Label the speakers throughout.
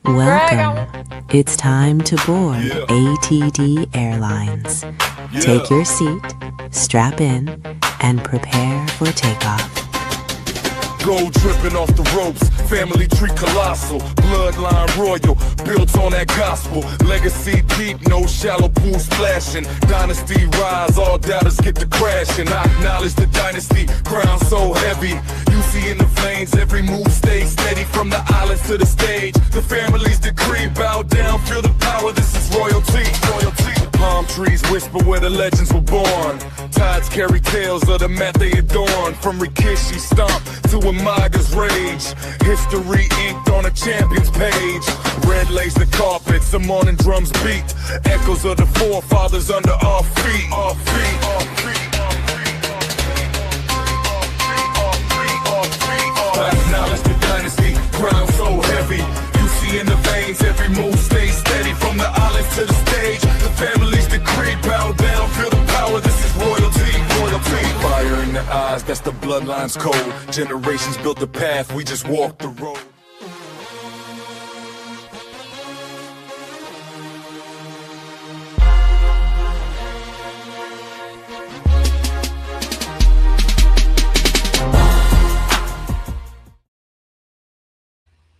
Speaker 1: Welcome. It's time to board ATD Airlines. Take your seat, strap in, and prepare for takeoff.
Speaker 2: Gold dripping off the ropes, family tree colossal, bloodline royal, built on that gospel, legacy deep, no shallow pool splashing, dynasty rise, all doubters get to crashing, I acknowledge the dynasty, crown so heavy, you see in the flames, every move stays steady, from the islands to the stage, the family's decree, bow down, feel the power, this is royalty, royalty. Palm trees whisper where the legends were born. Tides carry tales of the mat they adorn. From Rikishi stomp to Amaga's rage. History inked on a champion's page. Red lace the carpets, the morning drums beat. Echoes of the forefathers under our feet. Our feet, our feet, our feet, our feet. I acknowledge the dynasty, crown so heavy. You see in the veins, every move stays steady. From the islands to the stage, the family's decree, bow down, feel the power, this is royalty, royalty. Fire in the eyes, that's the bloodline's code. Generations built the path, we just walk the road.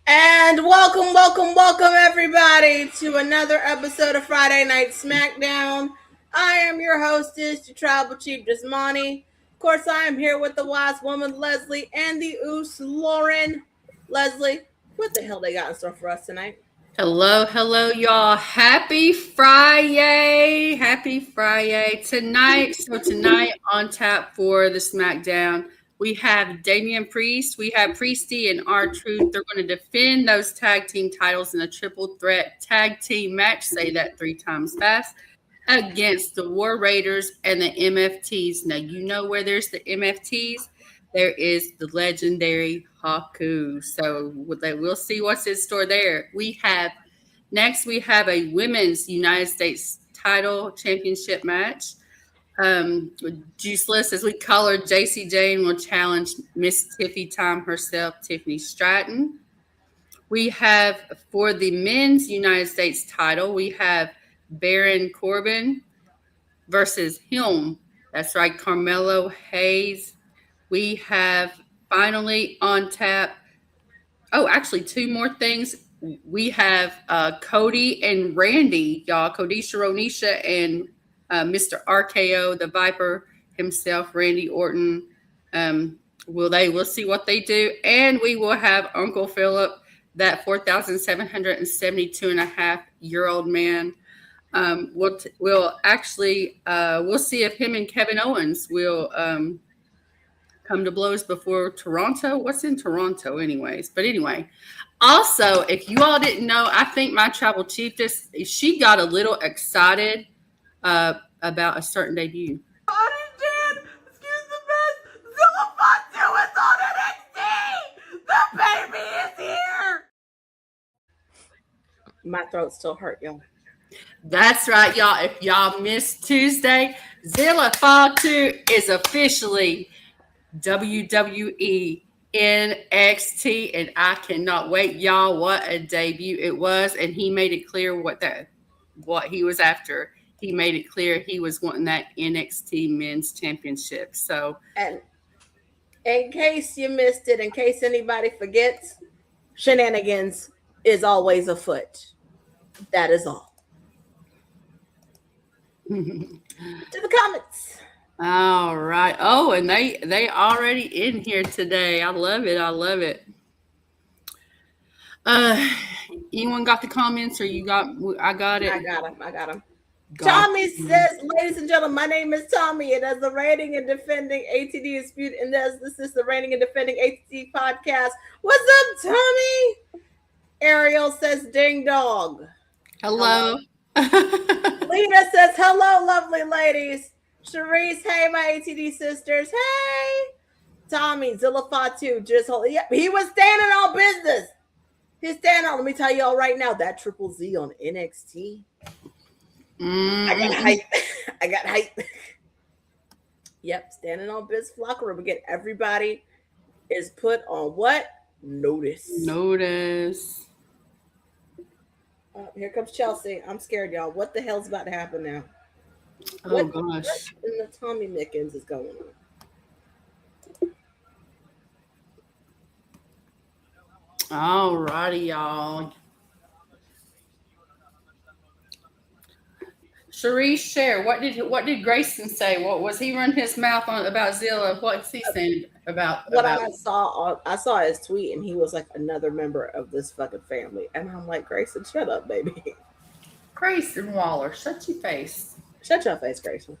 Speaker 3: And welcome everybody to another episode of Friday Night Smackdown. I am your hostess, your tribal chief Desmani. Of course, I am here with the wise woman Leslie and the oos Lauren. Leslie, what the hell they got in store for us tonight?
Speaker 4: Hello, y'all. Happy Friday. Tonight on tap for the Smackdown, we have Damian Priest, we have Priesty and R-Truth. They're going to defend those tag team titles in a triple threat tag team match, say that 3 times fast, against the War Raiders and the MFTs. Now, you know where there's the MFTs, there is the legendary Haku. So we'll see what's in store there. Next, we have a women's United States title championship match. Juiceless, as we call her, JC Jane will challenge Miss Tiffy Time herself, Tiffany Stratton. We have, for the men's United States title, we have Baron Corbin versus him. That's right, Carmelo Hayes. We have finally on tap. Oh, actually, 2 more things. We have Cody and Randy, y'all. Kodisha Ronisha and Mr. RKO, the Viper himself, Randy Orton. We'll see what they do. And we will have Uncle Philip, that 4,772.5-year-old man. We'll see if him and Kevin Owens will come to blows before Toronto. What's in Toronto anyways? But anyway, also, if you all didn't know, I think my tribal chiefess, she got a little excited about a certain debut.
Speaker 3: Excuse the best. Zillafatu is on NXT. The baby is here. My throat still hurt, y'all.
Speaker 4: That's right, y'all. If y'all missed Tuesday, Zillafatu is officially WWE NXT, and I cannot wait, y'all. What a debut it was, and he made it clear what he was after. He made it clear he was wanting that NXT Men's Championship. So,
Speaker 3: and in case you missed it, in case anybody forgets, shenanigans is always afoot. That is all. To the comments.
Speaker 4: All right. Oh, and they already in here today. I love it. Anyone got the comments, or you got? I got it.
Speaker 3: I got them. Tommy says, ladies and gentlemen, my name is Tommy, and as the reigning and defending ATD dispute, and this is the reigning and defending ATD podcast. What's up, Tommy? Ariel says, ding dong.
Speaker 4: Hello.
Speaker 3: Lena says, hello, lovely ladies. Sharice, hey, my ATD sisters. Hey. Tommy, Zillafatu, just hold. Yep, he was standing on business. He's standing on, let me tell y'all right now, that Triple Z on NXT. I got hype. Yep, standing on biz flock room again. Everybody is put on what? Notice. here comes Chelsea. I'm scared, y'all. What the hell's about to happen now?
Speaker 4: Oh
Speaker 3: What
Speaker 4: gosh.
Speaker 3: in the Tommy Mickens is going on?
Speaker 4: All righty, y'all. Sharice, share. What did Grayson say? What was he running his mouth on about Zilla? What's he saying about
Speaker 3: What I saw his tweet, and he was like another member of this fucking family, and I'm like, Grayson, shut up, baby.
Speaker 4: Grayson Waller? Shut your face.
Speaker 3: Shut your face, Grayson.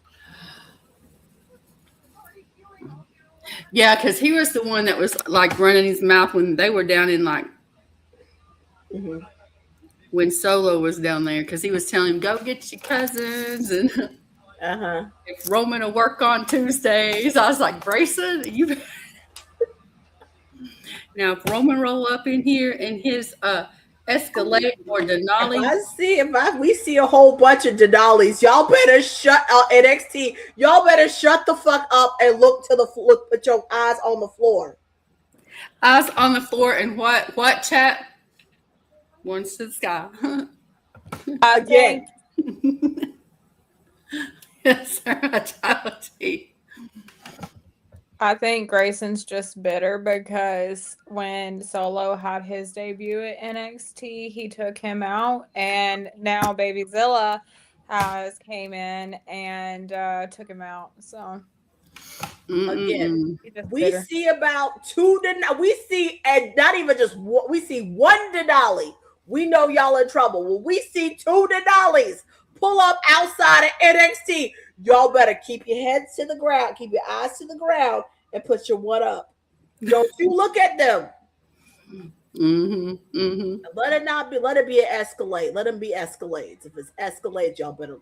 Speaker 4: Yeah, because he was the one that was like running his mouth when they were down in like when Solo was down there, because he was telling him, go get your cousins, and if Roman will work on Tuesdays. I was like, Grayson, you now if Roman roll up in here in his Escalade or Denali.
Speaker 3: If we see a whole bunch of Denali's, y'all better shut up. NXT, y'all better shut the fuck up and look to the floor. Put your eyes on the floor.
Speaker 4: Eyes on the floor, and what chat? One's to the sky.
Speaker 3: Again.
Speaker 4: Yes, sir.
Speaker 5: I think Grayson's just bitter because when Solo had his debut at NXT, he took him out, and now Baby Zilla came in and took him out. So
Speaker 3: again, we see about two. We see, and not even just we see one Denali. We know y'all in trouble. When we see two Denalis pull up outside of NXT, y'all better keep your heads to the ground, keep your eyes to the ground, and put your one up. Don't you look at them. Let it not be. Let it be an Escalade. Let them be Escalades. If it's Escalades, y'all better.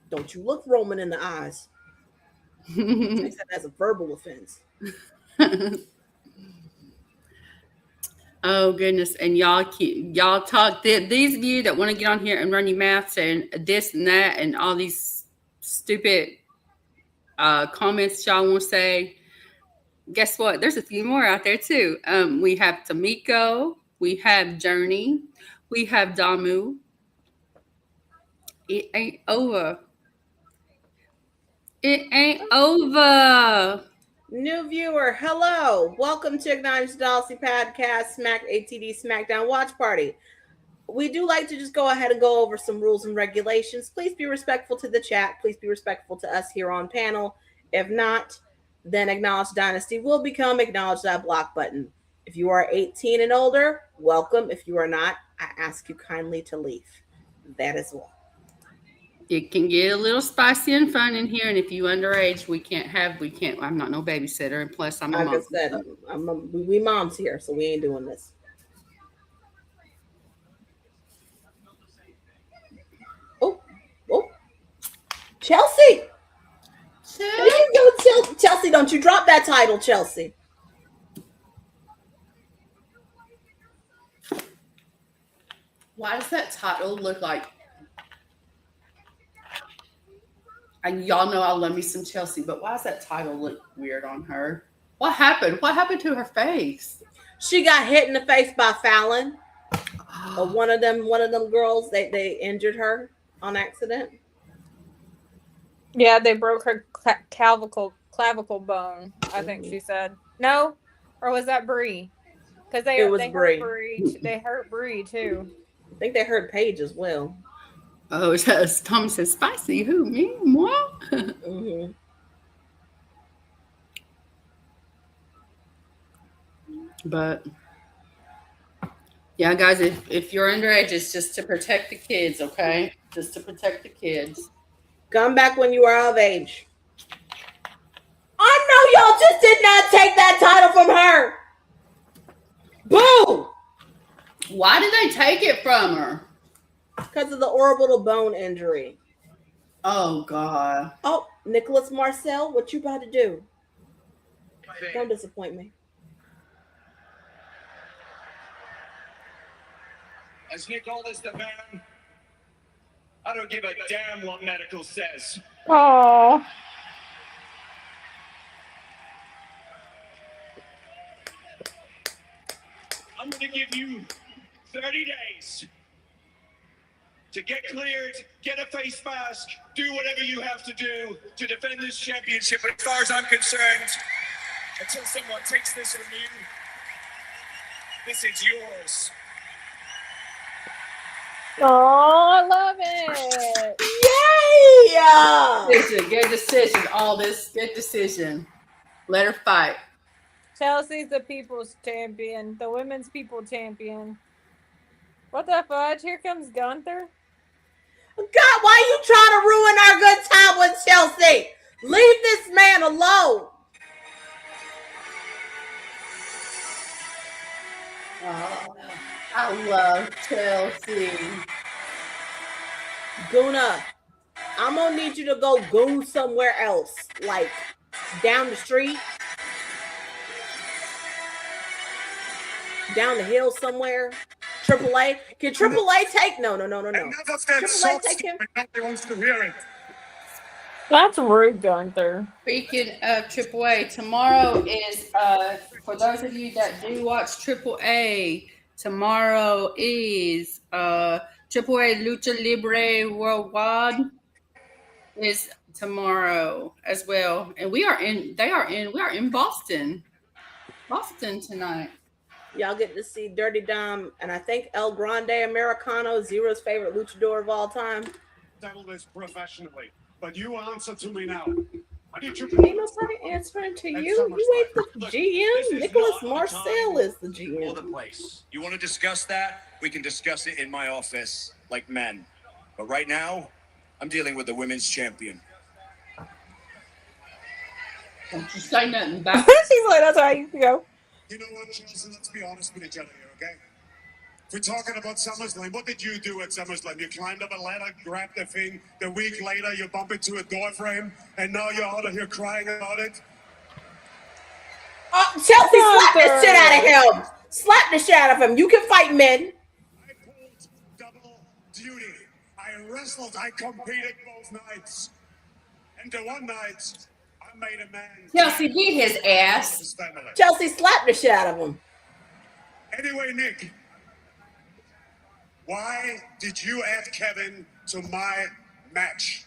Speaker 3: Don't you look Roman in the eyes. Takes that as a verbal offense.
Speaker 4: Oh goodness! And y'all talk. These of you that want to get on here and run your maths and this and that and all these stupid comments y'all want to say. Guess what? There's a few more out there too. We have Tamiko. We have Journey. We have Damu. It ain't over. It ain't over.
Speaker 3: New viewer, hello. Welcome to Acknowledge the Dalsy Podcast, ATD Smackdown Watch Party. We do like to just go ahead and go over some rules and regulations. Please be respectful to the chat. Please be respectful to us here on panel. If not, then Acknowledge Dynasty will become Acknowledge That Block button. If you are 18 and older, welcome. If you are not, I ask you kindly to leave. That is all.
Speaker 4: It can get a little spicy and fun in here, and if you underage, we can't. I'm not no babysitter, and plus I'm a mom.
Speaker 3: Like I said, we moms here, so we ain't doing this. Oh, Chelsea! There you go, Chelsea. Don't you drop that title, Chelsea.
Speaker 4: Why does that title look like? And y'all know I love me some Chelsea, but why does that title look weird on her? What happened? What happened to her face?
Speaker 3: She got hit in the face by Fallon. One of them girls, they injured her on accident.
Speaker 5: yeah, they broke her clavicle bone. I think she said no, or was that Brie? Because they hurt Brie. They hurt Brie too.
Speaker 3: I think they hurt Paige as well.
Speaker 4: Oh, Tom says spicy. Who, me? Moi? But yeah, guys, if you're underage, it's just to protect the kids, okay? Just to protect the kids.
Speaker 3: Come back when you are of age. I know y'all just did not take that title from her. Boo!
Speaker 4: Why did they take it from her?
Speaker 3: Because of the orbital bone injury.
Speaker 4: Oh, God.
Speaker 3: Oh, Nicholas Marcel, what you about to do? Don't disappoint me.
Speaker 6: As Nicholas the man, I don't give a damn what medical says.
Speaker 5: Oh.
Speaker 6: I'm going to give you 30 days to get cleared, get a face mask, do whatever you have to do to defend this championship. But as far as I'm concerned, until someone takes this from you, this is yours.
Speaker 5: Oh, I love it.
Speaker 3: Yay!
Speaker 4: Decision, good decision. All this good decision. Let her fight.
Speaker 5: Chelsea's the people's champion, the women's people champion. What the fudge? Here comes Gunther.
Speaker 3: God, why are you trying to ruin our good time with Chelsea? Leave this man alone.
Speaker 4: Oh, I love Chelsea.
Speaker 3: Guna, I'm gonna need you to go goon somewhere else, like down the street, down the hill somewhere. AAA, can AAA take? No.
Speaker 6: Enough of that
Speaker 3: AAA
Speaker 6: soft
Speaker 3: take him.
Speaker 6: story. Nobody wants to hear it.
Speaker 5: That's rude, Gunther.
Speaker 4: Speaking of AAA, tomorrow is for those of you that do watch AAA. Tomorrow is AAA Lucha Libre Worldwide is tomorrow as well, and we are in Boston tonight.
Speaker 3: Y'all get to see Dirty Dom and I think El Grande Americano, Zero's favorite luchador of all time.
Speaker 6: Settle this professionally, but you answer to me now. I need you
Speaker 3: Ain't nobody answering to you. You ain't the GM. Nicholas Marcel is the
Speaker 7: For the
Speaker 3: GM.
Speaker 7: place. You want to discuss that? We can discuss it in my office like men. But right now, I'm dealing with the women's champion.
Speaker 4: Don't you say nothing back.
Speaker 5: She's like, that's how you go.
Speaker 6: You know what, Chelsea? Let's be honest with each other here, okay? If we're talking about SummerSlam, what did you do at SummerSlam? You climbed up a ladder, grabbed the thing. The week later, you bump into a door frame, and now you're out of here crying about it.
Speaker 3: Oh, Chelsea, slap the shit out of him. Slap the shit out of him. You can fight men.
Speaker 6: I pulled double duty. I wrestled, I competed both nights. And the one night, I made a man.
Speaker 4: Chelsea beat his ass.
Speaker 6: His family.
Speaker 3: Chelsea, slap the shit out of him.
Speaker 6: Anyway, Nick, why did you add Kevin to my match?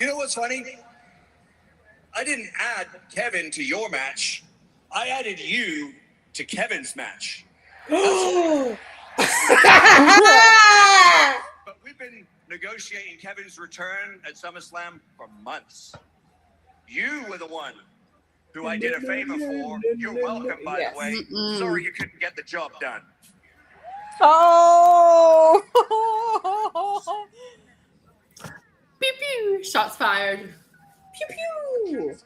Speaker 7: You know what's funny? I didn't add Kevin to your match. I added you to Kevin's match. But we've been negotiating Kevin's return at SummerSlam for months. You were the one who I did a favor for. You're welcome, by
Speaker 3: Yes.
Speaker 7: the way. Sorry you couldn't get the job done.
Speaker 5: Oh.
Speaker 4: Pew pew. Shots fired.
Speaker 3: Pew pew.
Speaker 6: Chelsea,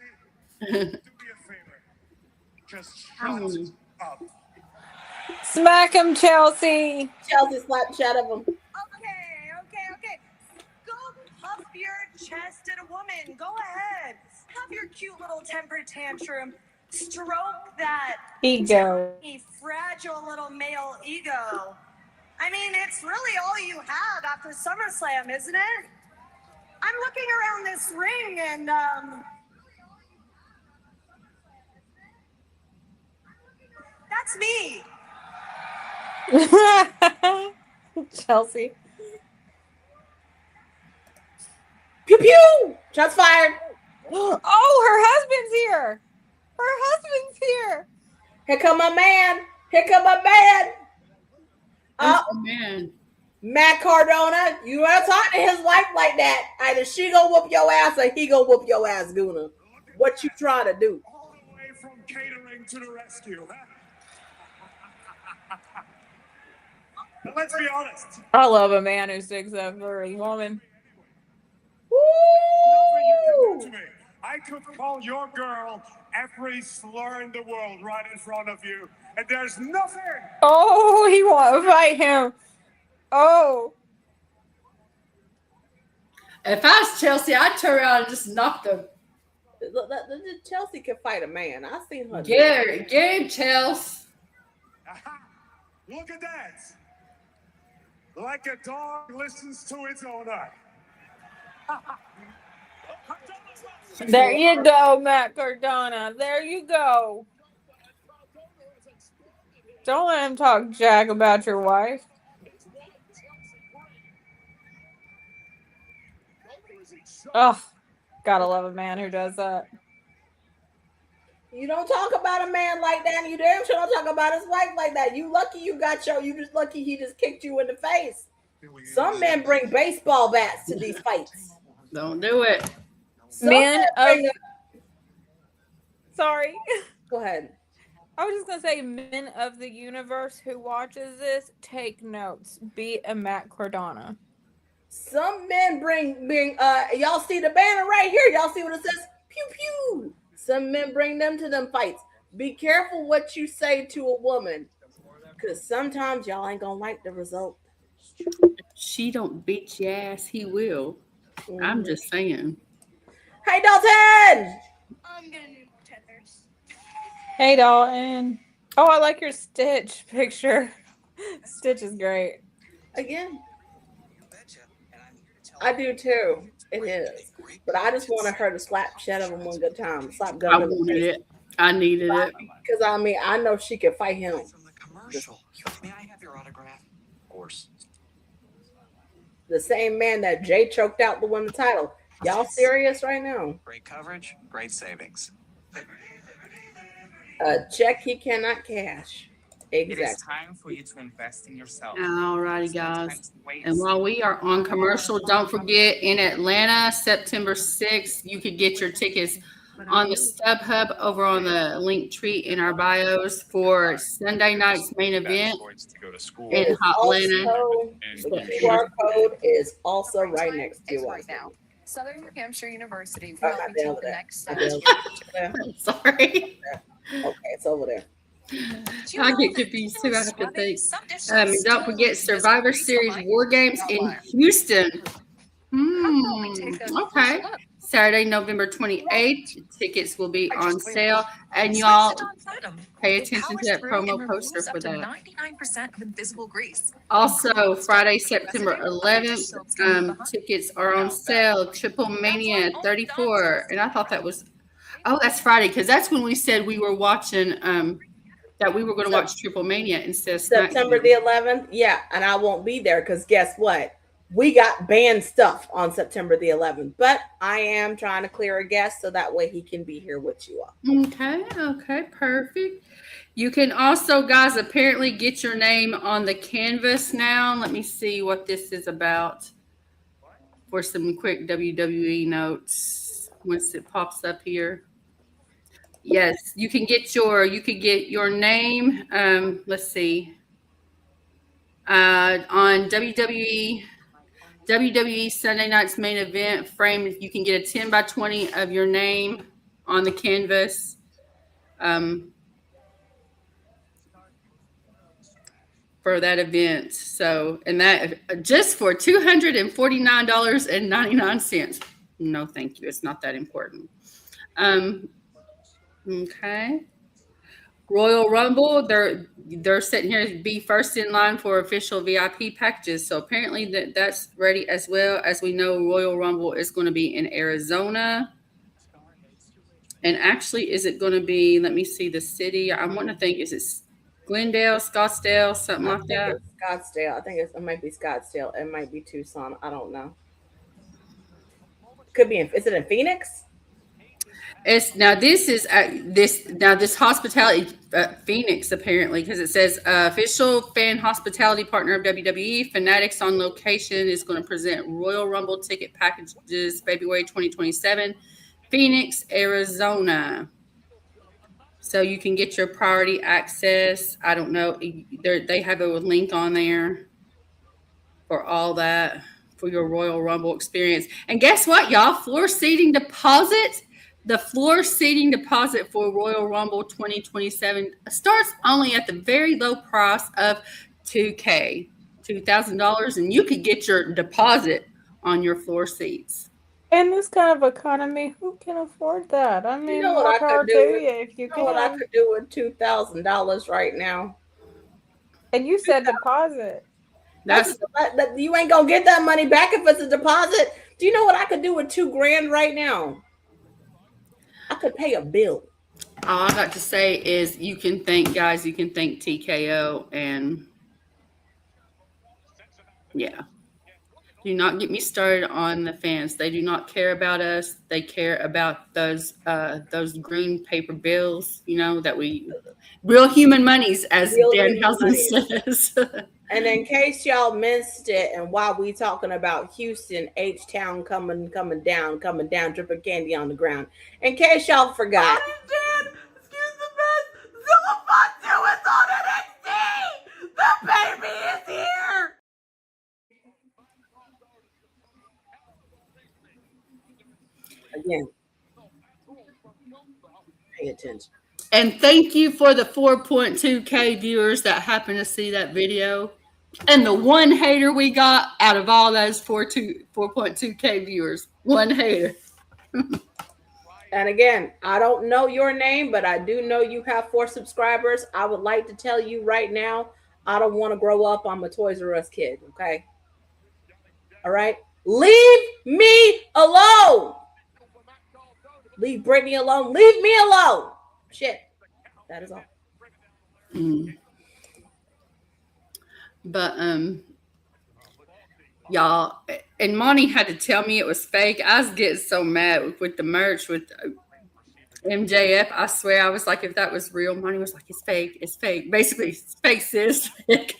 Speaker 6: do me a favor. Just shut up.
Speaker 5: Smack him, Chelsea.
Speaker 3: Chelsea, slap the shit out of him.
Speaker 8: Okay. Go puff your chest at a woman. Go ahead. Have your cute little temper tantrum. Stroke that
Speaker 5: Ego.
Speaker 8: fragile little male ego. I mean, it's really all you have after SummerSlam, isn't it? I'm looking around this ring and, that's me.
Speaker 5: Chelsea.
Speaker 3: Pew pew. Shots fired.
Speaker 5: Oh, her husband's here. Her husband's here.
Speaker 3: Here come my man. Here come my man.
Speaker 4: Oh man.
Speaker 3: Matt Cardona, you don't talk to his wife like that. Either she gonna whoop your ass or he gonna whoop your ass, Guna. What you trying to do?
Speaker 6: All the way from catering to the rescue, huh? Now, let's be honest.
Speaker 5: I love a man who sticks up for his woman.
Speaker 6: Nothing you can
Speaker 3: Woo!
Speaker 6: do to me. I could call your girl every slur in the world right in front of you, and there's nothing.
Speaker 5: Oh, he want to fight him. Oh.
Speaker 4: If I was Chelsea, I'd turn around and just knock the
Speaker 3: Chelsea can fight a man. I seen her.
Speaker 4: Game Chelsea.
Speaker 6: Aha. Look at that. Like a dog listens to its owner.
Speaker 5: There you go, Matt Cardona. There you go. Don't let him talk jack about your wife. Oh, gotta love a man who does that.
Speaker 3: You don't talk about a man like that. And you damn sure don't talk about his wife like that. You lucky you got your. You just lucky he just kicked you in the face. Some men bring baseball bats to these fights.
Speaker 4: Don't do it.
Speaker 3: Some
Speaker 5: Men of.
Speaker 3: bring
Speaker 5: Sorry.
Speaker 3: Go ahead.
Speaker 5: I was just gonna say, men of the universe who watches this, take notes. Be a Matt Cardona.
Speaker 3: Some men bring y'all see the banner right here. Y'all see what it says? Pew pew. Some men bring them to them fights. Be careful what you say to a woman, because sometimes y'all ain't gonna like the result.
Speaker 4: She don't beat your ass, he will. I'm just saying.
Speaker 3: Hey Dalton.
Speaker 8: I'm gonna need tethers.
Speaker 5: Hey, Dalton. Oh, I like your Stitch picture. Stitch is great.
Speaker 3: Again. I do too. It is. But I just wanted her to slap shit out of him one good time. Slap
Speaker 4: I
Speaker 3: gun.
Speaker 4: wanted it. I needed it.
Speaker 3: Because I mean, I know she could fight him.
Speaker 9: From the commercial. May I have your autograph? Of course.
Speaker 3: The same man that Jay choked out to win the title. Y'all serious right now?
Speaker 9: Great coverage, great savings.
Speaker 3: A check he cannot cash.
Speaker 10: It is
Speaker 3: Exactly.
Speaker 10: time for you to invest in yourself.
Speaker 4: Alrighty, guys. And while we are on commercial, don't forget in Atlanta, September 6th, you could get your tickets on the StubHub over on the link tree in our bios for Sunday night's main event in Atlanta.
Speaker 3: Also, the QR code is also right next to
Speaker 11: right
Speaker 3: us.
Speaker 11: now. Southern New Hampshire University
Speaker 3: Oh,
Speaker 11: will
Speaker 3: I
Speaker 11: help you
Speaker 3: nailed
Speaker 11: take the
Speaker 3: it.
Speaker 11: next
Speaker 3: I
Speaker 11: step.
Speaker 3: nailed it.
Speaker 4: Sorry.
Speaker 3: Okay, it's over there.
Speaker 4: I get confused too. I have to think. Don't forget Survivor Series War Games in Houston. Okay. Saturday, November 28th. Tickets will be on sale. And y'all pay attention to that promo poster for that.
Speaker 11: 99% of invisible grease.
Speaker 4: Also, Friday, September 11th, tickets are on sale. Triple Mania 34. And I thought that was, that's Friday, because that's when we said we were watching, that we were going to watch Triple Mania instead of
Speaker 3: September the 11th. Yeah, and I won't be there because guess what? We got banned stuff on September the 11th, but I am trying to clear a guest so that way he can be here with you all.
Speaker 4: Okay, perfect. You can also, guys, apparently get your name on the canvas now. Let me see what this is about for some quick WWE notes once it pops up here. Yes, you can get your name. Let's see. On WWE Sunday night's main event frame, you can get a 10 by 20 of your name on the canvas. For that event. So, and that just for $249.99. No, thank you. It's not that important. Okay. Royal Rumble, they're sitting here to be first in line for official VIP packages. So apparently that's ready as well. As we know, Royal Rumble is going to be in Arizona. And actually, is it going to be, let me see the city. I want to think, is it Glendale, Scottsdale, something like that?
Speaker 3: It's Scottsdale. I think it might be Scottsdale. It might be Tucson. I don't know. Could be is it in Phoenix?
Speaker 4: It's now this hospitality Phoenix apparently, because it says official fan hospitality partner of WWE. Fanatics on location is going to present Royal Rumble ticket packages February 2027, Phoenix, Arizona. So you can get your priority access. I don't know. They have a link on there for all that for your Royal Rumble experience. And guess what, y'all? Floor seating deposit. The floor seating deposit for Royal Rumble 2027 starts only at the very low price of $2,000, and you could get your deposit on your floor seats.
Speaker 5: In this kind of economy, who can afford that? I mean, more power to you if you can.
Speaker 3: What I could do with $2,000 right now.
Speaker 5: And you said deposit.
Speaker 3: You ain't gonna get that money back if it's a deposit. Do you know what I could do with $2,000 right now? I could pay a bill.
Speaker 4: All I got to say is you can thank TKO, and yeah. Do not get me started on the fans. They do not care about us. They care about those green paper bills, that we real human monies, as
Speaker 3: Real human
Speaker 4: Danhausen
Speaker 3: money.
Speaker 4: says.
Speaker 3: And in case y'all missed it, and while we talking about Houston, H-Town coming down, dripping candy on the ground. In case y'all forgot. Excuse the best. Zilla is on NXT. The baby is here. Again, pay attention.
Speaker 4: And thank you for the 4.2K viewers that happened to see that video. And the one hater we got out of all those 4.2K viewers. One hater.
Speaker 3: And again, I don't know your name, but I do know you have 4 subscribers. I would like to tell you right now, I don't want to grow up. I'm a Toys R Us kid, okay? All right? Leave me alone. Leave Brittany alone. Leave me alone. Shit. That is all.
Speaker 4: But y'all, and Monty had to tell me it was fake. I was getting so mad with the merch with MJF. I swear, I was like, if that was real, Monty was like, it's fake. It's fake. Basically, it's fake, sis.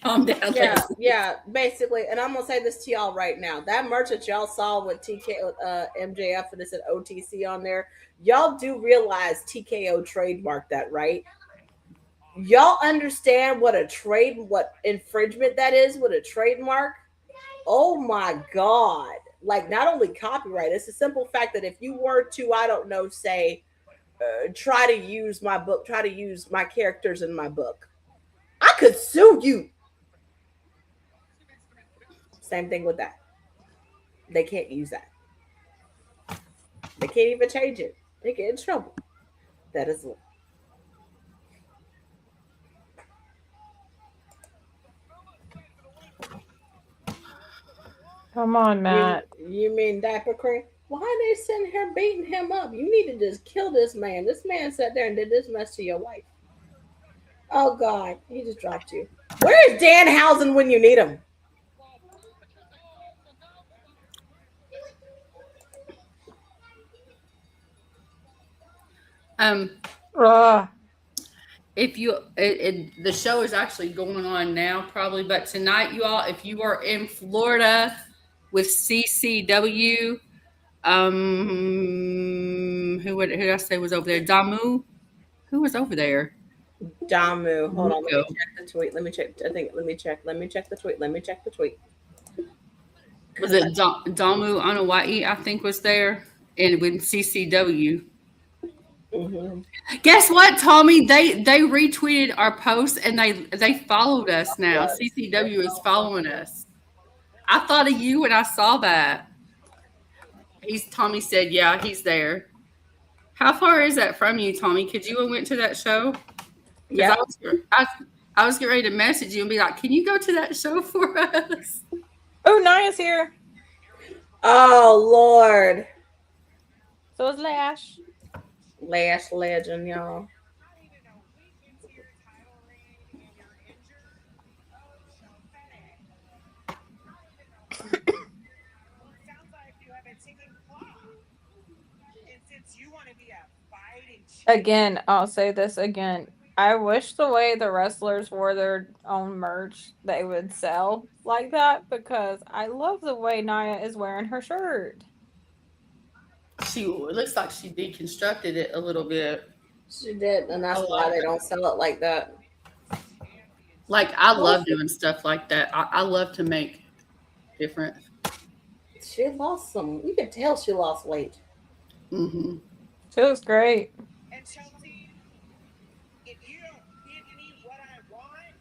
Speaker 4: Calm down.
Speaker 3: Yeah, basically. And I'm gonna say this to y'all right now. That merch that y'all saw with MJF and it said OTC on there, y'all do realize TKO trademarked that, right? Y'all understand what infringement that is with a trademark? Oh my God. Like, not only copyright, it's a simple fact that if you were to, I don't know, say, try to use my book, try to use my characters in my book, I could sue you. Same thing with that. They can't use that. They can't even change it. They get in trouble. That is all.
Speaker 5: Come on, Matt.
Speaker 3: You mean Diaper Cream? Why are they sitting here beating him up? You need to just kill this man. This man sat there and did this mess to your wife. Oh God, he just dropped you. Where is Danhausen when you need him?
Speaker 4: If you, the show is actually going on now, probably, but tonight, you all, if you are in Florida with CCW, who did I say was over there? Damu, who was over there?
Speaker 3: Damu. Hold on, let me check the tweet. Let me check. Let me check the tweet. Let me check the tweet.
Speaker 4: Was it Damu Anawai? I think was there, and with CCW.
Speaker 3: Mm-hmm.
Speaker 4: Guess what, Tommy? They retweeted our post and they followed us now. CCW is following us. I thought of you when I saw that. Tommy said, yeah, he's there. How far is that from you, Tommy? Could you have went to that show?
Speaker 3: Yeah.
Speaker 4: I was getting ready to message you and be like, can you go to that show for us?
Speaker 5: Oh, Naya's here.
Speaker 3: Oh Lord.
Speaker 5: So is Lash.
Speaker 3: Lash legend, y'all.
Speaker 5: Again, I'll say this again. I wish the way the wrestlers wore their own merch, they would sell like that, because I love the way Naya is wearing her shirt.
Speaker 4: It looks like she deconstructed it a little bit.
Speaker 3: She did, and that's why they don't sell it like that.
Speaker 4: Like, I love doing stuff like that. I love to make different.
Speaker 3: She lost some. You could tell she lost weight.
Speaker 5: Mm-hmm. She looks great.
Speaker 6: And Chelsea, if you don't give me what I want,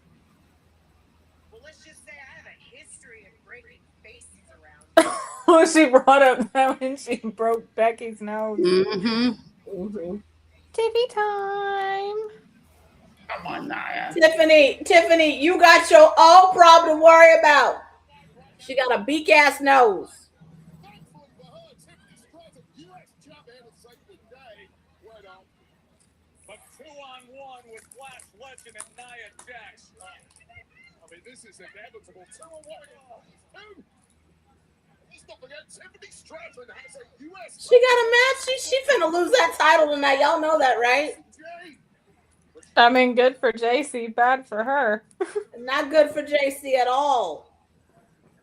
Speaker 6: well, let's just say I have a history of breaking faces around.
Speaker 5: Well, she brought up that when she broke Becky's nose.
Speaker 4: Mm-hmm.
Speaker 3: Mm-hmm.
Speaker 5: TV time.
Speaker 4: Come on, Naya.
Speaker 3: Tiffany, you got your own problem to worry about. She got a beak ass nose.
Speaker 6: looking at Nia Jax. I mean, this is inevitable. 2-1. Let's not forget Tiffany Stratton has a US.
Speaker 3: She got a match. She finna lose that title tonight. Y'all know that, right?
Speaker 5: I mean, good for JC, bad for her.
Speaker 3: Not good for JC at all.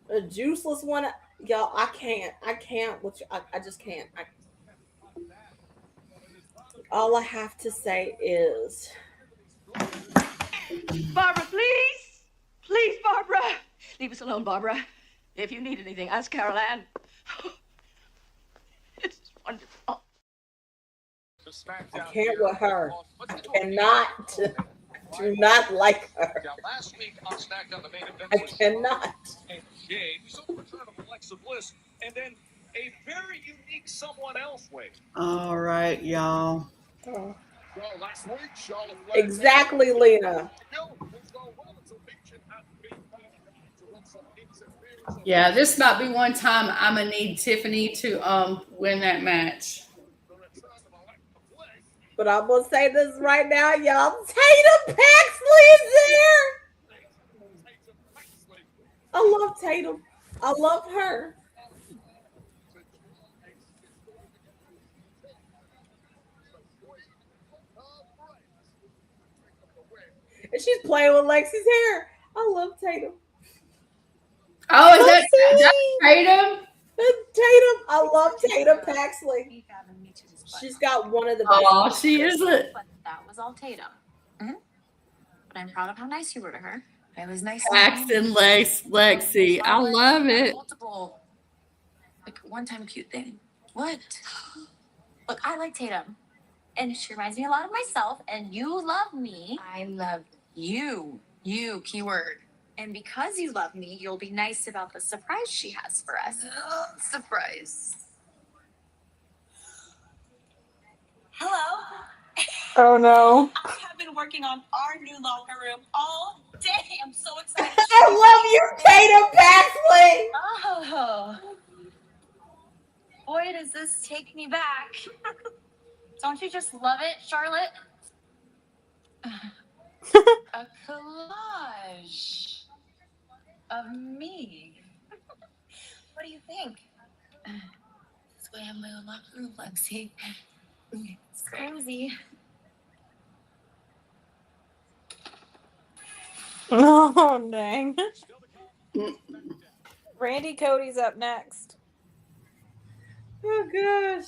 Speaker 3: A juiceless one. Y'all, I can't. I just can't. All I have to say is,
Speaker 12: Barbara, please. Please, Barbara. Leave us alone, Barbara. If you need anything, ask Carol Ann. It's wonderful.
Speaker 3: I can't with her. I cannot. Do not like her.
Speaker 6: Last week on Smackdown, the main event
Speaker 3: I cannot.
Speaker 6: we saw the return of Alexa Bliss, and then a very unique someone else way.
Speaker 4: All right, y'all.
Speaker 3: Oh.
Speaker 6: Well, last week, Charlotte Flair
Speaker 3: Exactly, Lena.
Speaker 4: Yeah, this might be one time I'm gonna need Tiffany to win that match.
Speaker 3: But I'm gonna say this right now, y'all. Tatum Paxley's there. I love Tatum. I love her. And she's playing with Lexi's hair. I love Tatum.
Speaker 4: Oh, is that Tatum?
Speaker 3: Tatum. I love Tatum Paxley. She's got one of the best.
Speaker 4: Oh, she is it.
Speaker 13: But that was all Tatum. Mm-hmm. But I'm proud of how nice you were to her. It was nice.
Speaker 4: Paxton, Lexi. I love it.
Speaker 13: Multiple, like one-time cute thing. What? Look, I like Tatum, and she reminds me a lot of myself. And you love me. I love you. You, keyword. And because you love me, you'll be nice about the surprise she has for us. Surprise.
Speaker 8: Hello.
Speaker 5: Oh no.
Speaker 8: I have been working on our new locker room all day. I'm so excited.
Speaker 3: I love you, Tatum Paxley.
Speaker 13: Oh. Boy, does this take me back. Don't you just love it, Charlotte? A collage of me. What do you think? That's why I have my own locker room, Lexi. It's cozy.
Speaker 5: Oh, dang. Randy Cody's up next.
Speaker 3: Oh gosh.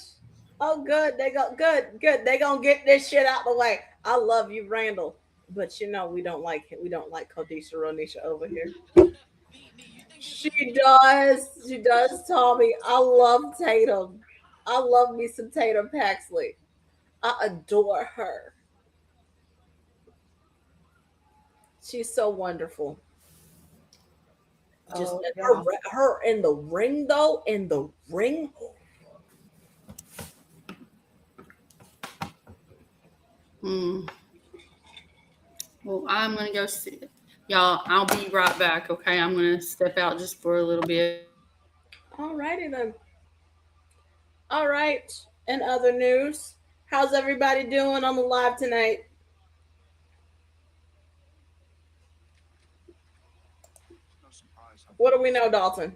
Speaker 3: Oh good. They go good. They gonna get this shit out the way. I love you, Randall. But you know we don't like it. We don't like Kodisha Ronisha over here. She does, Tommy. I love Tatum. I love me some Tatum Paxley. I adore her. She's so wonderful. Just her in the ring, though. In the ring.
Speaker 4: Well, I'm gonna go see it. Y'all, I'll be right back, okay? I'm gonna step out just for a little bit.
Speaker 3: Alrighty then. All right. In other news, how's everybody doing on the live tonight? What do we know, Dalton?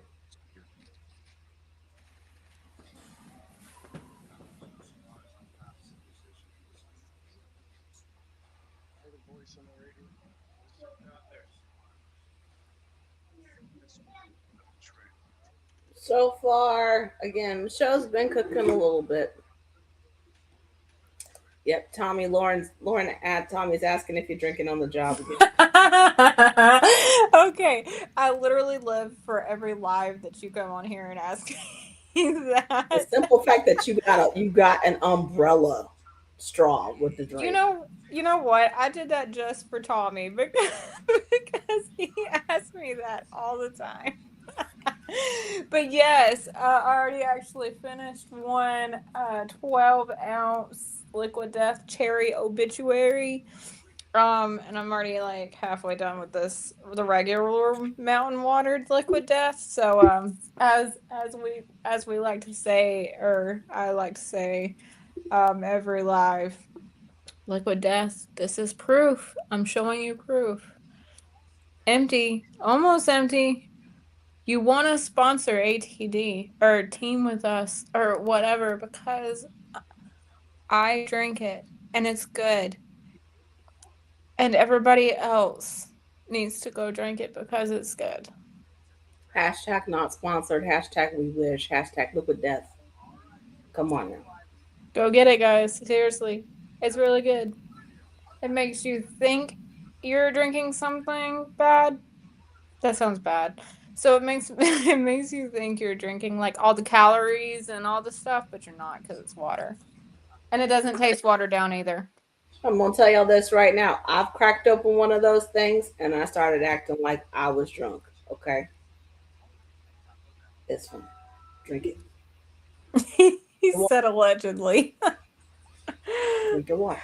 Speaker 3: So far, again, the show's been cooking a little bit. Yep, Tommy's asking if you're drinking on the job again.
Speaker 5: Okay, I literally live for every live that you come on here and ask me that.
Speaker 3: The simple fact that you got an umbrella straw with the drink.
Speaker 5: You know what? I did that just for Tommy because he asks me that all the time. But yes, I already actually finished one 12-ounce Liquid Death cherry obituary. And I'm already like halfway done with the regular mountain watered Liquid Death. So as we like to say, or I like to say, every live, Liquid Death. This is proof. I'm showing you proof. Empty. Almost empty. You want to sponsor ATD or team with us or whatever because I drink it and it's good. And everybody else needs to go drink it because it's good.
Speaker 3: Hashtag not sponsored. Hashtag we wish. Hashtag liquid death. Come on now.
Speaker 5: Go get it, guys. Seriously. It's really good. It makes you think you're drinking something bad. That sounds bad. So it makes it makes you think you're drinking like all the calories and all the stuff, but you're not because it's water. And it doesn't taste watered down either.
Speaker 3: I'm gonna tell y'all this right now. I've cracked open one of those things and I started acting like I was drunk. Okay, it's fine. Drink it.
Speaker 5: He said allegedly.
Speaker 3: Drink your water.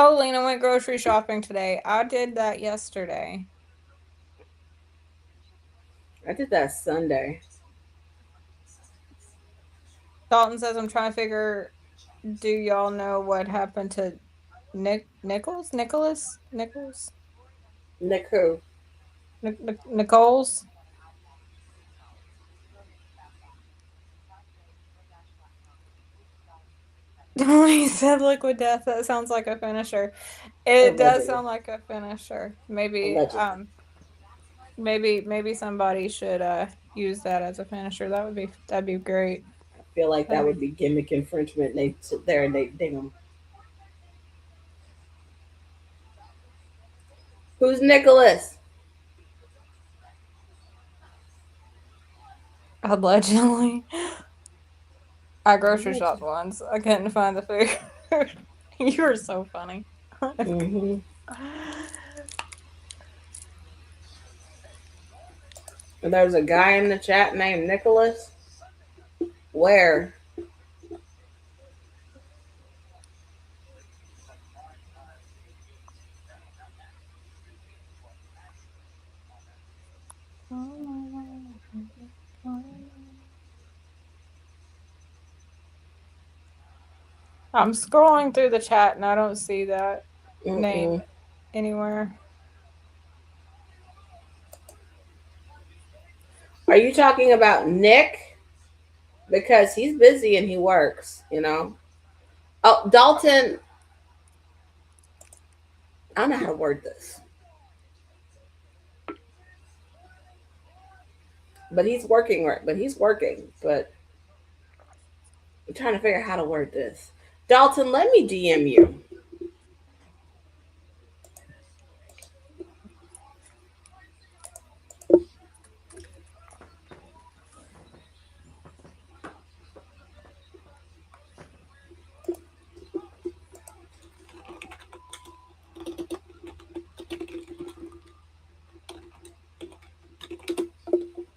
Speaker 5: Oh, Lena went grocery shopping today. I did that yesterday.
Speaker 3: I did that Sunday.
Speaker 5: Dalton says I'm trying to figure. Do y'all know what happened to Nichols?
Speaker 3: Nick who?
Speaker 5: Nichols? He said liquid death. That sounds like a finisher. It does sound like a finisher. Maybe maybe somebody should use that as a finisher. That'd be great.
Speaker 3: I feel like that would be gimmick infringement. They sit there and they ding them. Who's Nicholas?
Speaker 5: Allegedly. I grocery shopped once. I couldn't find the food. You were so funny.
Speaker 3: Mm-hmm. There's a guy in the chat named Nicholas. Where?
Speaker 5: I'm scrolling through the chat and I don't see that name anywhere.
Speaker 3: Are you talking about Nick? Because he's busy and he works, you know. Oh, Dalton. I don't know how to word this. But he's working. But I'm trying to figure out how to word this. Dalton, let me DM you.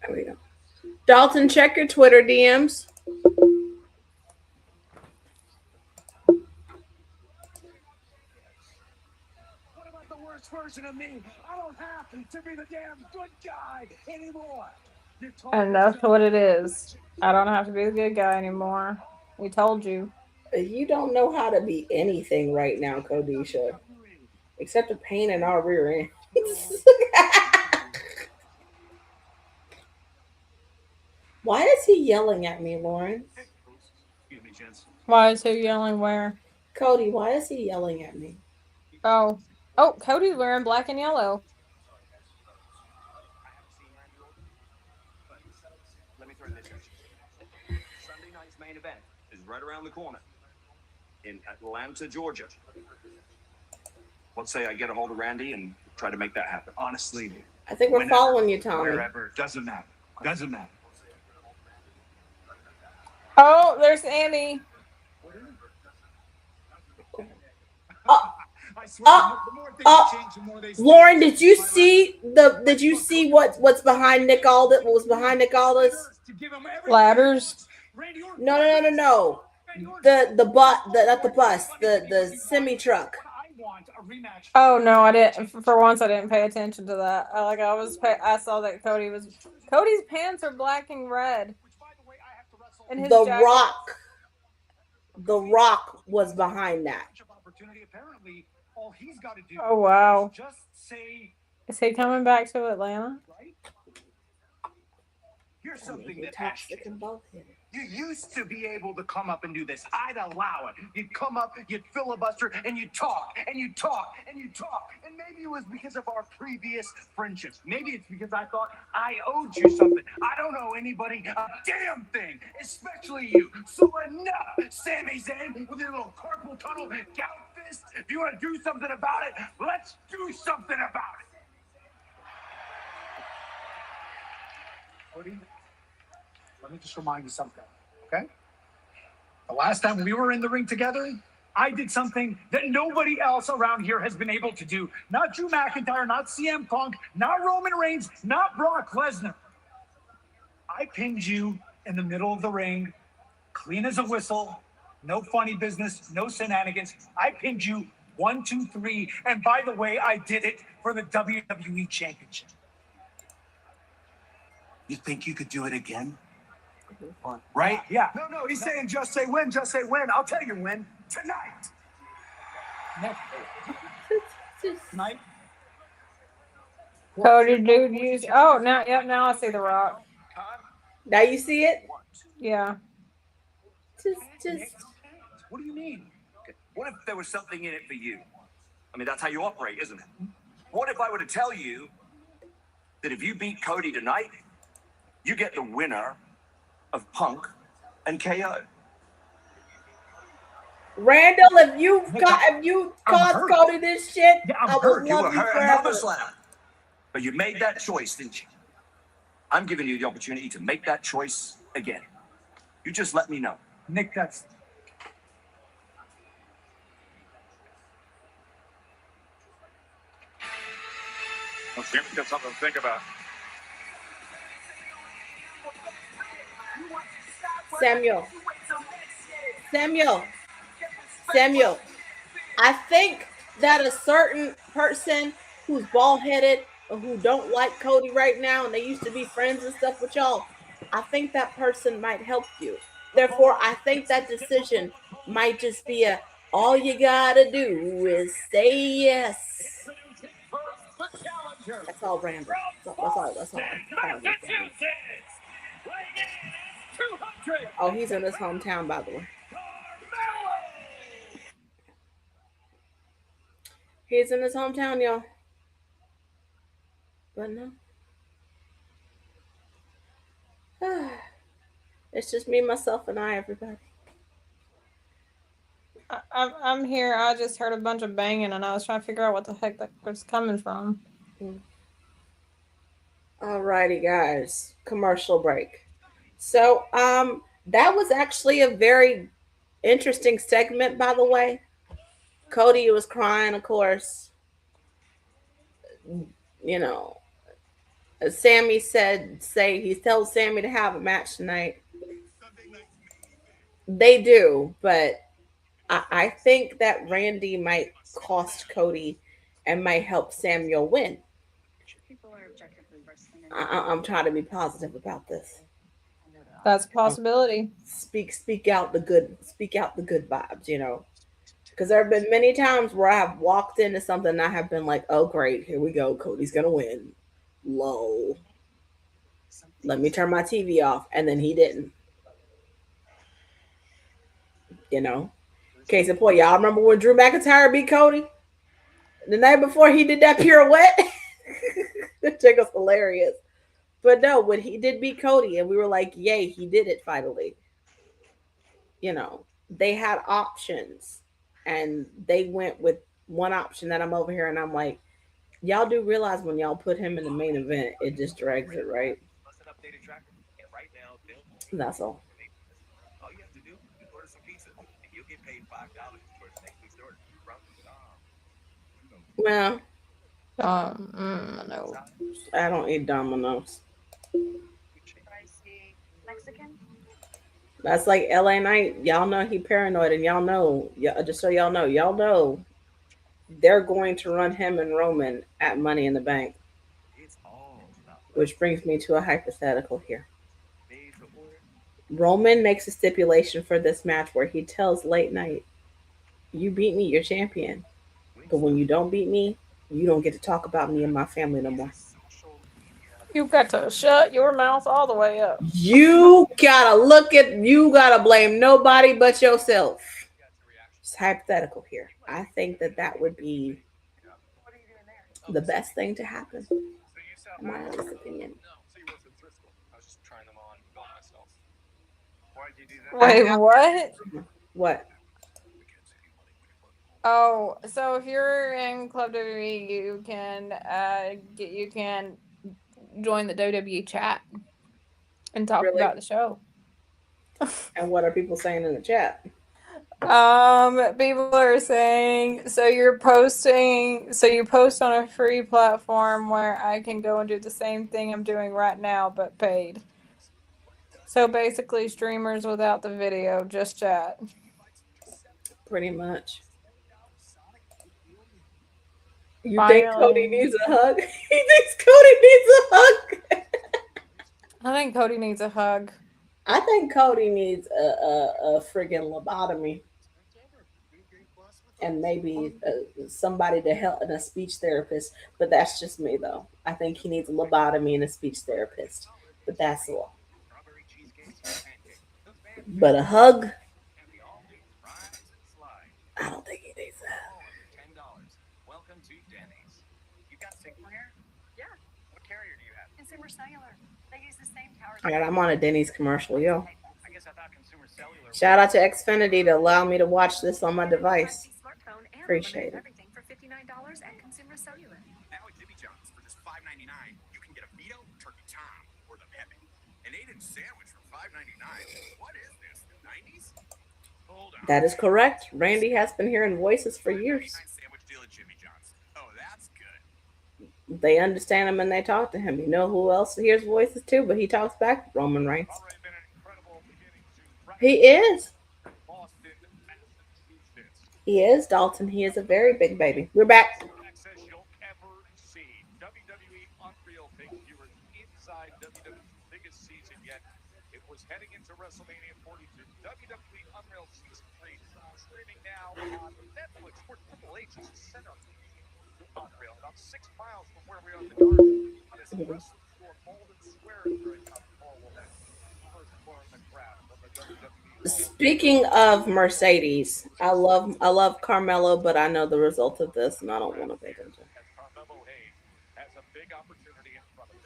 Speaker 3: There we go. Dalton, check your Twitter DMs.
Speaker 6: What about the worst version of me? I don't have to be the damn good guy anymore.
Speaker 5: And that's what it is. I don't have to be the good guy anymore. We told you.
Speaker 3: You don't know how to be anything right now, Kodisha. Except a pain in our rear end. Why is he yelling at me, Lauren?
Speaker 5: Why is he yelling where?
Speaker 3: Cody, why is he yelling at me?
Speaker 5: Oh, Cody's wearing black and yellow.
Speaker 7: Let me throw this at you. Sunday night's main event is right around the corner in Atlanta, Georgia. Let's say I get a hold of Randy and try to make that happen.
Speaker 6: Honestly,
Speaker 3: I think we're following you, Tommy.
Speaker 6: Wherever, doesn't matter. Doesn't matter.
Speaker 5: Oh, there's Amy.
Speaker 3: Lauren, did you see what's behind Nick Aldis? What was behind Nick Aldis?
Speaker 5: Ladders.
Speaker 3: No. The bus, not the bus, the semi truck.
Speaker 6: want a rematch.
Speaker 5: Oh no, I didn't. For once, I didn't pay attention to that. I saw that Cody's pants are black and red, and his
Speaker 3: The
Speaker 5: jacket.
Speaker 3: Rock was behind that.
Speaker 6: Apparently, all he's got to do
Speaker 5: Oh wow!
Speaker 6: is just say,
Speaker 5: Is he coming back to Atlanta?
Speaker 6: right? Here's
Speaker 3: I mean,
Speaker 6: something
Speaker 3: he
Speaker 6: that
Speaker 3: toxic and both hit it.
Speaker 6: you used to be able to come up and do this. I'd allow it. You'd come up, you'd filibuster, and you'd talk, and you'd talk, and you'd talk. And maybe it was because of our previous friendships. Maybe it's because I thought I owed you something. I don't owe anybody a damn thing, especially you. So enough, Sami Zayn, with your little carpal tunnel gout fist. If you want to do something about it, let's do something about it. Cody, let me just remind you something, okay? The last time we were in the ring together, I did something that nobody else around here has been able to do. Not Drew McIntyre, not CM Punk, not Roman Reigns, not Brock Lesnar. I pinned you in the middle of the ring, clean as a whistle, no funny business, no shenanigans. I pinned you 1, 2, 3, and by the way, I did it for the WWE Championship. You think you could do it again? Right? Yeah. No, he's saying just say when, just say when. I'll tell you when. Tonight. Tonight.
Speaker 5: Cody, dude, use. Oh, now I see the Rock.
Speaker 3: Now you see it?
Speaker 5: Yeah.
Speaker 3: Just.
Speaker 7: What do you mean? What if there was something in it for you? I mean, that's how you operate, isn't it? What if I were to tell you that if you beat Cody tonight, you get the winner of Punk and KO?
Speaker 3: Randall, if you caused Cody this shit, I would
Speaker 7: You were
Speaker 3: love you
Speaker 7: hurt
Speaker 3: forever.
Speaker 7: another slam. But you made that choice, didn't you? I'm giving you the opportunity to make that choice again. You just let me know.
Speaker 6: Nick, that's...
Speaker 14: Well, Jim's got something to think about.
Speaker 3: Samuel, I think that a certain person who's bald-headed or who don't like Cody right now and they used to be friends and stuff with y'all, I think that person might help you. Therefore, I think that decision might just be all you gotta do is say yes. That's all, Randall. That's all. Oh, he's in his hometown, by the way. He's in his hometown, y'all. But no. It's just me, myself, and I, everybody.
Speaker 5: I'm here. I just heard a bunch of banging, and I was trying to figure out what the heck that was coming from.
Speaker 3: Alrighty, guys. Commercial break. So, that was actually a very interesting segment, by the way. Cody was crying, of course. You know, Sammy he tells Sammy to have a match tonight. They do, but I think that Randy might cost Cody and might help Samuel win. I'm trying to be positive about this.
Speaker 5: That's a possibility.
Speaker 3: Speak out the good vibes, you know. Because there have been many times where I have walked into something and I have been like, oh great, here we go, Cody's gonna win. Lol. Let me turn my TV off, and then he didn't. You know? Case in point, y'all remember when Drew McIntyre beat Cody? The night before he did that pirouette? That chick was hilarious. But no, when he did beat Cody, and we were like, yay, he did it finally. You know, they had options, and they went with one option that I'm over here, and I'm like, y'all do realize when y'all put him in the main event, it just drags it, right? That's all.
Speaker 7: All you have to do is order some pizza, and you'll get paid $5 towards next week's order.
Speaker 3: Well,
Speaker 5: no.
Speaker 3: I don't eat Domino's.
Speaker 13: Mexican?
Speaker 3: That's like LA Knight. Y'all know he paranoid, and y'all know. Just so y'all know, they're going to run him and Roman at Money in the Bank. Which brings me to a hypothetical here. Roman makes a stipulation for this match where he tells Late Night, "You beat me, you're champion. But when you don't beat me, you don't get to talk about me and my family no more.
Speaker 5: You got to shut your mouth all the way up."
Speaker 3: You gotta blame nobody but yourself." It's hypothetical here. I think that would be the best thing to happen. In my honest opinion.
Speaker 5: Wait, what?
Speaker 3: What?
Speaker 5: Oh, so if you're in Club WWE, you can join the WWE chat and talk about the show.
Speaker 3: And what are people saying in the chat?
Speaker 5: People are saying, so you post on a free platform where I can go and do the same thing I'm doing right now, but paid. So basically streamers without the video, just chat.
Speaker 3: Pretty much. You think Cody needs a hug? He thinks Cody needs a hug.
Speaker 5: I think Cody needs a hug.
Speaker 3: I think Cody needs a friggin' lobotomy. And maybe somebody to help, and a speech therapist. But that's just me, though. I think he needs a lobotomy and a speech therapist. But that's all. But a hug? I don't think he needs that.
Speaker 9: Welcome to Denny's. You got Sigma here?
Speaker 8: Yeah.
Speaker 9: What carrier do you have?
Speaker 8: Consumer Cellular. They use the same towers.
Speaker 3: All right, I'm on a Denny's commercial, yo.
Speaker 9: I guess I thought Consumer Cellular.
Speaker 3: Shout out to Xfinity to allow me to watch this on my device. Appreciate it.
Speaker 11: Everything for $59 at Consumer Cellular.
Speaker 6: Now at Jimmy John's for just $5.99, you can get a Vito, Turkey Tom, or the Pepe. An 8-inch sandwich for $5.99. What is this, the 90s? Hold on.
Speaker 3: That is correct. Randy has been hearing voices for years.
Speaker 6: Sandwich deal at Jimmy John's. Oh, that's good.
Speaker 3: They understand him and they talk to him. You know who else hears voices too, but he talks back? Roman Reigns. He is. He is, Dalton. He is a very big baby. We're back.
Speaker 14: WWE Unreal figures inside WWE's biggest season yet. It was heading into WrestleMania 42. WWE Unreal Season 3 streaming now on Netflix, where Triple H is the center. Unreal, about 6 miles from where we are in the garden. On his wrestling store, Golden Square is very tough for first floor in the crowd from the WWE.
Speaker 3: Speaking of Mercedes, I love Carmelo, but I know the result of this, and I don't want to pay attention.
Speaker 14: Carmelo Hayes has a big opportunity in front of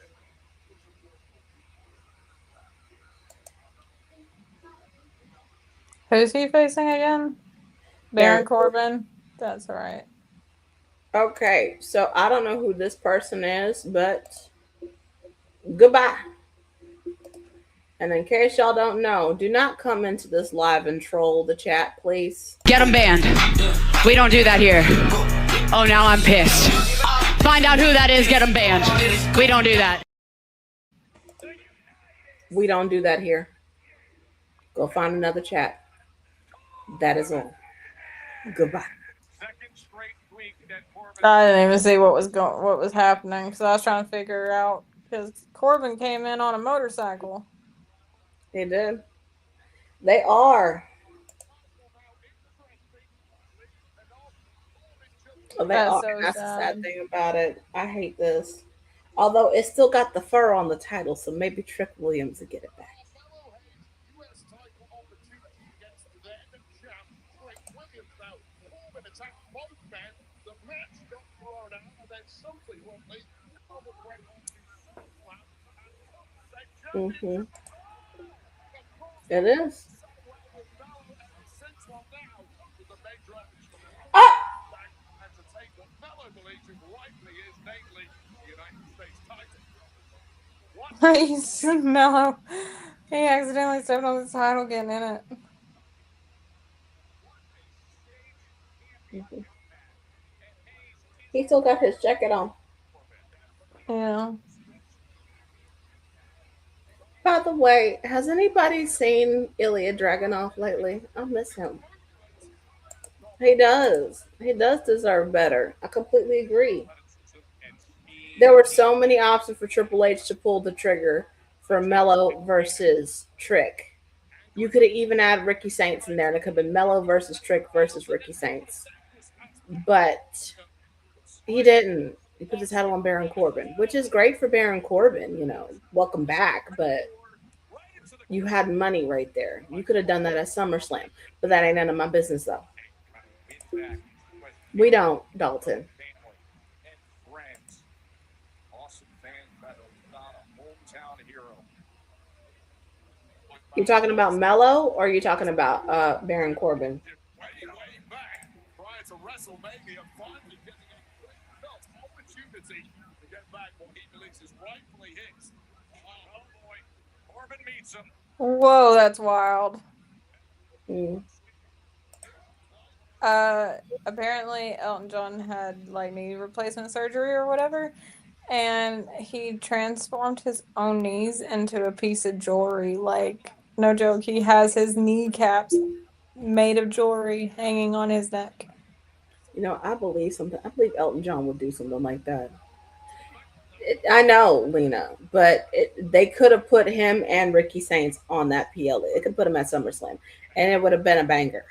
Speaker 14: him.
Speaker 5: Who's he facing again? Baron Corbin. That's right.
Speaker 3: Okay, so I don't know who this person is, but goodbye. And in case y'all don't know, do not come into this live and troll the chat, please.
Speaker 15: Get them banned. We don't do that here. Oh, now I'm pissed. Find out who that is, get them banned. We don't do that.
Speaker 3: We don't do that here. Go find another chat. That is all. Goodbye.
Speaker 5: I didn't even see what was happening because I was trying to figure out because Corbin came in on a motorcycle.
Speaker 3: They did. They are. Oh, that's the sad thing about it. I hate this. Although it still got the fur on the title, so maybe Trick Williams will get it back. Mm-hmm. It is.
Speaker 5: He's mellow. He accidentally stepped on the title getting in it.
Speaker 3: Mm-hmm. He still got his jacket on.
Speaker 5: Yeah.
Speaker 3: By the way, has anybody seen Ilya Dragunov lately? I miss him. He does. He does deserve better. I completely agree. There were so many options for Triple H to pull the trigger for Mello versus Trick. You could have even added Ricky Saints in there, and it could have been Mello versus Trick versus Ricky Saints. But he didn't. He put his head on Baron Corbin, which is great for Baron Corbin. Welcome back. But you had money right there. You could have done that at SummerSlam, but that ain't none of my business though. We don't, Dalton. You talking about Mello or are you talking about Baron Corbin?
Speaker 14: Prior to WrestleMania, finally getting a belt opportunity to get back what he believes is rightfully his. Oh boy, Corbin meets him.
Speaker 5: Whoa, that's wild.
Speaker 3: Mm.
Speaker 5: Apparently Elton John had like knee replacement surgery or whatever, and he transformed his own knees into a piece of jewelry. Like, no joke, he has his kneecaps made of jewelry hanging on his neck.
Speaker 3: I believe something. I believe Elton John would do something like that. I know, Lena, but they could have put him and Ricky Saints on that PLE. It could put him at SummerSlam, and it would have been a banger.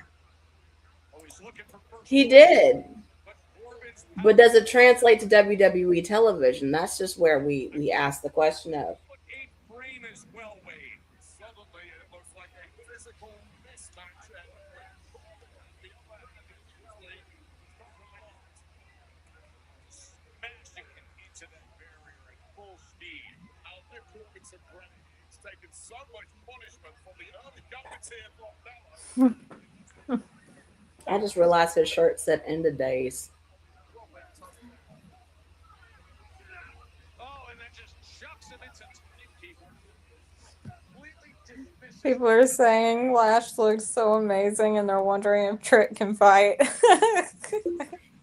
Speaker 3: He did, but does it translate to WWE television? That's just where we ask the question of.
Speaker 14: Taking so much punishment from the early goings here from Bella.
Speaker 3: I just realized his shirt said "End of Days."
Speaker 14: Oh, and then just chucks him into timekeeper.
Speaker 5: People are saying Lash looks so amazing, and they're wondering if Trick can fight.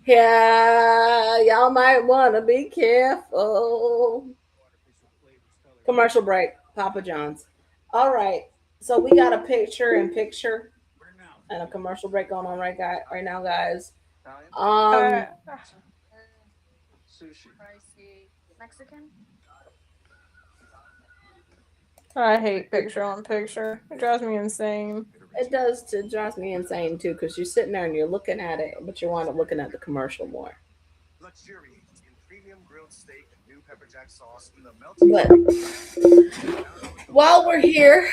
Speaker 3: Yeah, y'all might want to be careful. Commercial break, Papa John's. All right, so we got a picture in picture and a commercial break going on right now, guys. Um,
Speaker 11: Mexican?
Speaker 5: I hate picture on picture. It drives me insane.
Speaker 3: it does to drives me insane too because you're sitting there and you're looking at it, but you wind up looking at the commercial more.
Speaker 6: Luxuriate in premium grilled steak and new pepper jack sauce in the melting.
Speaker 3: But while we're here,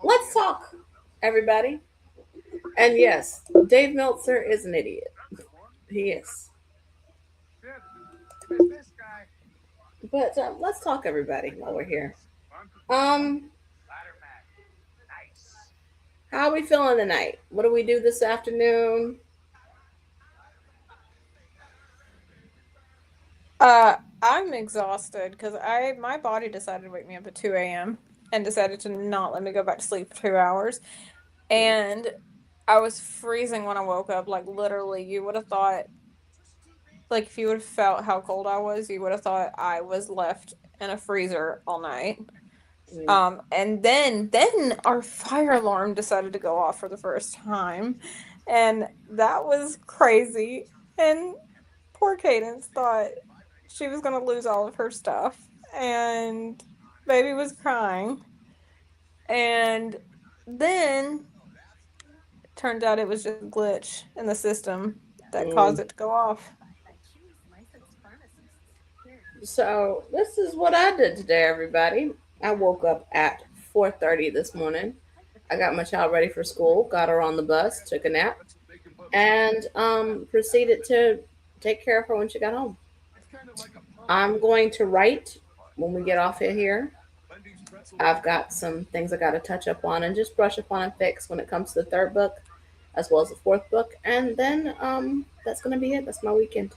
Speaker 3: let's talk, everybody. And yes, Dave Meltzer is an idiot. He is. But let's talk, everybody, while we're here. Um, how are we feeling tonight? What do we do this afternoon?
Speaker 5: I'm exhausted because my body decided to wake me up at 2 a.m. and decided to not let me go back to sleep for 2 hours. And I was freezing when I woke up. Like, literally, you would have thought, like, if you would have felt how cold I was, you would have thought I was left in a freezer all night. And then our fire alarm decided to go off for the first time, and that was crazy. And poor Cadence thought she was gonna lose all of her stuff, and baby was crying. And then it turned out it was just a glitch in the system that caused it to go off.
Speaker 3: So this is what I did today, everybody. I woke up at 4:30 this morning. I got my child ready for school, got her on the bus, took a nap, and proceeded to take care of her when she got home. I'm going to write when we get off of here. I've got some things I got to touch up on and just brush up on and fix when it comes to the third book, as well as the fourth book, and then that's gonna be it. That's my weekend.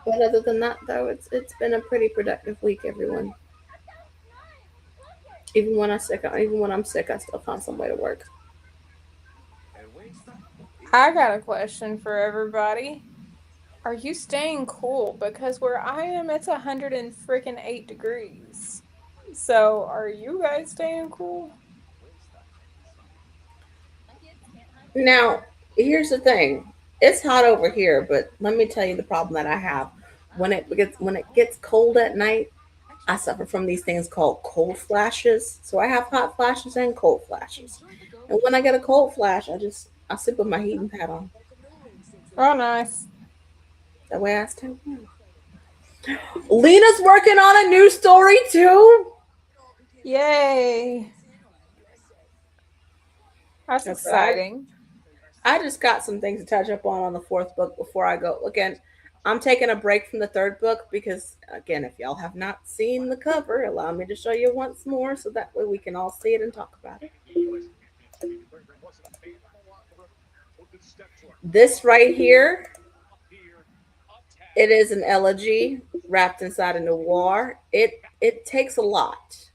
Speaker 3: But other than that, though, it's been a pretty productive week, everyone. Even when I'm sick, I still find some way to work.
Speaker 5: I got a question for everybody. Are you staying cool? Because where I am, it's 108 degrees. So, are you guys staying cool?
Speaker 3: Now, here's the thing. It's hot over here, but let me tell you the problem that I have. When it gets cold at night, I suffer from these things called cold flashes. So I have hot flashes and cold flashes. And when I get a cold flash, I sit with my heating pad on.
Speaker 5: Oh, nice.
Speaker 3: That way I stay warm. Lena's working on a new story too.
Speaker 5: Yay. That's
Speaker 3: That's right.
Speaker 5: exciting.
Speaker 3: I just got some things to touch up on the fourth book before I go. Again, I'm taking a break from the third book because, again, if y'all have not seen the cover, allow me to show you once more so that way we can all see it and talk about it. This right here, it is an elegy wrapped inside a noir. It takes a lot.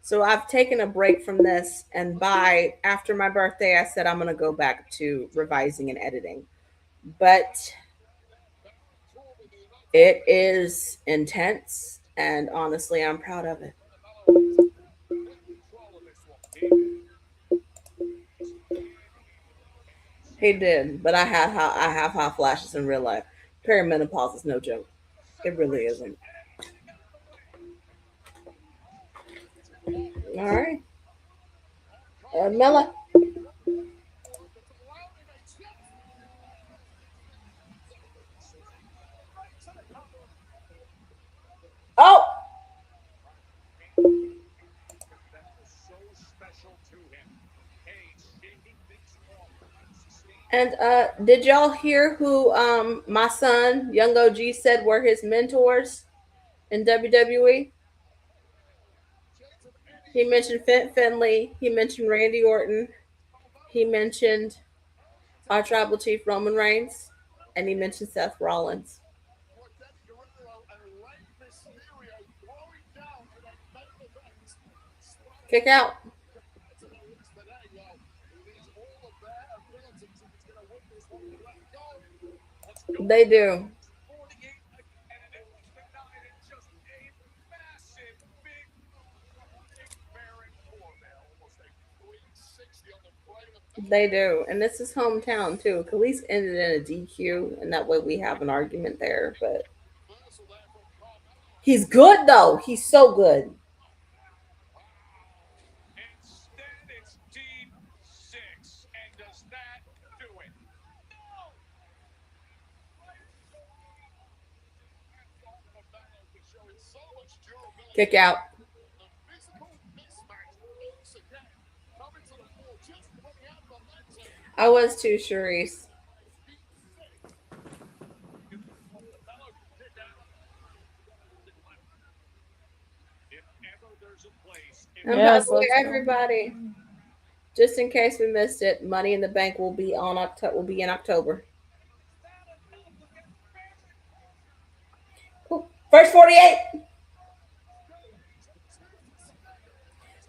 Speaker 3: So I've taken a break from this, and by after my birthday, I said I'm gonna go back to revising and editing. But it is intense, and honestly, I'm proud of it. He did, but I have hot flashes in real life. Perimenopause is no joke. It really isn't. All right, Mela. Oh, and did y'all hear who my son Young OG said were his mentors in WWE? He mentioned Finley. He mentioned Randy Orton. He mentioned our tribal chief Roman Reigns, and he mentioned Seth Rollins. Kick out. They do. They do. And this is hometown too. Khalees ended in a DQ, and that way we have an argument there. But he's good though. He's so good. Kick out. I was too, Sharice. And by
Speaker 5: Yes,
Speaker 3: the way,
Speaker 5: let's go.
Speaker 3: everybody, just in case we missed it, Money in the Bank will be on October. Will be in October. First 48.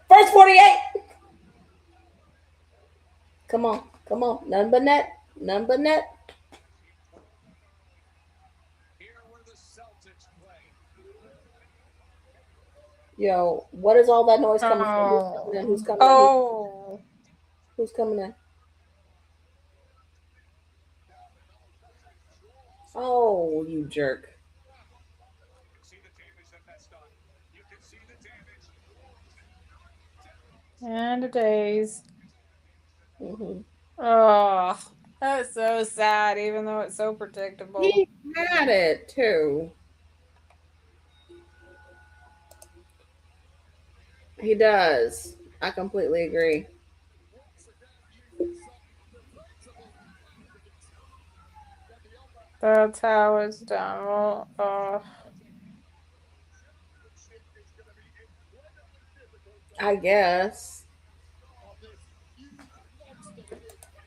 Speaker 3: First 48. Come on, come on. None but net. None but net. Yo, what is all that noise coming from? Who's coming in? Who's coming in?
Speaker 5: Oh.
Speaker 3: Who's coming in? Oh, you jerk.
Speaker 5: And a days.
Speaker 3: Mm-hmm.
Speaker 5: Oh, that's so sad, even though it's so predictable.
Speaker 3: He had it too. He does. I completely agree.
Speaker 5: That's how it's done. Well,
Speaker 3: I guess.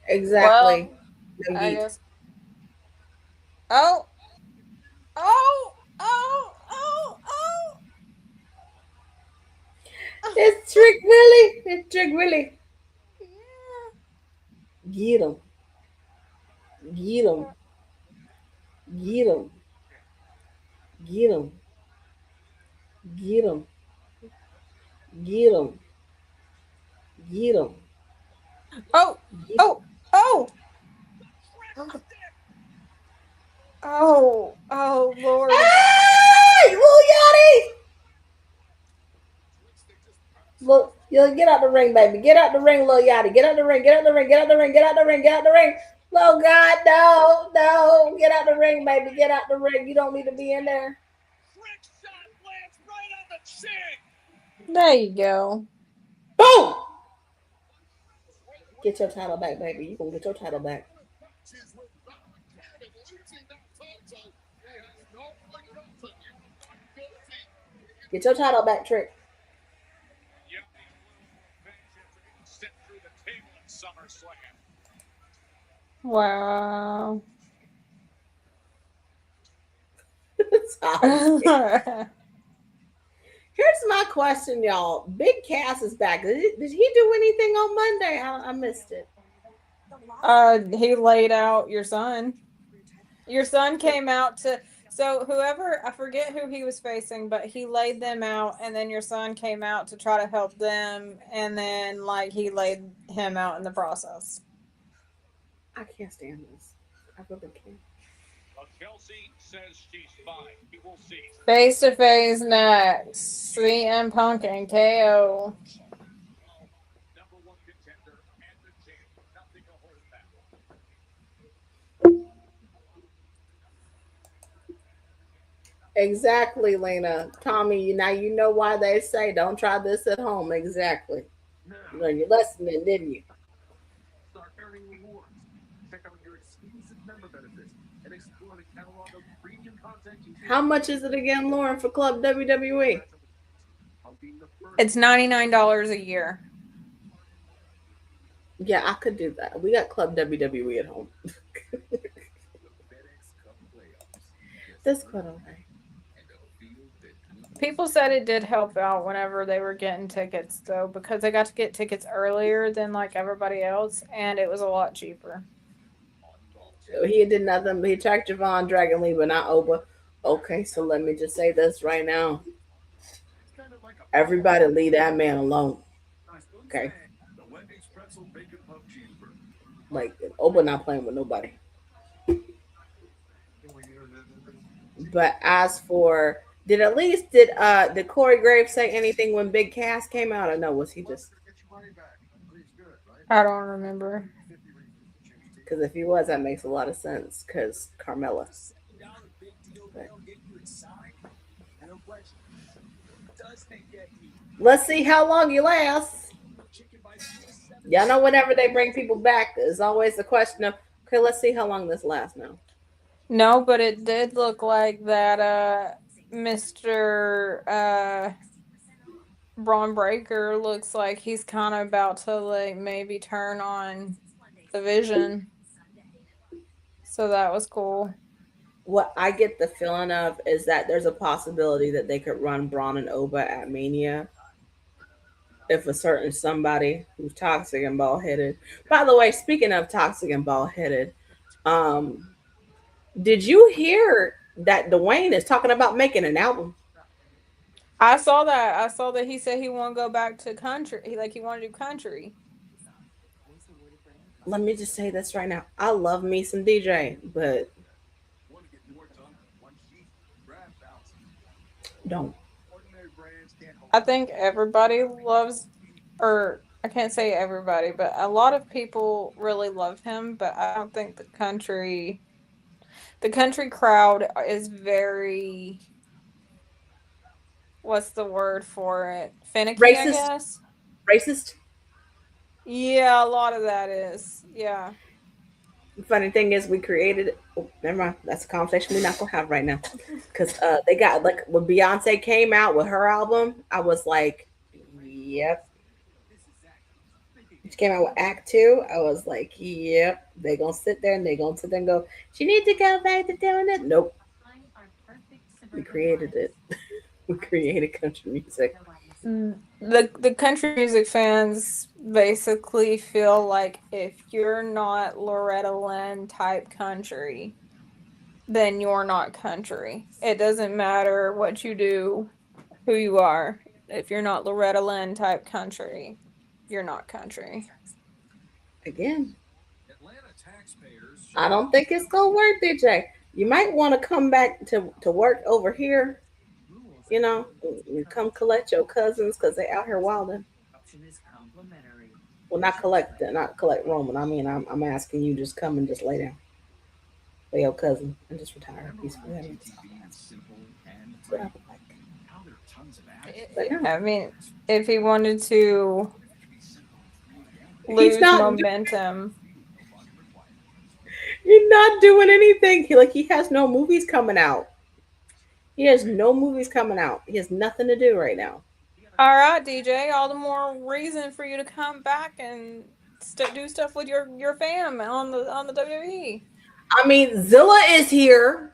Speaker 5: well,
Speaker 3: Exactly. No
Speaker 5: I
Speaker 3: yeet.
Speaker 5: guess. Oh, oh, oh, oh, oh.
Speaker 3: It's Trick Willie. It's Trick Willie. Get him. Get him. Get him. Get him. Get him. Get him. Get him.
Speaker 5: Oh, oh, oh. Oh, Lord.
Speaker 3: Hey, Lil Yachty! Look, you get out the ring, baby. Get out the ring, Lil Yachty. Get out the ring. Get out the ring. Get out the ring. Get out the ring. Get out the ring. Oh God, no, no! Get out the ring, baby. Get out the ring. You don't need to be in there.
Speaker 5: There you go.
Speaker 3: Boom! Get your title back, baby. You gonna get your title back. Get your title back, Trick.
Speaker 5: Wow.
Speaker 3: Here's my question, y'all. Big Cass is back. Did he do anything on Monday? I missed it.
Speaker 5: He laid out your son. Your son came out to, so whoever, I forget who he was facing, but he laid them out, and then your son came out to try to help them, and then like he laid him out in the process.
Speaker 3: I can't stand this. I really can't.
Speaker 14: Kelsey says she's fine. We will see.
Speaker 5: Face to face next. CM Punk and KO.
Speaker 14: Number one contender and the champ. Nothing to hold back.
Speaker 3: Exactly, Lena. Tommy, now you know why they say don't try this at home. Exactly. You learned your lesson then, didn't you?
Speaker 6: Start earning rewards. Check out your exclusive member benefits and explore the catalog of premium content.
Speaker 3: How much is it again, Lauren, for Club WWE?
Speaker 5: It's $99 a year.
Speaker 3: Yeah, I could do that. We got Club WWE at home. That's quite all right.
Speaker 5: People said it did help out whenever they were getting tickets, though, because they got to get tickets earlier than like everybody else, and it was a lot cheaper.
Speaker 3: He did nothing, but he attacked Javon Dragon Lee, but not Oba. Okay, so let me just say this right now. Everybody leave that man alone. Okay. Like Oba not playing with nobody. But as for did Corey Graves say anything when Big Cass came out? Or no, was he just
Speaker 5: I don't remember.
Speaker 3: because if he was, that makes a lot of sense. Because Carmella. But let's see how long you last. Y'all know whenever they bring people back, there's always the question of, okay, let's see how long this lasts now.
Speaker 5: No, but it did look like that Mr. Braun Breaker looks like he's kind of about to like maybe turn on the Vision. So that was cool.
Speaker 3: What I get the feeling of is that there's a possibility that they could run Braun and Oba at Mania if a certain somebody who's toxic and bald headed. By the way, speaking of toxic and bald headed, did you hear that Dwayne is talking about making an album?
Speaker 5: I saw that. I saw that he said he want to go back to country. He want to do country.
Speaker 3: Let me just say this right now. I love me some DJ, but don't.
Speaker 5: I think everybody loves, or I can't say everybody, but a lot of people really love him, but I don't think the country crowd is very, what's the word for it? Finicky,
Speaker 3: Racist.
Speaker 5: I guess.
Speaker 3: Racist.
Speaker 5: Yeah, a lot of that is. Yeah.
Speaker 3: The funny thing is, we created. Oh, never mind. That's a conversation we're not gonna have right now, because they got like when Beyonce came out with her album, I was like, "Yep." She came out with Act Two. I was like, "Yep." They gonna sit there and they gonna sit there and go, "She need to go back to doing it." Nope. We created it. We created country music.
Speaker 5: The country music fans basically feel like if you're not Loretta Lynn type country, then you're not country. It doesn't matter what you do, who you are. If you're not Loretta Lynn type country, you're not country.
Speaker 3: Again.
Speaker 6: Atlanta taxpayers
Speaker 3: I don't think it's gonna work, DJ. You might want to come back to work over here. You know, you come collect your cousins because they out here wilding. Well, not collect Roman. I mean, I'm asking you just come and just lay down for your cousin and just retire peacefully. I mean, that's what I would like. But no,
Speaker 5: I mean, if he wanted to
Speaker 3: he's
Speaker 5: lose
Speaker 3: not.
Speaker 5: momentum,
Speaker 3: He's not doing anything. He has no movies coming out. He has no movies coming out. He has nothing to do right now.
Speaker 5: all right, DJ, all the more reason for you to come back and do stuff with your fam on the WWE.
Speaker 3: I mean, Zilla is here.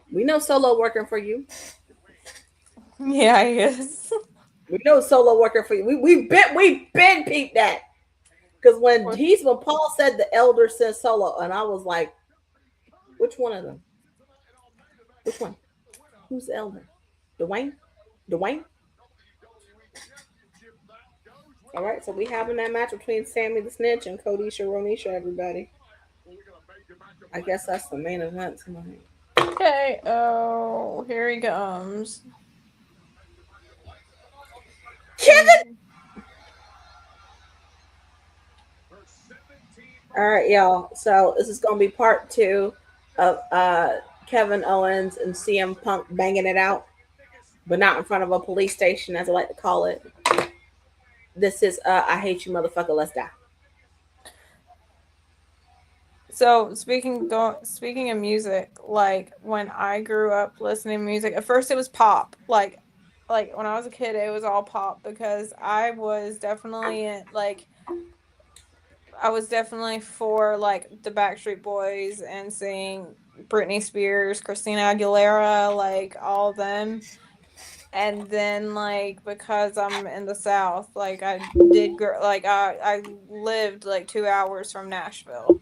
Speaker 3: We know Solo working for you.
Speaker 5: Yeah, he is.
Speaker 3: We know Solo working for you. We been peeped that. Because when Paul said the elder says Solo, and I was like, which one of them? Which one? Who's the elder? Dwayne? Dwayne? All right, so we having that match between Sammy the Snitch and Kodisha Ronisha, everybody. I guess that's the main event tonight.
Speaker 5: Okay, oh, here he comes.
Speaker 3: Kevin! All right, y'all. So this is gonna be part 2 of Kevin Owens and CM Punk banging it out, but not in front of a police station, as I like to call it. This is I hate you, motherfucker. Let's die.
Speaker 5: So speaking of music, like when I grew up listening to music, at first it was pop. Like when I was a kid, it was all pop because I was definitely for like the Backstreet Boys and seeing Britney Spears, Christina Aguilera, like all of them. And then like because I'm in the South, like I lived like 2 hours from Nashville.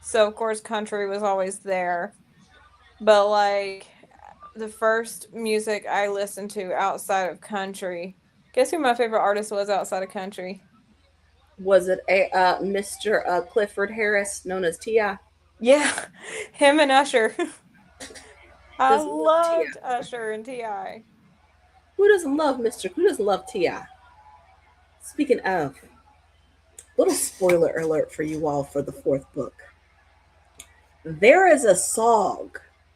Speaker 5: So of course country was always there. But like the first music I listened to outside of country, guess who my favorite artist was outside of country?
Speaker 3: Was it a Mr. Clifford Harris, known as Ti?
Speaker 5: Yeah, him and Usher. I
Speaker 3: Doesn't love Ti.
Speaker 5: loved Usher and Ti.
Speaker 3: Who doesn't love Who doesn't love Ti? Speaking of, little spoiler alert for you all for the fourth book. There is a song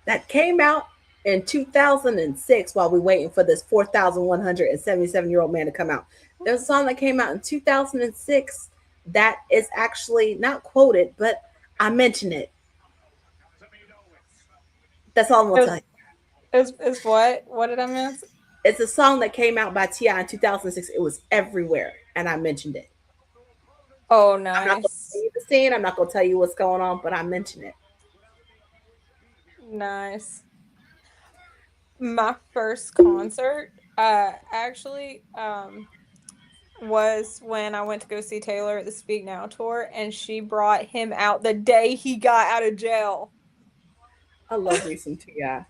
Speaker 3: that came out in 2006 while we're waiting for this 4,177-year-old man to come out. There's a song that came out in 2006 that is actually not quoted, but I mention it. That's all I'm going to tell you.
Speaker 5: Is what? What did I miss?
Speaker 3: It's a song that came out by Ti in 2006. It was everywhere, and I mentioned it.
Speaker 5: Oh, nice.
Speaker 3: I'm not going to tell you the scene. I'm not going to tell you what's going on, but I mentioned it.
Speaker 5: Nice. My first concert, actually, was when I went to go see Taylor at the Speak Now tour, and she brought him out the day he got out of jail.
Speaker 3: I love me some Ti.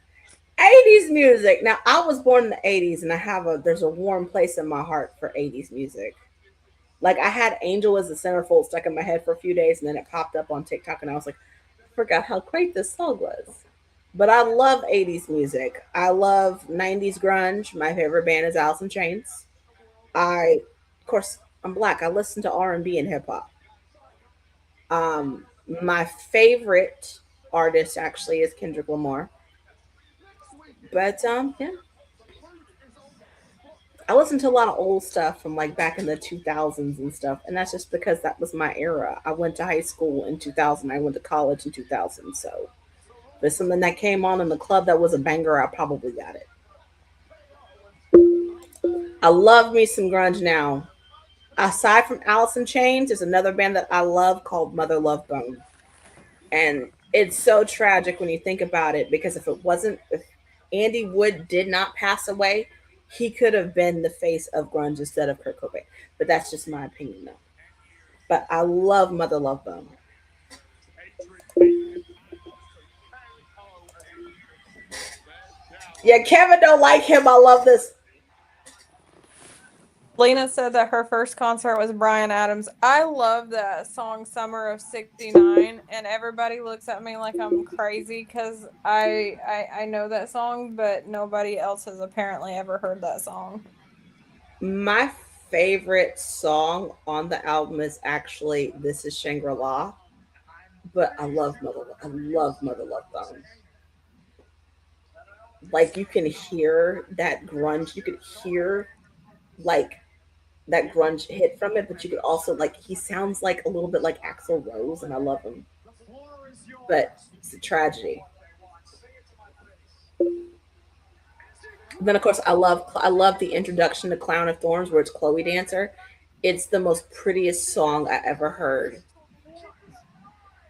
Speaker 3: 80s music. Now, I was born in the 80s, and there's a warm place in my heart for 80s music. Like, I had Angel as the centerfold stuck in my head for a few days, and then it popped up on TikTok, and I was like, I forgot how great this song was. But I love 80s music. I love 90s grunge. My favorite band is Alice in Chains. Of course, I'm Black. I listen to R&B and hip hop. My favorite artist actually is Kendrick Lamar. But yeah, I listen to a lot of old stuff from like back in the 2000s and stuff, and that's just because that was my era. I went to high school in 2000. I went to college in 2000. So if there's something that came on in the club that was a banger, I probably got it. I love me some grunge now. Aside from Alice in Chains, there's another band that I love called Mother Love Bone. And it's so tragic when you think about it, because if Andy Wood did not pass away, he could have been the face of grunge instead of Kurt Cobain. But that's just my opinion, though. But I love Mother Love Bone. Yeah, Kevin don't like him. I love this.
Speaker 5: Lena said that her first concert was Bryan Adams. I love that song Summer of '69, and everybody looks at me like I'm crazy because I know that song, but nobody else has apparently ever heard that song.
Speaker 3: My favorite song on the album is actually "This Is Shangri-La," but I love Mother Love Bone. Like you can hear that grunge, you could hear like that grunge hit from it, but you could also like he sounds like a little bit like Axl Rose, and I love him, but it's a tragedy. Then of course I love the introduction to Clown of Thorns where it's Chloe Dancer. It's the most prettiest song I ever heard.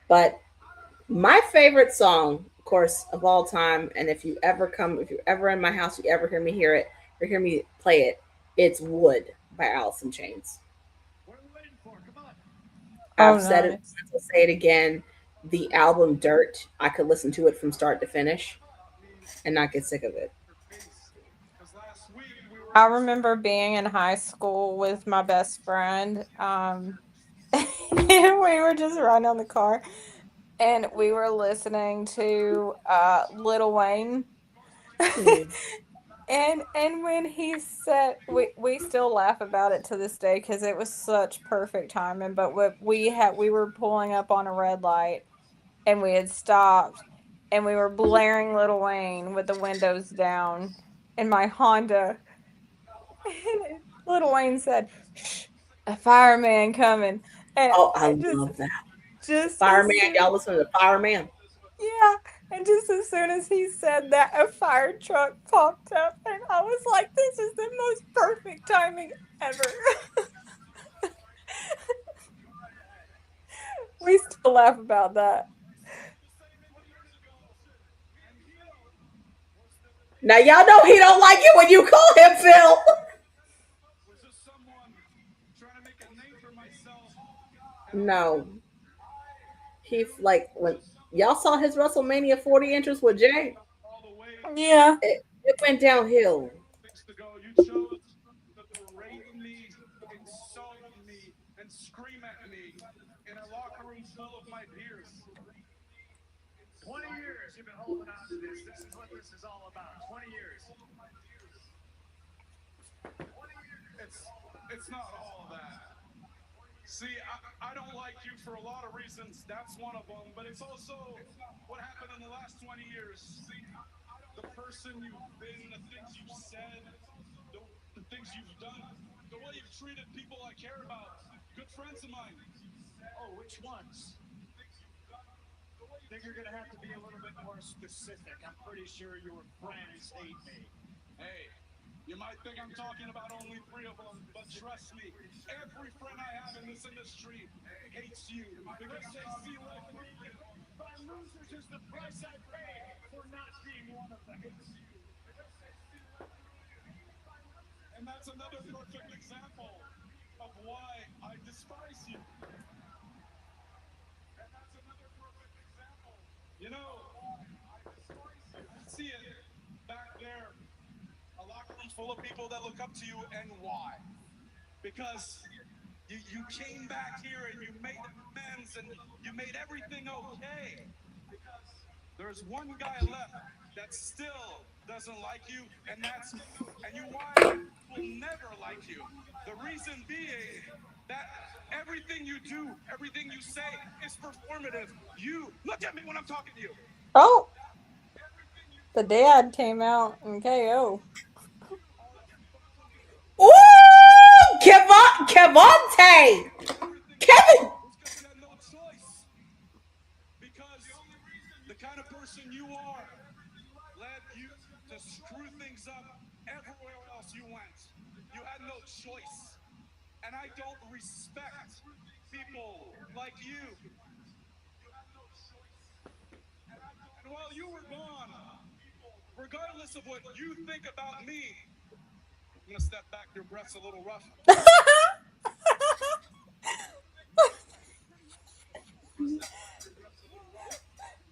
Speaker 3: But my favorite song, of course, of all time, and if you're ever in my house, you ever hear it or hear me play it, it's Wood by Alice in Chains.
Speaker 5: Oh,
Speaker 3: I've said it
Speaker 5: nice.
Speaker 3: once, I'll say it again. The album Dirt, I could listen to it from start to finish and not get sick of it.
Speaker 5: I remember being in high school with my best friend. And we were just riding on the car, and we were listening to Lil Wayne.
Speaker 3: Hmm.
Speaker 5: And when he said we still laugh about it to this day because it was such perfect timing. But what we were pulling up on a red light and we had stopped and we were blaring Lil Wayne with the windows down in my Honda. And Lil Wayne said, "Shh, a fireman coming." And
Speaker 3: Oh, I
Speaker 5: I just
Speaker 3: love that.
Speaker 5: just as
Speaker 3: Fireman,
Speaker 5: soon
Speaker 3: y'all listen to the Fireman.
Speaker 5: yeah, and just as soon as he said that, a fire truck popped up, and I was like, "This is the most perfect timing ever." We still laugh about that.
Speaker 3: Now y'all know he don't like it when you call him Phil. No, he like when y'all saw his WrestleMania 40 inches with Jay,
Speaker 5: Yeah.
Speaker 3: it went downhill.
Speaker 14: You chose to berate me, insult me, and scream at me in a locker room full of my peers.
Speaker 6: 20 years you've been holding on to this. This is what this is all about. 20 years.
Speaker 14: It's not all that. See, I don't like you for a lot of reasons. That's one of them. But it's also what happened in the last 20 years. The person you've been, the things you've said, the things you've done, the way you've treated people I care about, good friends of mine.
Speaker 6: Oh, which ones? I think you're going to have to be a little bit more specific. I'm pretty sure your friends hate me.
Speaker 14: Hey, you might think I'm talking about only 3 of them, but trust me, every friend I have in this industry hates you because they see life through you.
Speaker 6: But losers is the price I pay for not being one of them.
Speaker 14: And that's another perfect example of why I despise you. And that's another perfect example. You know, I see it back there, a locker room full of people that look up to you, and why? Because you came back here and you made amends and you made everything okay. There's one guy left that still doesn't like you, and that's me. And you why will never like you. The reason being that everything you do, everything you say is performative. You look at me when I'm talking to you.
Speaker 5: Oh, the dad came out in KO.
Speaker 3: Ooh, Kevonte, Kevin.
Speaker 14: No choice. Because the kind of person you are led you to screw things up everywhere else you went. You had no choice. And I don't respect people like you. And while you were gone, regardless of what you think about me, I'm going to step back. Your breath's a little rough.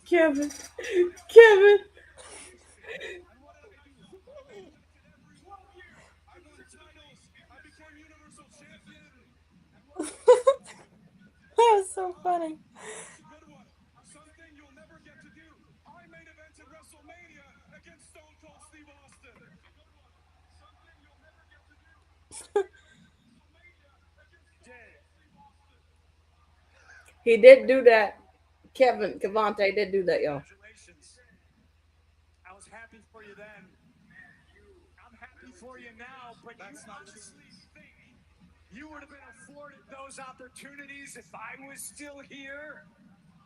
Speaker 3: Kevin, Kevin.
Speaker 14: I won titles. I became
Speaker 5: so funny.
Speaker 2: Good one. Something you'll never get to do. I main evented WrestleMania against Stone Cold Steve Austin. Something you'll never get to do.
Speaker 3: He did do that. Kevin Cavante did do that, y'all.
Speaker 7: Congratulations. I was happy for you then. I'm happy for you now, but
Speaker 2: That's
Speaker 7: you
Speaker 2: not
Speaker 7: honestly think you would have been afforded those opportunities if I was still here?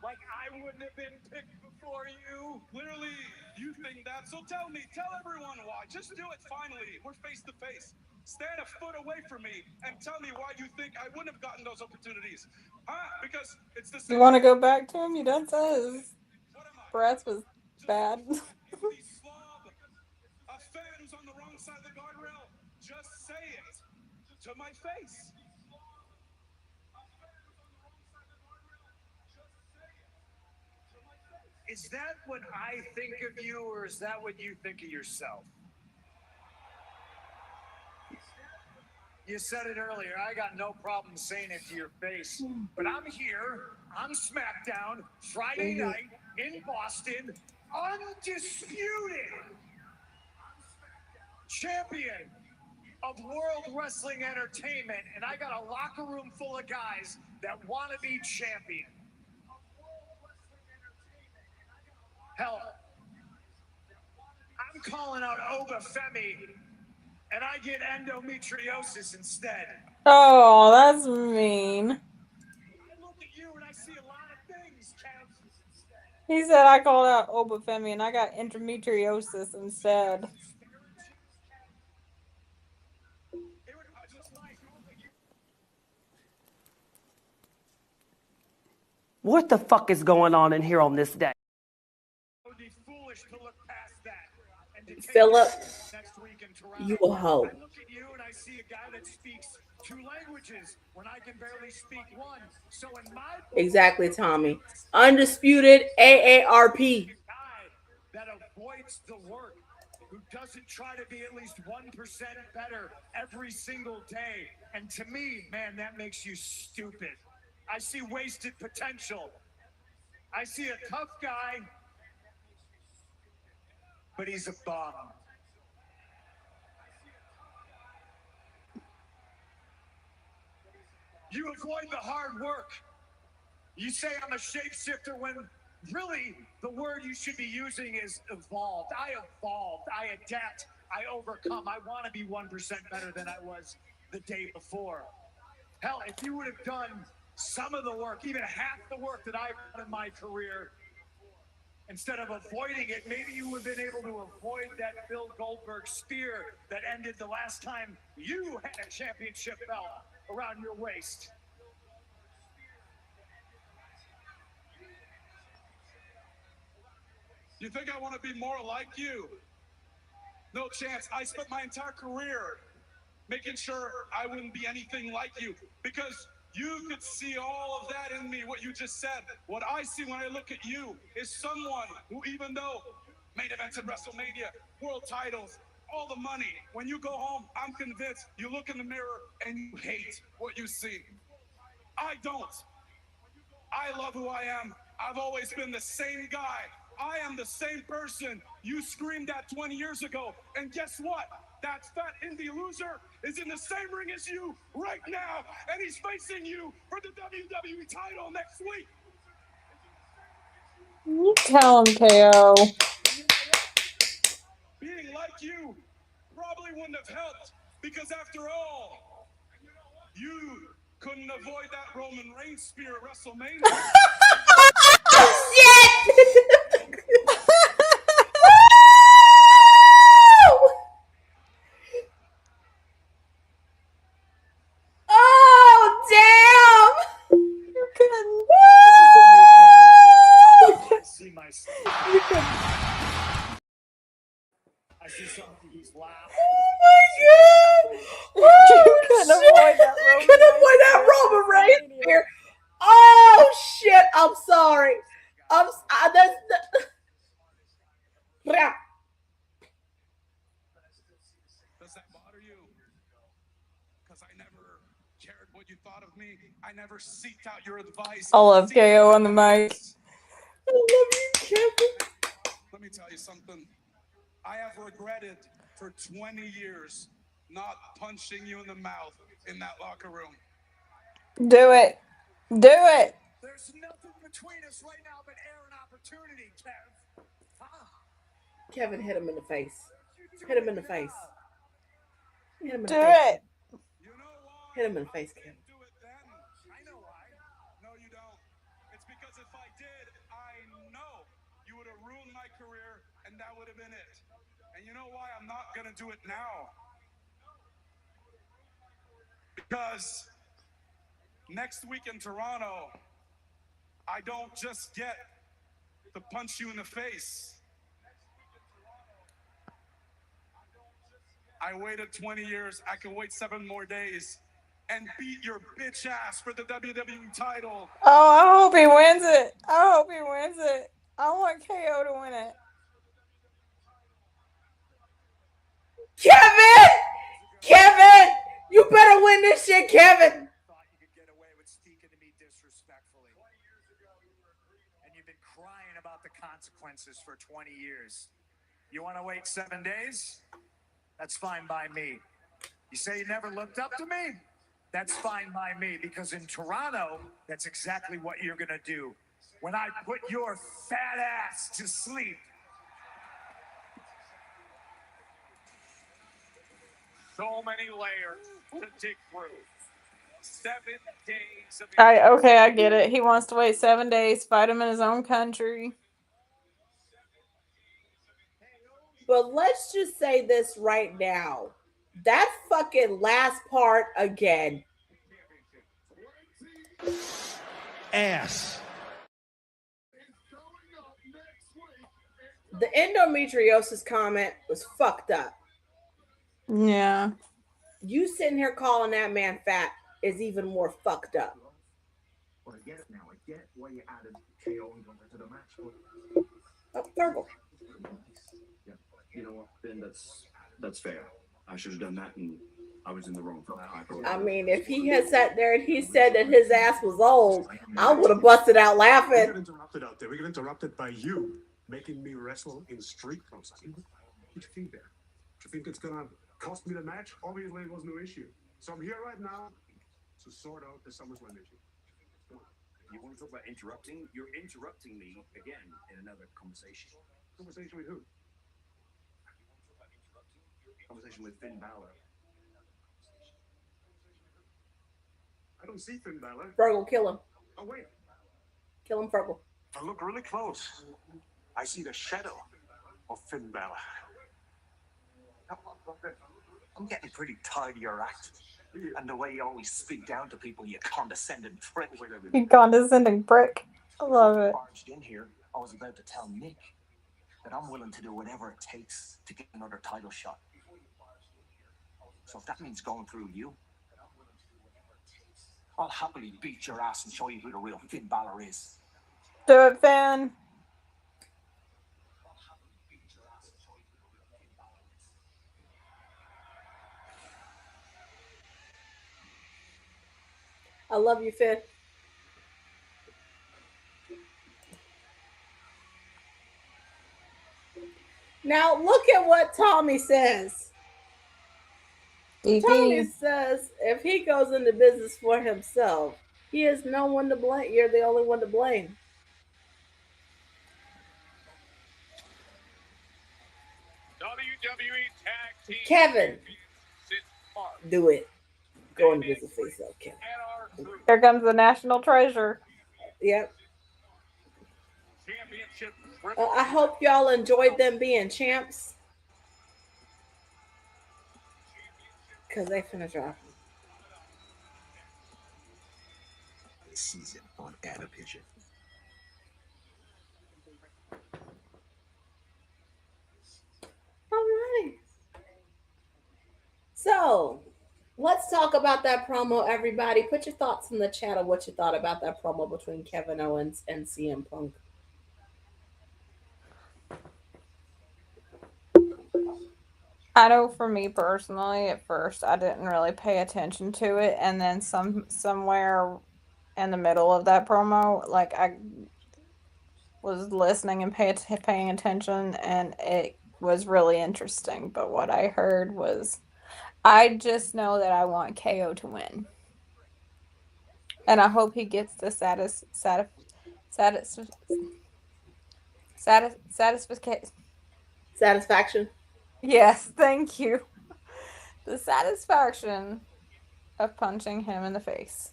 Speaker 7: Like I wouldn't have been picked before you?
Speaker 2: Clearly, you think that. So tell me, tell everyone why. Just do it finally. We're face to face. Stand a foot away from me and tell me why you think I wouldn't have gotten those opportunities. Huh? Because it's the same.
Speaker 5: You want to go back to him? You done says breath was bad.
Speaker 2: Empty slob. A fan who's on the wrong side of the guardrail. Just say it to my face.
Speaker 7: Is that what I think of you, or is that what you think of yourself? You said it earlier. I got no problem saying it to your face. But I'm here on Smackdown Friday night in Boston, undisputed champion of World Wrestling Entertainment, and I got a locker room full of guys that want to be champion. Hell, I'm calling out Obafemi, and I get endometriosis instead.
Speaker 5: Oh, that's mean.
Speaker 7: I look at you and I see a lot of things, Kev.
Speaker 5: He said I called out Obafemi and I got endometriosis instead.
Speaker 16: What the fuck is going on in here on this day?
Speaker 7: It would be foolish to look past that and to take
Speaker 3: Philip,
Speaker 7: next week in Toronto.
Speaker 3: you a hoe.
Speaker 7: I look at you and I see a guy that speaks 2 languages when I can barely speak 1. So in my
Speaker 3: Exactly, Tommy. Undisputed AARP.
Speaker 7: guy that avoids the work, who doesn't try to be at least 1% better every single day. And to me, man, that makes you stupid. I see wasted potential. I see a tough guy, but he's a bum. You avoid the hard work. You say I'm a shapeshifter when really the word you should be using is evolved. I evolved. I adapt. I overcome. I want to be 1% better than I was the day before. Hell, if you would have done some of the work, even half the work that I've done in my career, instead of avoiding it, maybe you would have been able to avoid that Bill Goldberg spear that ended the last time you had a championship belt around your waist.
Speaker 2: You think I want to be more like you? No chance. I spent my entire career making sure I wouldn't be anything like you, because you could see all of that in me, what you just said. What I see when I look at you is someone who, even though main events in WrestleMania, world titles, all the money, when you go home, I'm convinced you look in the mirror and you hate what you see. I don't. I love who I am. I've always been the same guy. I am the same person you screamed at 20 years ago. And guess what? That fat indie loser is in the same ring as you right now. And he's facing you for the WWE title next week.
Speaker 5: You tell him, KO.
Speaker 2: Being like you probably wouldn't have helped, because after all, you couldn't avoid that Roman Reigns spear at WrestleMania.
Speaker 3: Shit! Oh, damn!
Speaker 5: You couldn't.
Speaker 7: I see myself.
Speaker 5: You couldn't.
Speaker 7: I see someone who's laughed.
Speaker 3: Oh my god!
Speaker 5: You couldn't avoid that Roman.
Speaker 3: You couldn't avoid that Roman Reigns spear. Oh shit! I'm sorry. Yeah.
Speaker 2: Does that bother you? Because I never
Speaker 14: cared what you thought of me. I never seeked out your advice.
Speaker 5: I love KO on the mic.
Speaker 3: I love you, Kevin.
Speaker 14: Let me tell you something. I have regretted for 20 years not punching you in the mouth in that locker room.
Speaker 5: Do it. Do it.
Speaker 6: There's nothing between us right now but air and opportunity, Kev.
Speaker 3: Kevin hit him in the face. Hit him in the face. Hit him in the
Speaker 5: Do
Speaker 3: face.
Speaker 5: it.
Speaker 3: Hit him in the face, Kevin.
Speaker 14: I know why. No, you don't. It's because if I did, I know you would have ruined my career, and that would have been it. And you know why I'm not going to do it now? Because next week in Toronto, I don't just get to punch you in the face. I waited 20 years. I can wait 7 more days and beat your bitch ass for the WWE title.
Speaker 5: Oh, I hope he wins it. I hope he wins it. I want KO to win it.
Speaker 3: Kevin! Kevin! You better win this shit, Kevin!
Speaker 6: Thought you could get away with speaking to me disrespectfully. And you've been crying about the consequences for 20 years. You want to wait 7 days? That's fine by me. You say you never looked up to me? That's fine by me, because in Toronto, that's exactly what you're going to do. When I put your fat ass to sleep.
Speaker 14: So many layers to dig through. 7 days of
Speaker 5: I get it. He wants to wait 7 days, fight him in his own country.
Speaker 3: But let's just say this right now. That fucking last part again.
Speaker 6: Ass.
Speaker 3: The endometriosis comment was fucked up.
Speaker 5: Yeah.
Speaker 3: You sitting here calling that man fat is even more fucked up.
Speaker 7: Well, I get it now. I get why you added KO and Gunner to the match.
Speaker 3: Oh, Thurgle.
Speaker 7: Yeah. You know what? Then that's fair. I should have done that, and I was in the wrong for that.
Speaker 3: I mean, if he had sat there and he said that his ass was old, I would have busted out
Speaker 17: We
Speaker 3: laughing.
Speaker 17: get interrupted out there. We get interrupted by you making me wrestle in street clothes. What do you think there? Do you think it's gonna cost me the match? Obviously, it was no issue. So I'm here right now to sort out the SummerSlam issue.
Speaker 7: You want to talk about interrupting? You're interrupting me again in another conversation.
Speaker 17: Conversation with who?
Speaker 7: Conversation with Finn Balor.
Speaker 17: I don't see Finn Balor.
Speaker 3: Fergal, kill him.
Speaker 17: Oh, wait.
Speaker 3: Kill him, Fergal.
Speaker 17: If I look really close, I see the shadow of Finn Balor.
Speaker 9: I'm getting pretty tired of your act. And the way you always speak down to people, you condescending prick.
Speaker 5: You condescending prick. I love it.
Speaker 9: Barged in here, I was about to tell Nick that I'm willing to do whatever it takes to get another title shot. So if that means going through you, I'll happily beat your ass and show you who the real Finn Balor is.
Speaker 5: Do it, Finn.
Speaker 3: I love you, Finn. Now look at what Tommy says. Tommy says if he goes into business for himself, he has no one to blame. You're the only one to blame.
Speaker 14: WWE Tag Team
Speaker 3: Kevin, do it. Go into business for yourself, Kevin.
Speaker 5: Here comes the national treasure.
Speaker 3: Yep. I hope y'all enjoyed them being champs. Because they finna drop them.
Speaker 7: This season on Anavision.
Speaker 3: All right. So, let's talk about that promo, everybody. Put your thoughts in the chat of what you thought about that promo between Kevin Owens and CM Punk.
Speaker 5: I know for me personally, at first I didn't really pay attention to it, and then somewhere in the middle of that promo, like I was listening and paying attention, and it was really interesting. But what I heard was, I just know that I want KO to win, and I hope he gets the satisfaction.
Speaker 3: Satisfaction.
Speaker 5: Yes, thank you. The satisfaction of punching him in the face.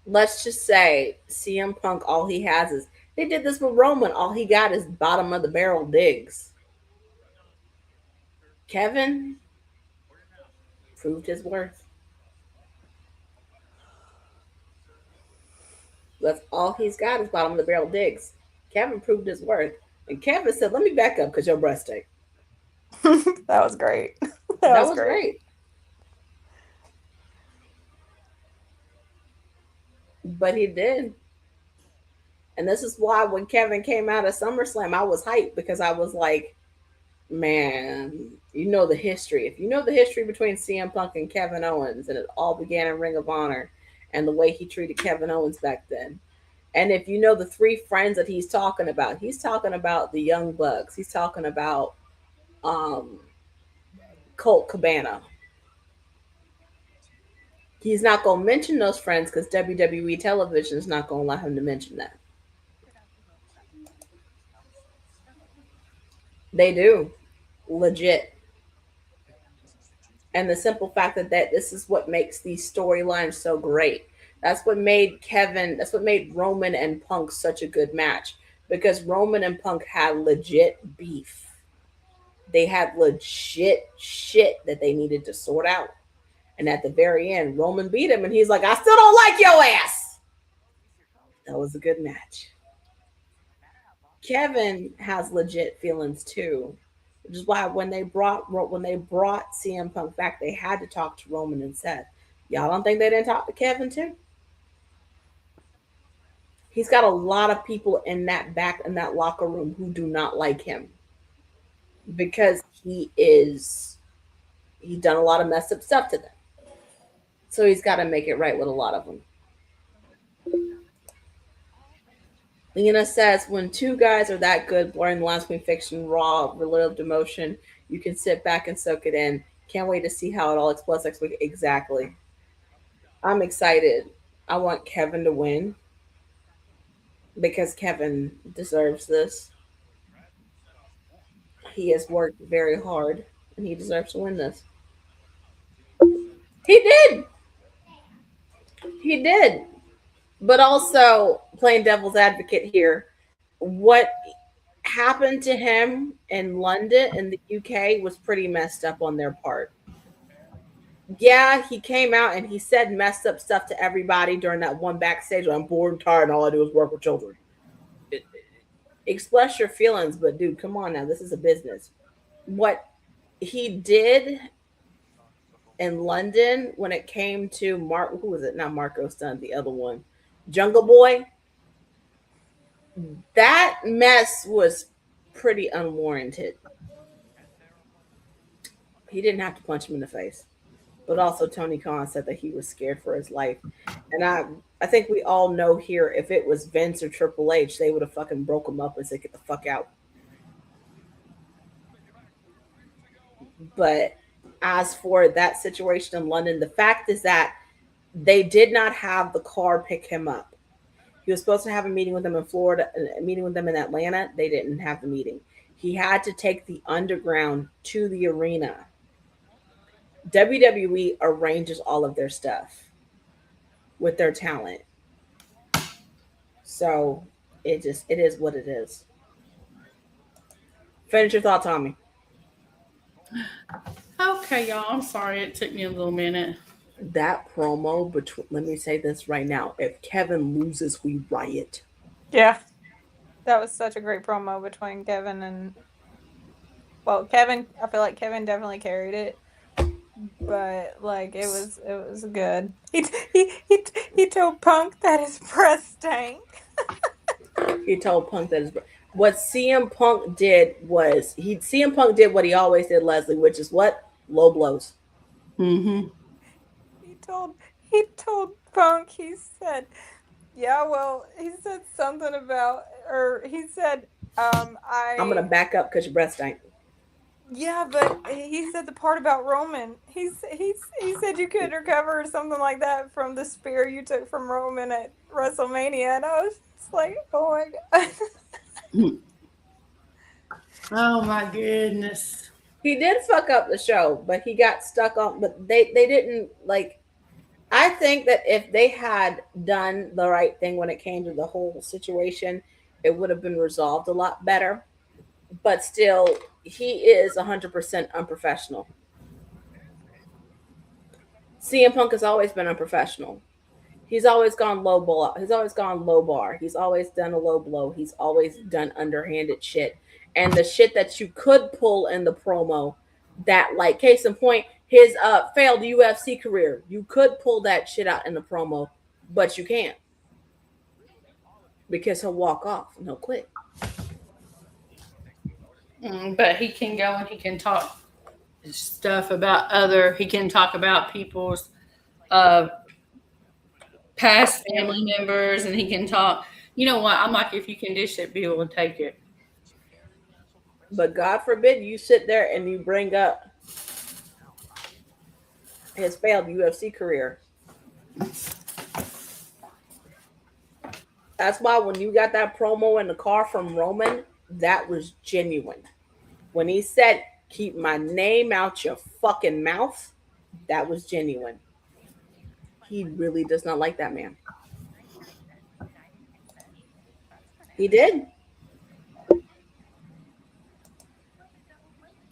Speaker 3: Let's just say CM Punk, all he has is, they did this with Roman. All he got is bottom of the barrel digs. Kevin proved his worth. That's all he's got is bottom of the barrel digs. Kevin proved his worth. And Kevin said, let me back up because your breast stink.
Speaker 5: That was great.
Speaker 3: That was great. But he did. And this is why when Kevin came out of SummerSlam, I was hyped because I was like, man, you know the history. If you know the history between CM Punk and Kevin Owens, and it all began in Ring of Honor and the way he treated Kevin Owens back then. And if you know the three friends that he's talking about the Young Bucks. He's talking about Colt Cabana. He's not going to mention those friends because WWE television is not going to allow him to mention that. They do. Legit. And the simple fact that this is what makes these storylines so great. That's what made Roman and Punk such a good match, because Roman and Punk had legit beef. They had legit shit that they needed to sort out. And at the very end, Roman beat him and he's like, I still don't like your ass. That was a good match. Kevin has legit feelings too, which is why when they brought CM Punk back, they had to talk to Roman and Seth. Y'all don't think they didn't talk to Kevin too? He's got a lot of people in that locker room who do not like him because he's done a lot of messed up stuff to them. So he's got to make it right with a lot of them. Lena says, when two guys are that good, blurring the lines between fiction, raw, relived emotion, you can sit back and soak it in. Can't wait to see how it all explodes next week. Exactly. I'm excited. I want Kevin to win because Kevin deserves this. He has worked very hard and he deserves to win this. He did. He did. But also, playing devil's advocate here, what happened to him in London in the UK was pretty messed up on their part. Yeah, he came out and he said messed up stuff to everybody during that one backstage. I'm bored and tired and all I do is work with children. Express your feelings, but dude, come on now. This is a business. What he did in London when it came to who was it? Not Marco Stunt, the other one. Jungle Boy. That mess was pretty unwarranted. He didn't have to punch him in the face. But also Tony Khan said that he was scared for his life. And I think we all know here, if it was Vince or Triple H, they would have fucking broke him up and said, get the fuck out. But as for that situation in London, the fact is that they did not have the car pick him up. He was supposed to have a meeting with them in Florida, a meeting with them in Atlanta. They didn't have the meeting. He had to take the underground to the arena. WWE arranges all of their stuff with their talent. So it is what it is. Finish your thought, Tommy.
Speaker 4: Okay, y'all. I'm sorry it took me a little minute.
Speaker 3: That promo between, let me say this right now. If Kevin loses, we riot.
Speaker 5: Yeah. That was such a great promo between Kevin and, well, Kevin, I feel like Kevin definitely carried it. But like it was good. He told Punk that his breath stank.
Speaker 3: He told Punk that his breath. What CM Punk did was CM Punk did what he always did, Leslie, which is what? Low blows.
Speaker 4: Mm-hmm.
Speaker 5: He told Punk, he said, yeah, well, he said something about, or he said,
Speaker 3: I'm gonna back up because your breath stank.
Speaker 5: yeah, but he said the part about Roman. He said you couldn't recover or something like that from the spear you took from Roman at WrestleMania, and I was just like, oh my god.
Speaker 4: Oh my goodness.
Speaker 3: He did fuck up the show, but he got stuck on. But they didn't like. I think that if they had done the right thing when it came to the whole situation, it would have been resolved a lot better. But still, he is 100% unprofessional. CM Punk has always been unprofessional. He's always gone low ball. He's always gone low bar. He's always done a low blow. He's always done underhanded shit. And the shit that you could pull in the promo, that like case in point, his failed UFC career. You could pull that shit out in the promo, but you can't because he'll walk off and he'll quit.
Speaker 4: But he can go and he can talk stuff about he can talk about people's uh, past family members, and he can talk. You know what? I'm like, if you can dish it, people will take it.
Speaker 3: But God forbid you sit there and you bring up his failed UFC career. That's why when you got that promo in the car from Roman, that was genuine. When he said, "Keep my name out your fucking mouth," that was genuine. He really does not like that man. He did.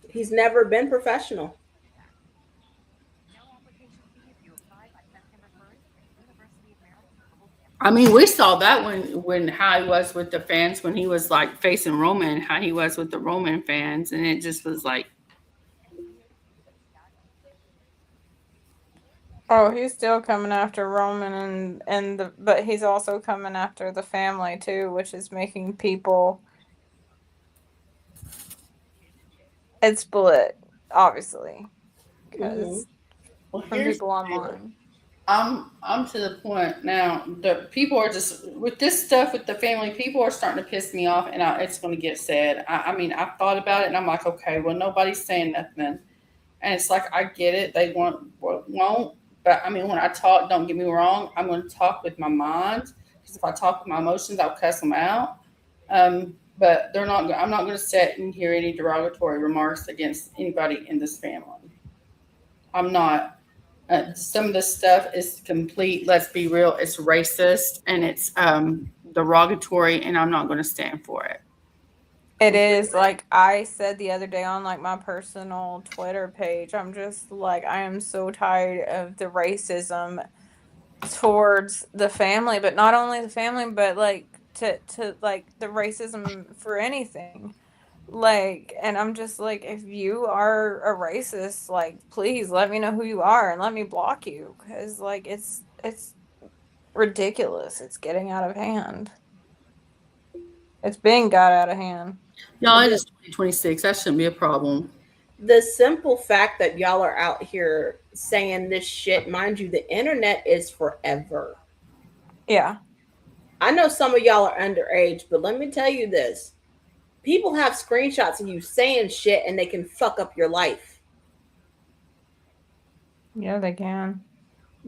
Speaker 3: He's never been professional.
Speaker 4: I mean, we saw that when how he was with the fans when he was like facing Roman, how he was with the Roman fans, and it just was like,
Speaker 5: Oh, he's still coming after Roman but he's also coming after the family too, which is making people it's split, obviously, because from
Speaker 4: here's
Speaker 5: people online.
Speaker 4: I'm to the point now. The people are just with this stuff with the family. People are starting to piss me off, and it's going to get said. I mean, I thought about it, and I'm like, okay, well, nobody's saying nothing, and it's like I get it. They won't, but I mean, when I talk, don't get me wrong. I'm going to talk with my mind because if I talk with my emotions, I'll cuss them out. But they're not. I'm not going to sit and hear any derogatory remarks against anybody in this family. I'm not. Some of this stuff is complete. Let's be real. It's racist and it's derogatory, and I'm not going to stand for it.
Speaker 5: It is, like I said the other day on like my personal Twitter page. I'm just like I am so tired of the racism towards the family, but not only the family, but like to like the racism for anything. Like, and I'm just like, if you are a racist, like, please let me know who you are and let me block you, because like it's ridiculous. It's getting out of hand. It's being got out of hand.
Speaker 4: Y'all, it is 2026. That shouldn't be a problem.
Speaker 3: The simple fact that y'all are out here saying this shit, mind you, the internet is forever.
Speaker 5: Yeah.
Speaker 3: I know some of y'all are underage, but let me tell you this. People have screenshots of you saying shit and they can fuck up your life.
Speaker 5: Yeah, they can.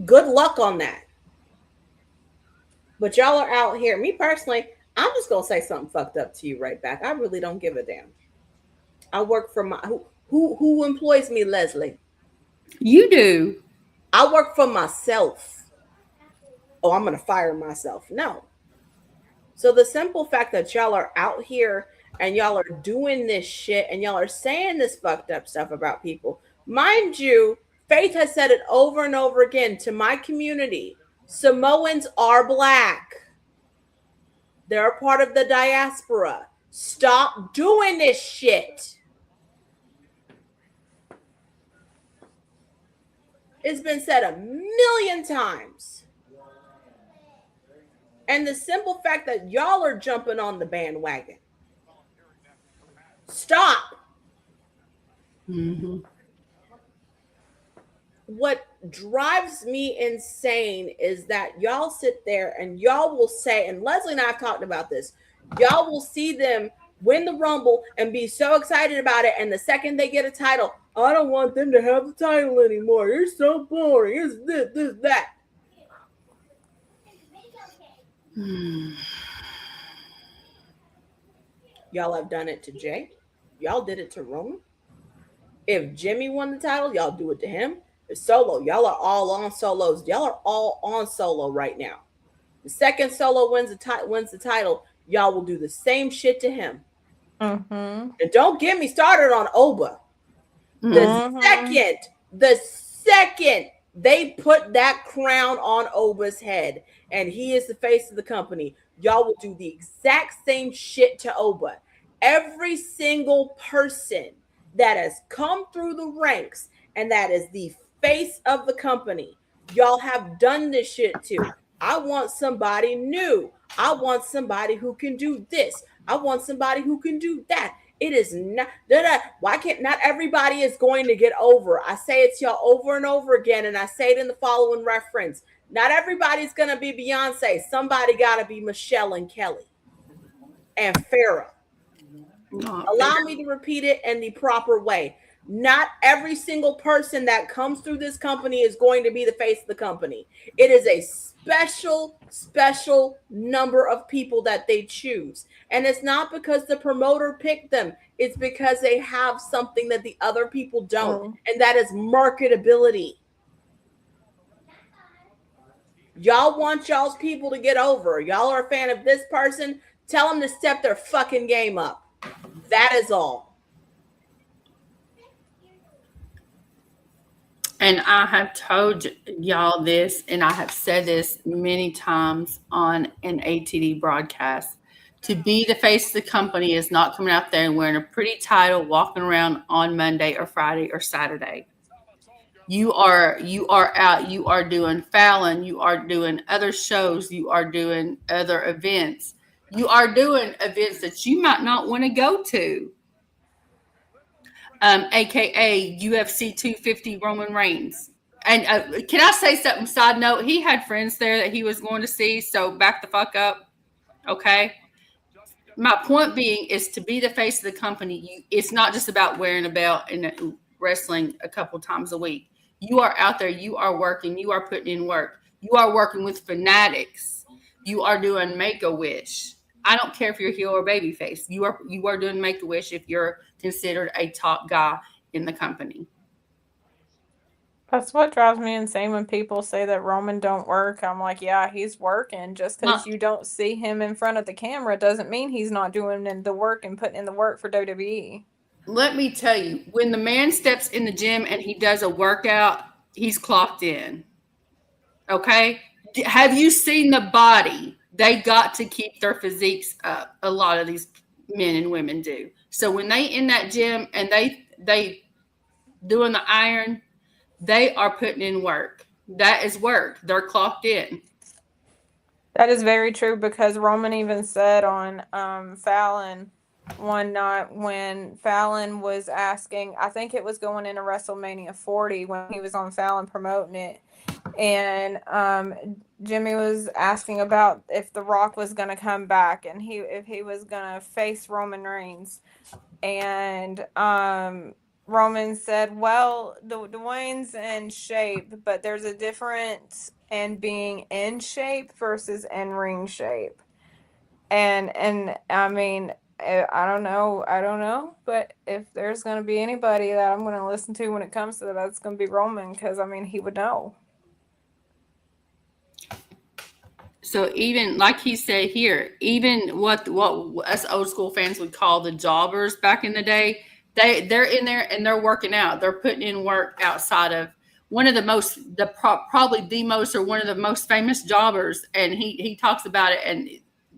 Speaker 3: Good luck on that. But y'all are out here. Me personally, I'm just gonna say something fucked up to you right back. I really don't give a damn. I work for my who employs me, Leslie?
Speaker 4: You do.
Speaker 3: I work for myself. Oh, I'm gonna fire myself. No. So the simple fact that y'all are out here and y'all are doing this shit and y'all are saying this fucked up stuff about people. Mind you, Faith has said it over and over again to my community. Samoans are black. They're a part of the diaspora. Stop doing this shit. It's been said a million times. And the simple fact that y'all are jumping on the bandwagon. Stop.
Speaker 4: Mm-hmm.
Speaker 3: What drives me insane is that y'all sit there and y'all will say, and Leslie and I have talked about this, y'all will see them win the Rumble and be so excited about it. And the second they get a title, I don't want them to have the title anymore. They're so boring. It's this, that. Y'all have done it to Jay. Y'all did it to Roman. If Jimmy won the title, y'all do it to him. If Solo, y'all are all on Solos. Y'all are all on Solo right now. The second Solo wins the title, y'all will do the same shit to him.
Speaker 5: Mm-hmm.
Speaker 3: And don't get me started on Oba. The second they put that crown on Oba's head and he is the face of the company, y'all will do the exact same shit to Oba. Every single person that has come through the ranks and that is the face of the company, y'all have done this shit to. I want somebody new. I want somebody who can do this. I want somebody who can do that. It is not. Why can't not everybody is going to get over? I say it to y'all over and over again, and I say it in the following reference. Not everybody's going to be Beyonce. Somebody got to be Michelle and Kelly and Farrah. Allow me to repeat it in the proper way. Not every single person that comes through this company is going to be the face of the company. It is a special number of people that they choose. And it's not because the promoter picked them. It's because they have something that the other people don't. And that is marketability. Y'all want y'all's people to get over. Y'all are a fan of this person. Tell them to step their fucking game up. That is all.
Speaker 4: And I have told y'all this, and I have said this many times on an ATD broadcast. To be the face of the company is not coming out there and wearing a pretty title, walking around on Monday or Friday or Saturday. You are out. You are doing Fallon. You are doing other shows. You are doing other events. You are doing events that you might not want to go to. AKA UFC 250 Roman Reigns. And can I say something? Side note, he had friends there that he was going to see, so back the fuck up. Okay. My point being is to be the face of the company. It's not just about wearing a belt and wrestling a couple times a week. You are out there. You are working. You are putting in work. You are working with fanatics. You are doing Make-A-Wish. I don't care if you're heel or babyface. You are doing Make-A-Wish if you're considered a top guy in the company.
Speaker 5: That's what drives me insane when people say that Roman don't work. I'm like, yeah, he's working. Just because you don't see him in front of the camera doesn't mean he's not doing the work and putting in the work for WWE.
Speaker 4: Let me tell you, when the man steps in the gym and he does a workout, he's clocked in. Okay? Have you seen the body? They got to keep their physiques up. A lot of these men and women do. So when they in that gym and they doing the iron, they are putting in work. That is work. They're clocked in.
Speaker 5: That is very true because Roman even said on Fallon one night when Fallon was asking, I think it was going into WrestleMania 40 when he was on Fallon promoting it. And Jimmy was asking about if The Rock was going to come back and if he was going to face Roman Reigns. And Roman said, well, Dwayne's in shape, but there's a difference in being in shape versus in ring shape. And I mean, I don't know, but if there's going to be anybody that I'm going to listen to when it comes to that, it's going to be Roman because, I mean, he would know.
Speaker 4: So even like he said here, even what us old school fans would call the jobbers back in the day, they're in there and they're working out. They're putting in work outside of one of the most, probably the most or one of the most famous jobbers. And he talks about it, and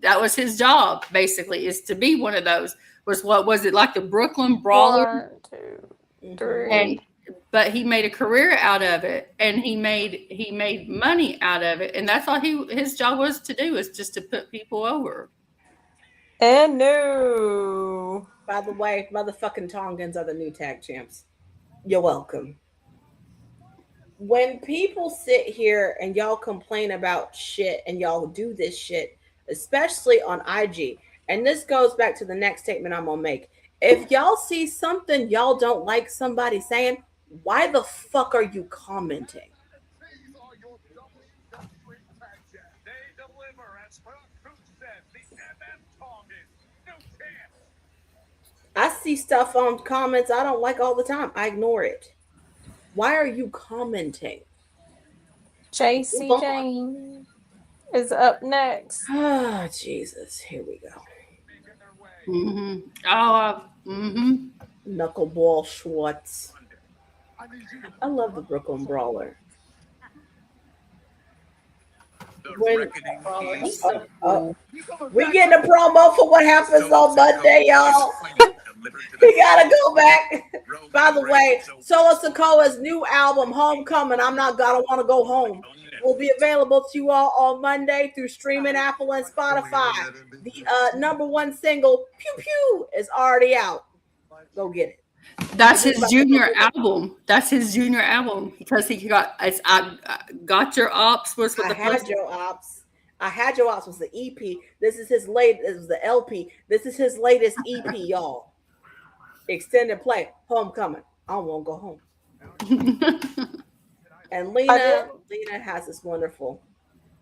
Speaker 4: that was his job basically, is to be one of those. What was it, like the Brooklyn Brawler?
Speaker 5: 1, 2, 3.
Speaker 4: But he made a career out of it, and he made money out of it, and that's all his job was to do, is just to put people over.
Speaker 5: And no.
Speaker 3: By the way, motherfucking Tongans are the new tag champs. You're welcome. When people sit here and y'all complain about shit and y'all do this shit, especially on IG, and this goes back to the next statement I'm gonna make. If y'all see something y'all don't like somebody saying, why the fuck are you commenting?
Speaker 14: They deliver as Cook said, the MM Tongan, new champ.
Speaker 3: I see stuff on comments I don't like all the time. I ignore it. Why are you commenting? Move
Speaker 5: JC
Speaker 3: on.
Speaker 5: Jane is up next.
Speaker 3: Ah, Jesus. Here we go.
Speaker 4: Mm-hmm. Oh, mm-hmm.
Speaker 3: Knuckleball Schwartz. I love the Brooklyn Brawler. When we getting a promo for what happens on Monday, y'all. We gotta go back. By the way, Solo Sokoa's new album, Homecoming, I don't want to go home, will be available to you all on Monday through streaming Apple and Spotify. The number one single, Pew Pew, is already out. Go get it.
Speaker 4: That's his junior album. That's his junior album because he got. I got your ops was with
Speaker 3: I
Speaker 4: the
Speaker 3: had
Speaker 4: first.
Speaker 3: your ops. I had your ops was the EP. This is his late. This was the LP. This is his latest EP, y'all. Extended play. Homecoming. I don't want to go home. And Lena has this wonderful.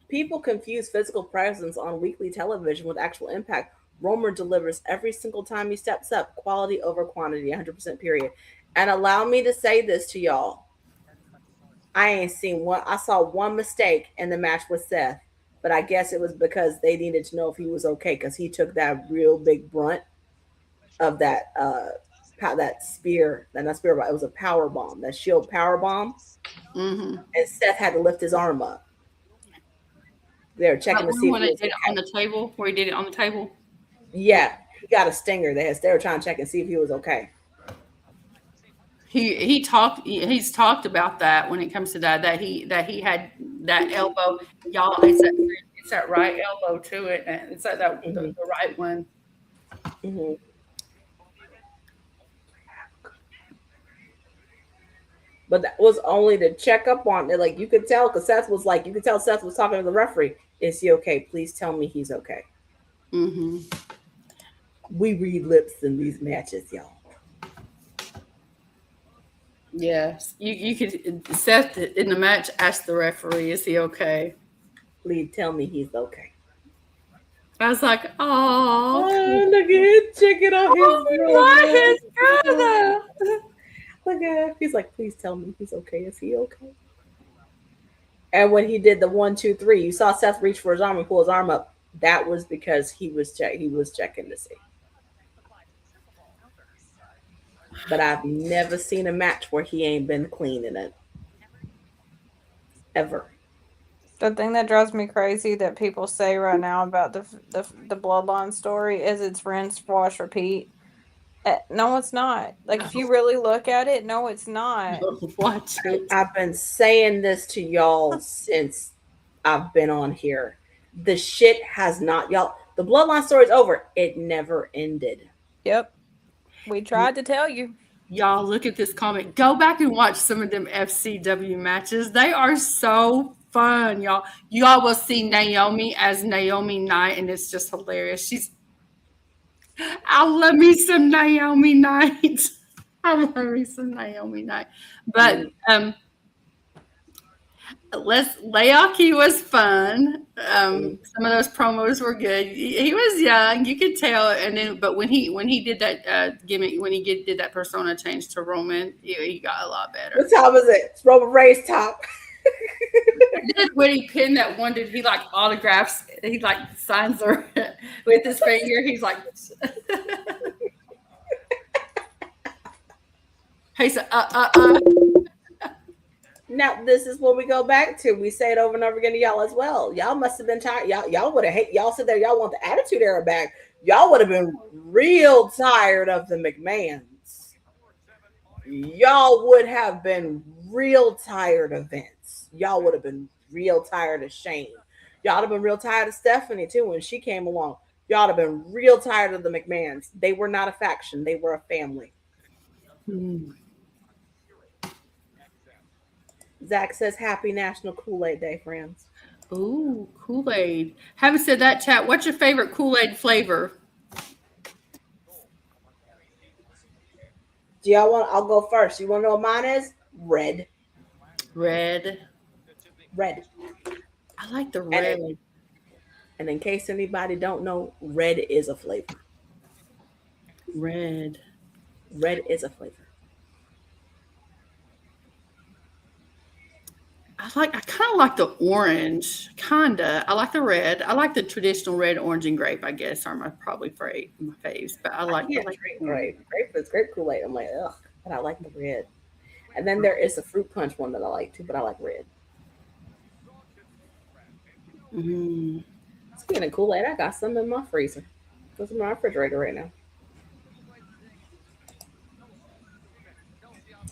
Speaker 3: People confuse physical presence on weekly television with actual impact. Romer delivers every single time he steps up. Quality over quantity, 100% period. And allow me to say this to y'all. I ain't seen one. I saw one mistake in the match with Seth, but I guess it was because they needed to know if he was okay because he took that real big brunt of that that spear. And that spear, it was a power bomb, that shield power bomb.
Speaker 4: Mm-hmm.
Speaker 3: And Seth had to lift his arm up. They were checking to see if he was
Speaker 4: did it on the table, where he did it on the table.
Speaker 3: Yeah, he got a stinger. They were trying to check and see if he was okay.
Speaker 4: He's talked about that when it comes to that he had that elbow, y'all. It's that right elbow to it, and it's that the right one.
Speaker 3: Mm-hmm. But that was only to check up on it. Like you could tell, because Seth was like, you could tell Seth was talking to the referee. Is he okay? Please tell me he's okay.
Speaker 4: Mm-hmm.
Speaker 3: We read lips in these matches, y'all.
Speaker 4: Yes, you could. Seth in the match asked the referee, "Is he okay?"
Speaker 3: Please tell me he's okay.
Speaker 4: I was like, "Oh,
Speaker 3: look at him checking on his
Speaker 4: brother."
Speaker 3: Look at him. He's like, please tell me he's okay. Is he okay? And when he did the 1, 2, 3, you saw Seth reach for his arm and pull his arm up. That was because he was checking to see. But I've never seen a match where he ain't been clean in it. Ever.
Speaker 5: The thing that drives me crazy that people say right now about the bloodline story is it's rinse, wash, repeat. No, it's not. Like, if you really look at it, no, it's not.
Speaker 4: Watch it.
Speaker 3: I've been saying this to y'all since I've been on here. The shit has not, y'all. The bloodline story's over. It never ended.
Speaker 5: Yep. We tried to tell you.
Speaker 4: Y'all, look at this comment. Go back and watch some of them FCW matches. They are so fun, y'all. Y'all will see Naomi as Naomi Knight, and it's just hilarious. I love me some Naomi Knight. I love me some Naomi Knight. But Leoki was fun. Some of those promos were good. He was young, you could tell. And then, but when he did that gimmick, when he did that persona change to Roman, he got a lot better.
Speaker 3: What time is it? It's Roman Reigns top.
Speaker 4: When he pinned that one dude, he like autographs. He like signs her with his finger. He's like, he said,
Speaker 3: Now this is what we go back to. We say it over and over again to y'all as well. Y'all must have been tired. Y'all would have hate. Y'all sit there. Y'all want the Attitude Era back. Y'all would have been real tired of the McMahons. Y'all would have been real tired of Vince. Y'all would have been real tired of Shane. Y'all would have been real tired of Stephanie too when she came along. Y'all have been real tired of the McMahons. They were not a faction, they were a family. Zach says, Happy National Kool-Aid Day, friends.
Speaker 4: Ooh, Kool-Aid. Having said that, chat, what's your favorite Kool-Aid flavor?
Speaker 3: Do y'all want? I'll go first. You want to know what mine is? Red.
Speaker 4: Red.
Speaker 3: Red.
Speaker 4: I like the red.
Speaker 3: And in case anybody don't know, red is a flavor.
Speaker 4: Red.
Speaker 3: Red is a flavor.
Speaker 4: I kind of like the orange. Kinda. I like the red. I like the traditional red, orange, and grape. I guess are my probably my faves. But I like
Speaker 3: drink grape. Grape is grape Kool-Aid. I'm like, ugh, but I like the red. And then there is a fruit punch one that I like too, but I like red. Speaking of Kool-Aid, I got some in my freezer. It's in my refrigerator right now.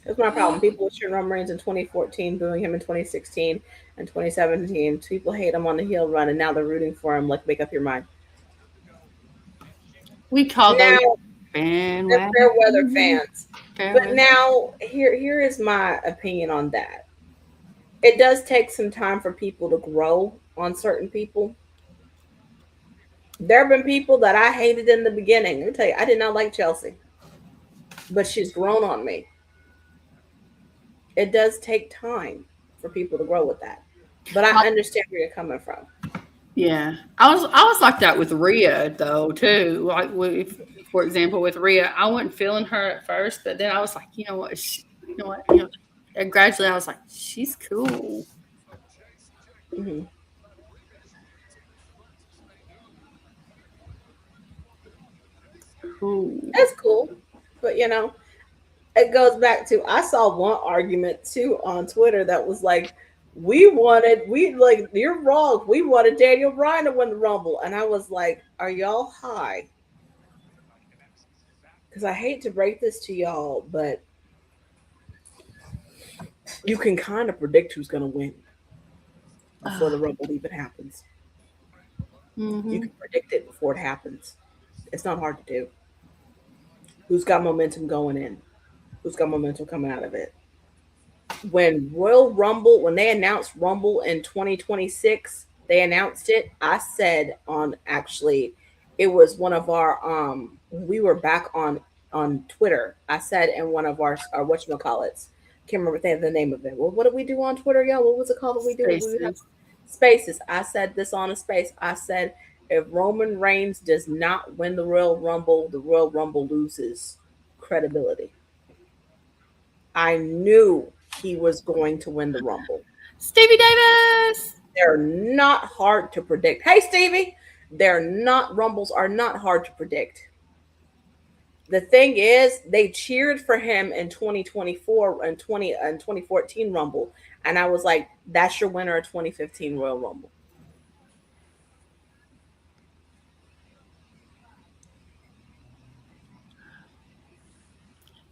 Speaker 3: That's my problem. People cheering Roman Reigns in 2014, booing him in 2016 and 2017. People hate him on the heel run, and now they're rooting for him. Like, make up your mind.
Speaker 4: We call those
Speaker 3: they're fair weather fans. But now, here is my opinion on that. It does take some time for people to grow on certain people. There have been people that I hated in the beginning. Let me tell you, I did not like Chelsea, but she's grown on me. It does take time for people to grow with that, but I understand where you're coming from.
Speaker 4: Yeah, I was like that with Rhea though too. Like for example, with Rhea, I wasn't feeling her at first, but then I was like, you know what, and gradually I was like, she's cool.
Speaker 3: Mm-hmm.
Speaker 4: Cool.
Speaker 3: That's cool, but it goes back to I saw one argument too on Twitter that was like, you're wrong. We wanted Daniel Bryan to win the Rumble, and I was like, are y'all high? Because I hate to break this to y'all, but you can kind of predict who's going to win before the Rumble even happens.
Speaker 4: Mm-hmm.
Speaker 3: You can predict it before it happens. It's not hard to do. Who's got momentum going in? Who's got momentum coming out of it? When they announced Rumble in 2026, they announced it. I said it was one of our we were back on Twitter. I said in one of our whatchamacallits, can't remember the name of it. Well, what did we do on Twitter, y'all? What was it called that we do? We have Spaces. I said this on a space. I said if Roman Reigns does not win the Royal Rumble, the Royal Rumble loses credibility. I knew he was going to win the Rumble.
Speaker 4: Stevie Davis!
Speaker 3: They're not hard to predict. Hey, Stevie! Rumbles are not hard to predict. The thing is, they cheered for him in 2024 and 2014 Rumble. And I was like, that's your winner of 2015 Royal Rumble.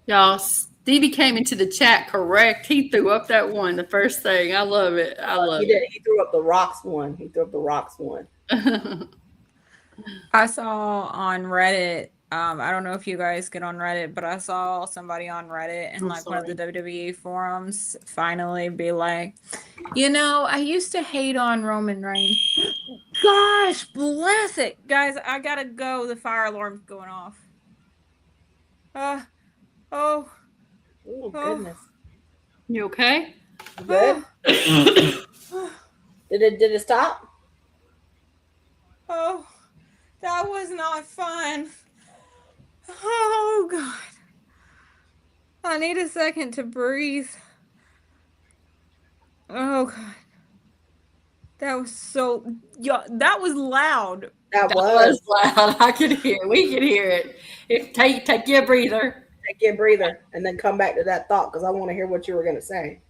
Speaker 4: Y'all, Stevie came into the chat correct. He threw up that one, the first thing. I love it.
Speaker 3: He did. He threw up the Rocks one.
Speaker 5: I saw on Reddit, I don't know if you guys get on Reddit, but I saw somebody on Reddit and one of the WWE forums finally be like, I used to hate on Roman Reigns. Gosh, bless it. Guys, I gotta go. The fire alarm's going off.
Speaker 3: Oh, goodness.
Speaker 4: You okay?
Speaker 3: Good. Did it stop?
Speaker 5: Oh, that was not fun. Oh, God. I need a second to breathe. Oh, God. That was that was loud.
Speaker 3: That was
Speaker 4: loud. I could hear it. We could hear it. Take your breather.
Speaker 3: Take your breather and then come back to that thought because I want to hear what you were going to say.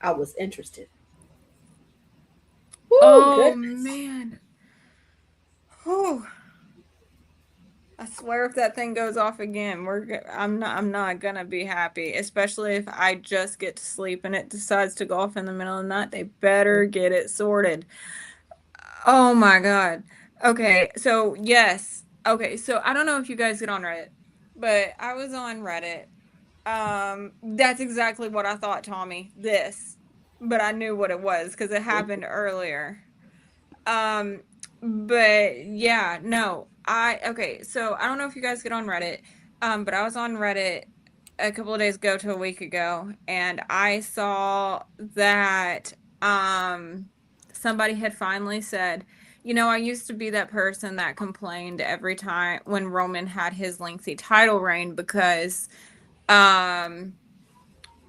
Speaker 3: I was interested.
Speaker 5: Woo, oh, goodness. Man. Oh. I swear if that thing goes off again, I'm not gonna be happy, especially if I just get to sleep and it decides to go off in the middle of the night. They better get it sorted. Oh my God. Okay, so yes. Okay, so I don't know if you guys get on Reddit, but I was on Reddit. That's exactly what I thought, Tommy. This. But I knew what it was because it happened earlier. Um, but yeah, no. Okay, so I don't know if you guys get on Reddit, but I was on Reddit a couple of days ago to a week ago, and I saw that somebody had finally said, I used to be that person that complained every time when Roman had his lengthy title reign because um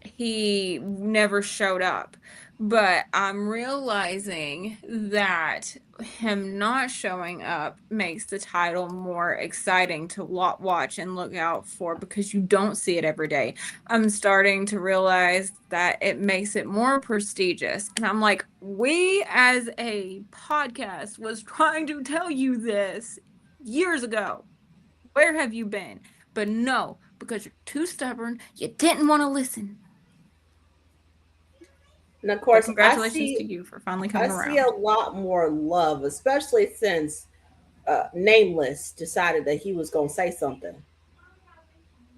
Speaker 5: he never showed up. But I'm realizing that him not showing up makes the title more exciting to watch and look out for because you don't see it every day. I'm starting to realize that it makes it more prestigious. And I'm like, we as a podcast was trying to tell you this years ago. Where have you been? But no, because you're too stubborn, you didn't want to listen.
Speaker 3: And of
Speaker 5: But
Speaker 3: course,
Speaker 5: congratulations to you for finally
Speaker 3: I
Speaker 5: coming
Speaker 3: see a
Speaker 5: around.
Speaker 3: lot more love, especially since Nameless decided that he was going to say something,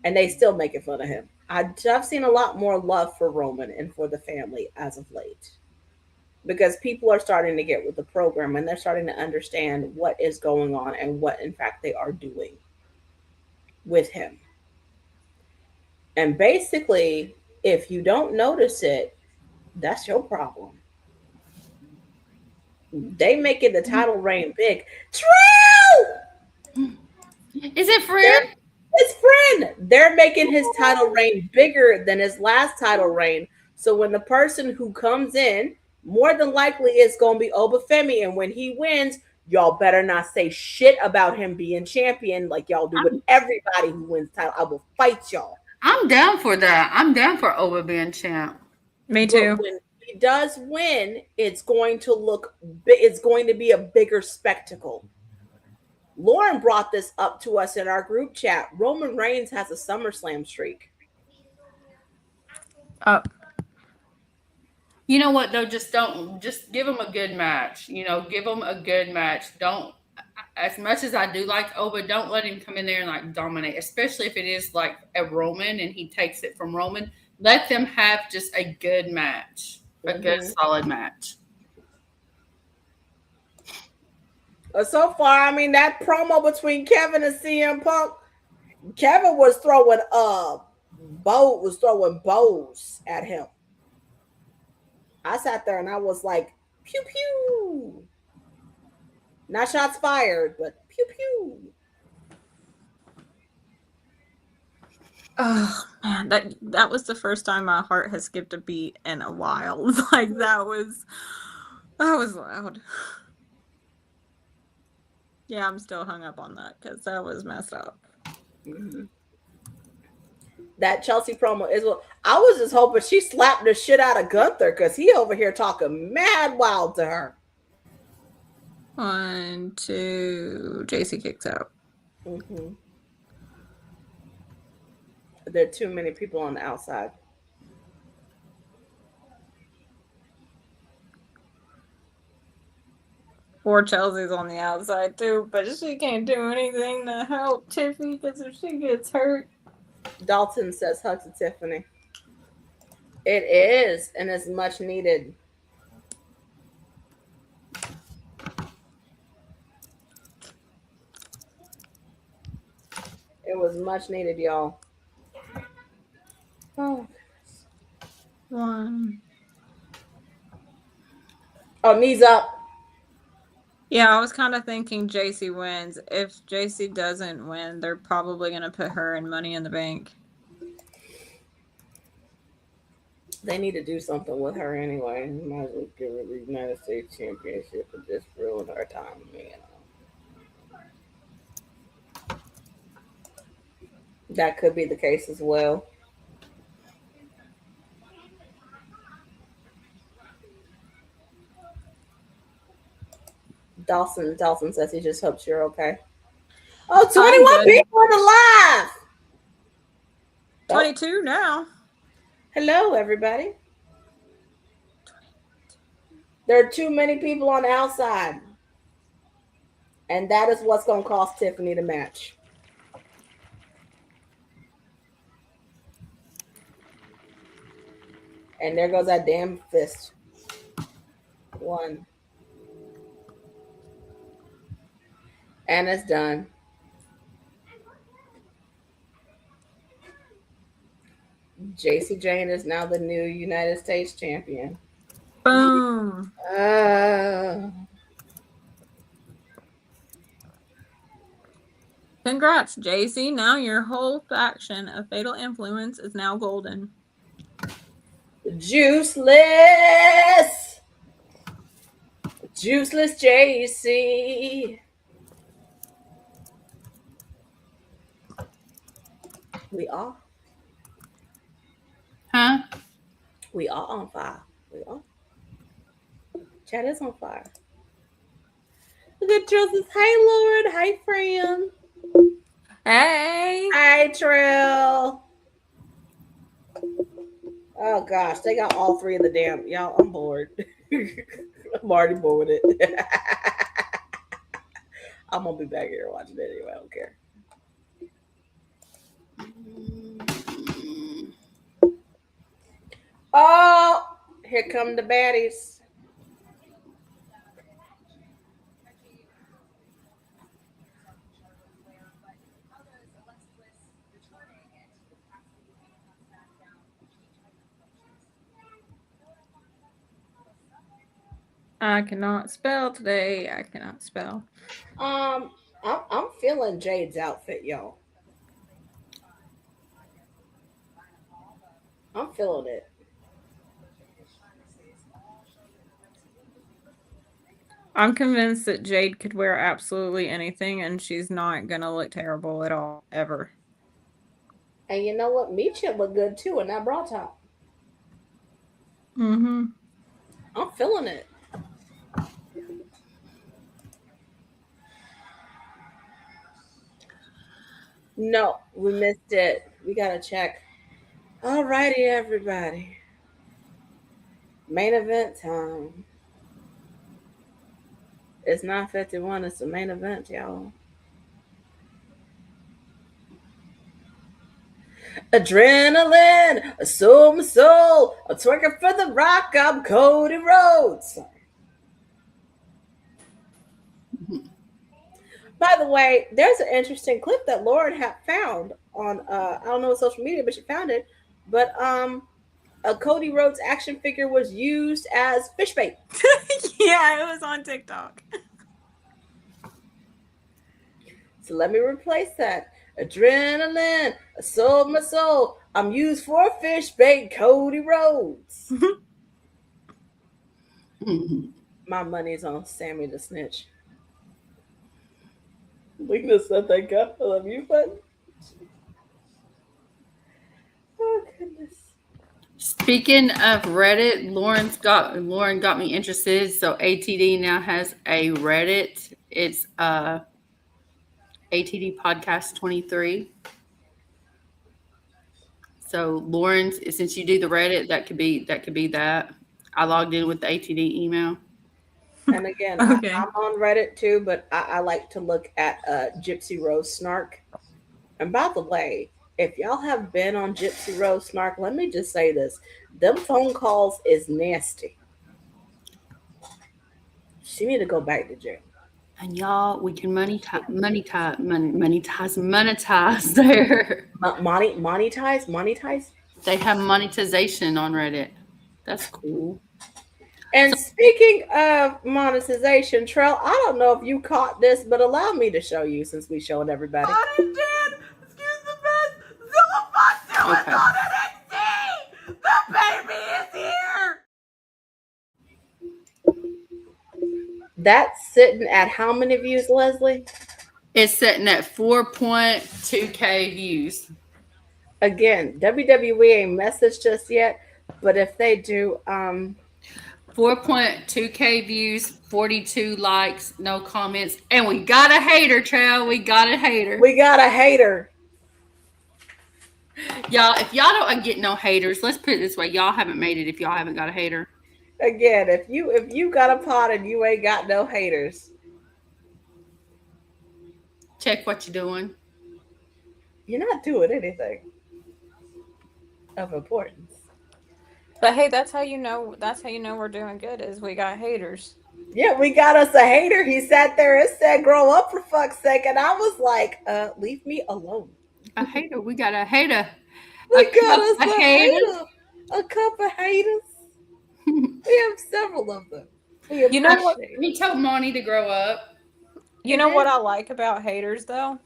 Speaker 3: and they still making fun of him. I've seen a lot more love for Roman and for the family as of late because people are starting to get with the program and they're starting to understand what is going on and what, in fact, they are doing with him. And basically, if you don't notice it, that's your problem. They making the title reign big. True.
Speaker 4: Is it friend?
Speaker 3: His friend. They're making his title reign bigger than his last title reign. So when the person who comes in, more than likely it's gonna be Obafemi, and when he wins, y'all better not say shit about him being champion like y'all do with everybody who wins title. I will fight y'all.
Speaker 4: I'm down for that. I'm down for Oba being champ.
Speaker 5: Me
Speaker 3: But
Speaker 5: too.
Speaker 3: when he does win, it's going to look. It's going to be a bigger spectacle. Lauren brought this up to us in our group chat. Roman Reigns has a SummerSlam streak.
Speaker 4: You know what though? Just give him a good match. Give him a good match. Don't, as much as I do like Oba, don't let him come in there and like dominate, especially if it is like a Roman and he takes it from Roman. Let them have just a good match, a good solid match.
Speaker 3: So far, I mean, that promo between Kevin and CM Punk, Kevin was throwing bows at him. I sat there and I was like, pew pew. Not shots fired, but pew pew.
Speaker 5: Oh man, that was the first time my heart has skipped a beat in a while. Like that was loud. Yeah, I'm still hung up on that because that was messed up.
Speaker 3: Mm-hmm. That Chelsea promo is what I was just hoping she slapped the shit out of Gunther because he over here talking mad wild to her.
Speaker 5: 1, 2, JC kicks out.
Speaker 3: Mm-hmm. There are too many people on the outside.
Speaker 5: Poor Chelsea's on the outside too, but she can't do anything to help Tiffany because if she gets hurt.
Speaker 3: Dalton says hug to Tiffany. It is, and it's much needed. It was much needed, y'all. Oh.
Speaker 5: 1.
Speaker 3: Oh, knees up.
Speaker 5: Yeah, I was kind of thinking JC wins. If JC doesn't win, they're probably going to put her in Money in the Bank.
Speaker 3: They need to do something with her anyway. Might as well give her the United States Championship and just ruin her time, That could be the case as well. Dawson says he just hopes you're okay. Oh, 21 people on the live.
Speaker 5: 22 now.
Speaker 3: Hello, everybody. There are too many people on the outside. And that is what's going to cost Tiffany the match. And there goes that damn fist. 1. And it's done. JC Jane is now the new United States champion.
Speaker 5: Boom. Congrats, JC. Now your whole faction of Fatal Influence is now golden.
Speaker 3: Juiceless. Juiceless JC. We are.
Speaker 4: Huh?
Speaker 3: We are on fire. We are. Chat is on fire. Look at Juiceless. Hey, Lord. Hey, friend.
Speaker 5: Hey.
Speaker 3: Hey, Trill. Oh, gosh. They got all 3 of the damn. Y'all, I'm bored. I'm already bored with it. I'm going to be back here watching it anyway. I don't care. Oh, here come the baddies.
Speaker 5: I cannot spell today. I cannot spell.
Speaker 3: I'm feeling Jade's outfit, y'all. I'm feeling it.
Speaker 5: I'm convinced that Jade could wear absolutely anything and she's not going to look terrible at all, ever.
Speaker 3: And you know what? Meechit looked good too in that bra top.
Speaker 5: Mm-hmm.
Speaker 3: I'm feeling it. No, we missed it. We got to check. All righty, everybody. Main event time. It's 9:51. It's the main event, y'all. Adrenaline, soul, my soul. I'm twerking for the rock. I'm Cody Rhodes. By the way, there's an interesting clip that Lauren had found on I don't know what social media, but she found it. But a Cody Rhodes action figure was used as fish bait.
Speaker 5: Yeah, it was on TikTok.
Speaker 3: So let me replace that. Adrenaline, soul, my soul. I'm used for fish bait, Cody Rhodes. My money's on Sammy the Snitch. Lena said thank God for the mute button. Oh goodness.
Speaker 4: Speaking of Reddit, Lauren got me interested. So ATD now has a Reddit. It's ATD Podcast 23. So Lauren, since you do the Reddit, that could be that. I logged in with the ATD email.
Speaker 3: And again,
Speaker 5: Okay.
Speaker 3: I'm on Reddit too, but I like to look at Gypsy Rose Snark. And by the way, if y'all have been on Gypsy Rose Snark, let me just say this. Them phone calls is nasty. She need to go back to jail.
Speaker 4: And y'all, we can monetize there.
Speaker 3: Monetize?
Speaker 4: They have monetization on Reddit. That's cool.
Speaker 3: And speaking of monetization, Trell, I don't know if you caught this, but allow me to show you since we showed everybody.
Speaker 6: I did. Excuse the best. Zilla Fox is on NXT. The baby is here.
Speaker 3: That's sitting at how many views, Leslie?
Speaker 4: It's sitting at 4.2K views.
Speaker 3: Again, WWE ain't messaged us yet, but if they do,
Speaker 4: 4.2K views, 42 likes, no comments, and we got a hater, Trail. We got a hater.
Speaker 3: We got a hater.
Speaker 4: Y'all, if y'all don't get no haters, let's put it this way: y'all haven't made it if y'all haven't got a hater.
Speaker 3: Again, if you got a pot and you ain't got no haters,
Speaker 4: Check what you're doing.
Speaker 3: You're not doing anything of importance.
Speaker 5: But hey, that's how you know. That's how you know we're doing good. Is we got haters.
Speaker 3: Yeah, we got us a hater. He sat there and said, "Grow up for fuck's sake," and I was like, "Leave me alone."
Speaker 4: A hater. We got a hater.
Speaker 3: We got us
Speaker 4: a
Speaker 3: a hater. A couple haters. We have several of them. We
Speaker 5: You know what?
Speaker 3: appreciate.
Speaker 4: He told Monty to grow up.
Speaker 5: You know what I like about haters though?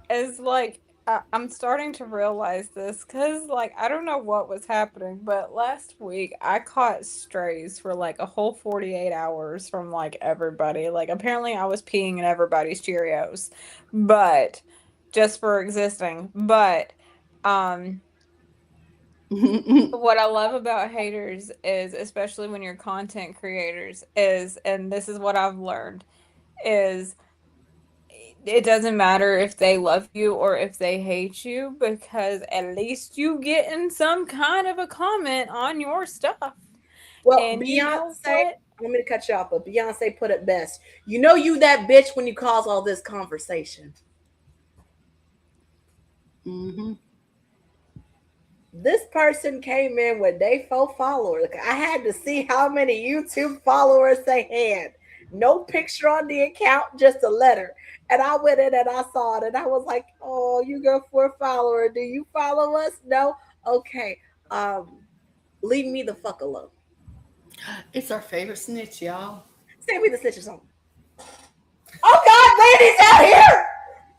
Speaker 5: Is like I'm starting to realize this because like I don't know what was happening, but last week I caught strays for like a whole 48 hours from like everybody. Like apparently I was peeing in everybody's Cheerios, but just for existing. But what I love about haters is, especially when you're content creators, is, and this is what I've learned, is it doesn't matter if they love you or if they hate you, because at least you getting some kind of a comment on your stuff.
Speaker 3: Well,
Speaker 5: And
Speaker 3: Beyonce,
Speaker 5: you know what?
Speaker 3: I'm going to cut you off, but Beyonce put it best. You know you that bitch when you cause all this conversation.
Speaker 4: Mm-hmm.
Speaker 3: This person came in with they 4 followers. I had to see how many YouTube followers they had. No picture on the account, just a letter. And I went in and I saw it and I was like, "Oh, you got 4 followers. Do you follow us? No? Okay. Leave me the fuck alone."
Speaker 4: It's our favorite snitch, y'all.
Speaker 3: Send me the snitch or something. Oh God, Randy's out here!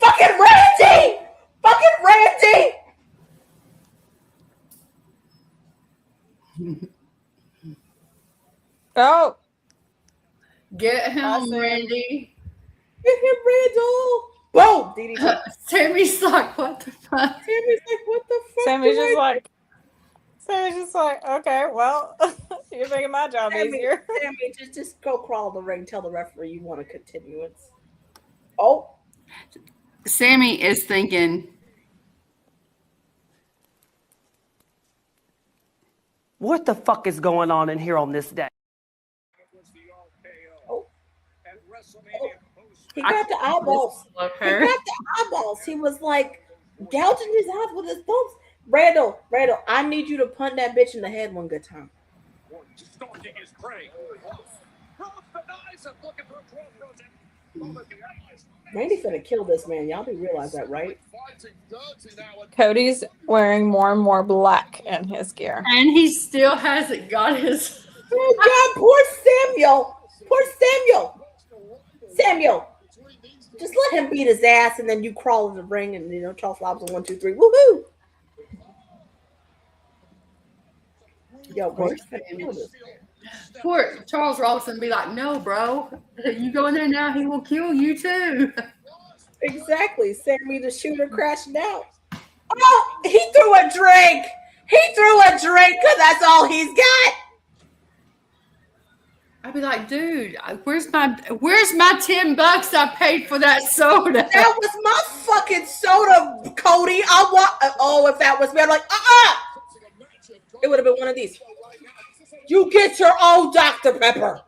Speaker 3: Fucking Randy! Fucking Randy!
Speaker 5: Oh,
Speaker 4: Get him, Randy.
Speaker 3: Get him, Randall! Boom! DDT.
Speaker 4: Sammy's like, what the fuck?
Speaker 3: Sammy's like, what the fuck?
Speaker 5: Sammy's just like, okay, well, you're making my job easier.
Speaker 3: Sammy, just go crawl the ring. Tell the referee you want a continuance. Oh.
Speaker 4: Sammy is thinking,
Speaker 16: what the fuck is going on in here on this day?
Speaker 3: Oh. He got the eyeballs. He got the eyeballs. He was like gouging his eyes with his thumbs. Randall, I need you to punt that bitch in the head one good time.
Speaker 6: Stalking his prey.
Speaker 3: Randy finna kill this man. Y'all do realize that, right?
Speaker 5: Cody's wearing more and more black in his gear.
Speaker 4: and he still hasn't got his.
Speaker 3: Oh God, poor Samuel. Poor Samuel. Samuel. Just let him beat his ass and then you crawl in the ring and Charles Robinson 1, 2, 3. Woohoo! Yo,
Speaker 4: Poor Charles Robinson be like, no, bro. You go in there now, he will kill you too.
Speaker 3: Exactly. Sammy the shooter crashing out. Oh, he threw a drink. He threw a drink because that's all he's got.
Speaker 4: I'd be like, dude, where's my $10 I paid for that soda?
Speaker 3: That was my fucking soda, Cody. If that was me, I'm like, It would have been one of these. You get your own Dr. Pepper.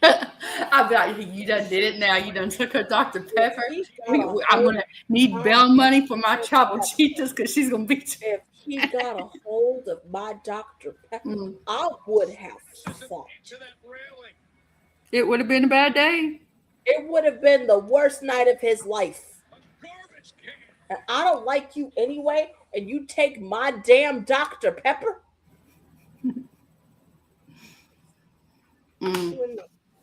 Speaker 4: I'd be like, you done did it now. You done took her Dr. Pepper. I'm going to need bail money for my Chabochitas because she's going to beat you.
Speaker 3: If he got a hold of my Dr. Pepper, I would have fought.
Speaker 4: It would have been a bad day.
Speaker 3: It would have been the worst night of his life. And I don't like you anyway, and you take my damn Dr. Pepper?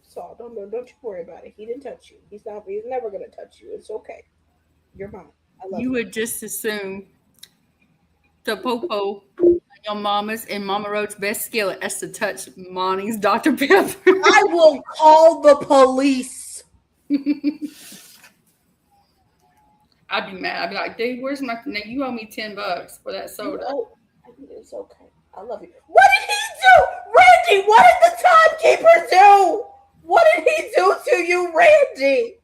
Speaker 3: So don't you worry about it. He didn't touch you. He's never gonna touch you. It's okay. You're mine. I love you.
Speaker 4: You would just assume the popo your mama's and Mama Roach's best skill as to touch Monty's Dr. Pepper.
Speaker 3: I will call the police.
Speaker 4: I'd be mad. I'd be like, dude, where's my? Now you owe me $10 for that soda.
Speaker 3: It's okay. I love you. What did he do, Randy? What did the timekeeper do? What did he do to you, Randy?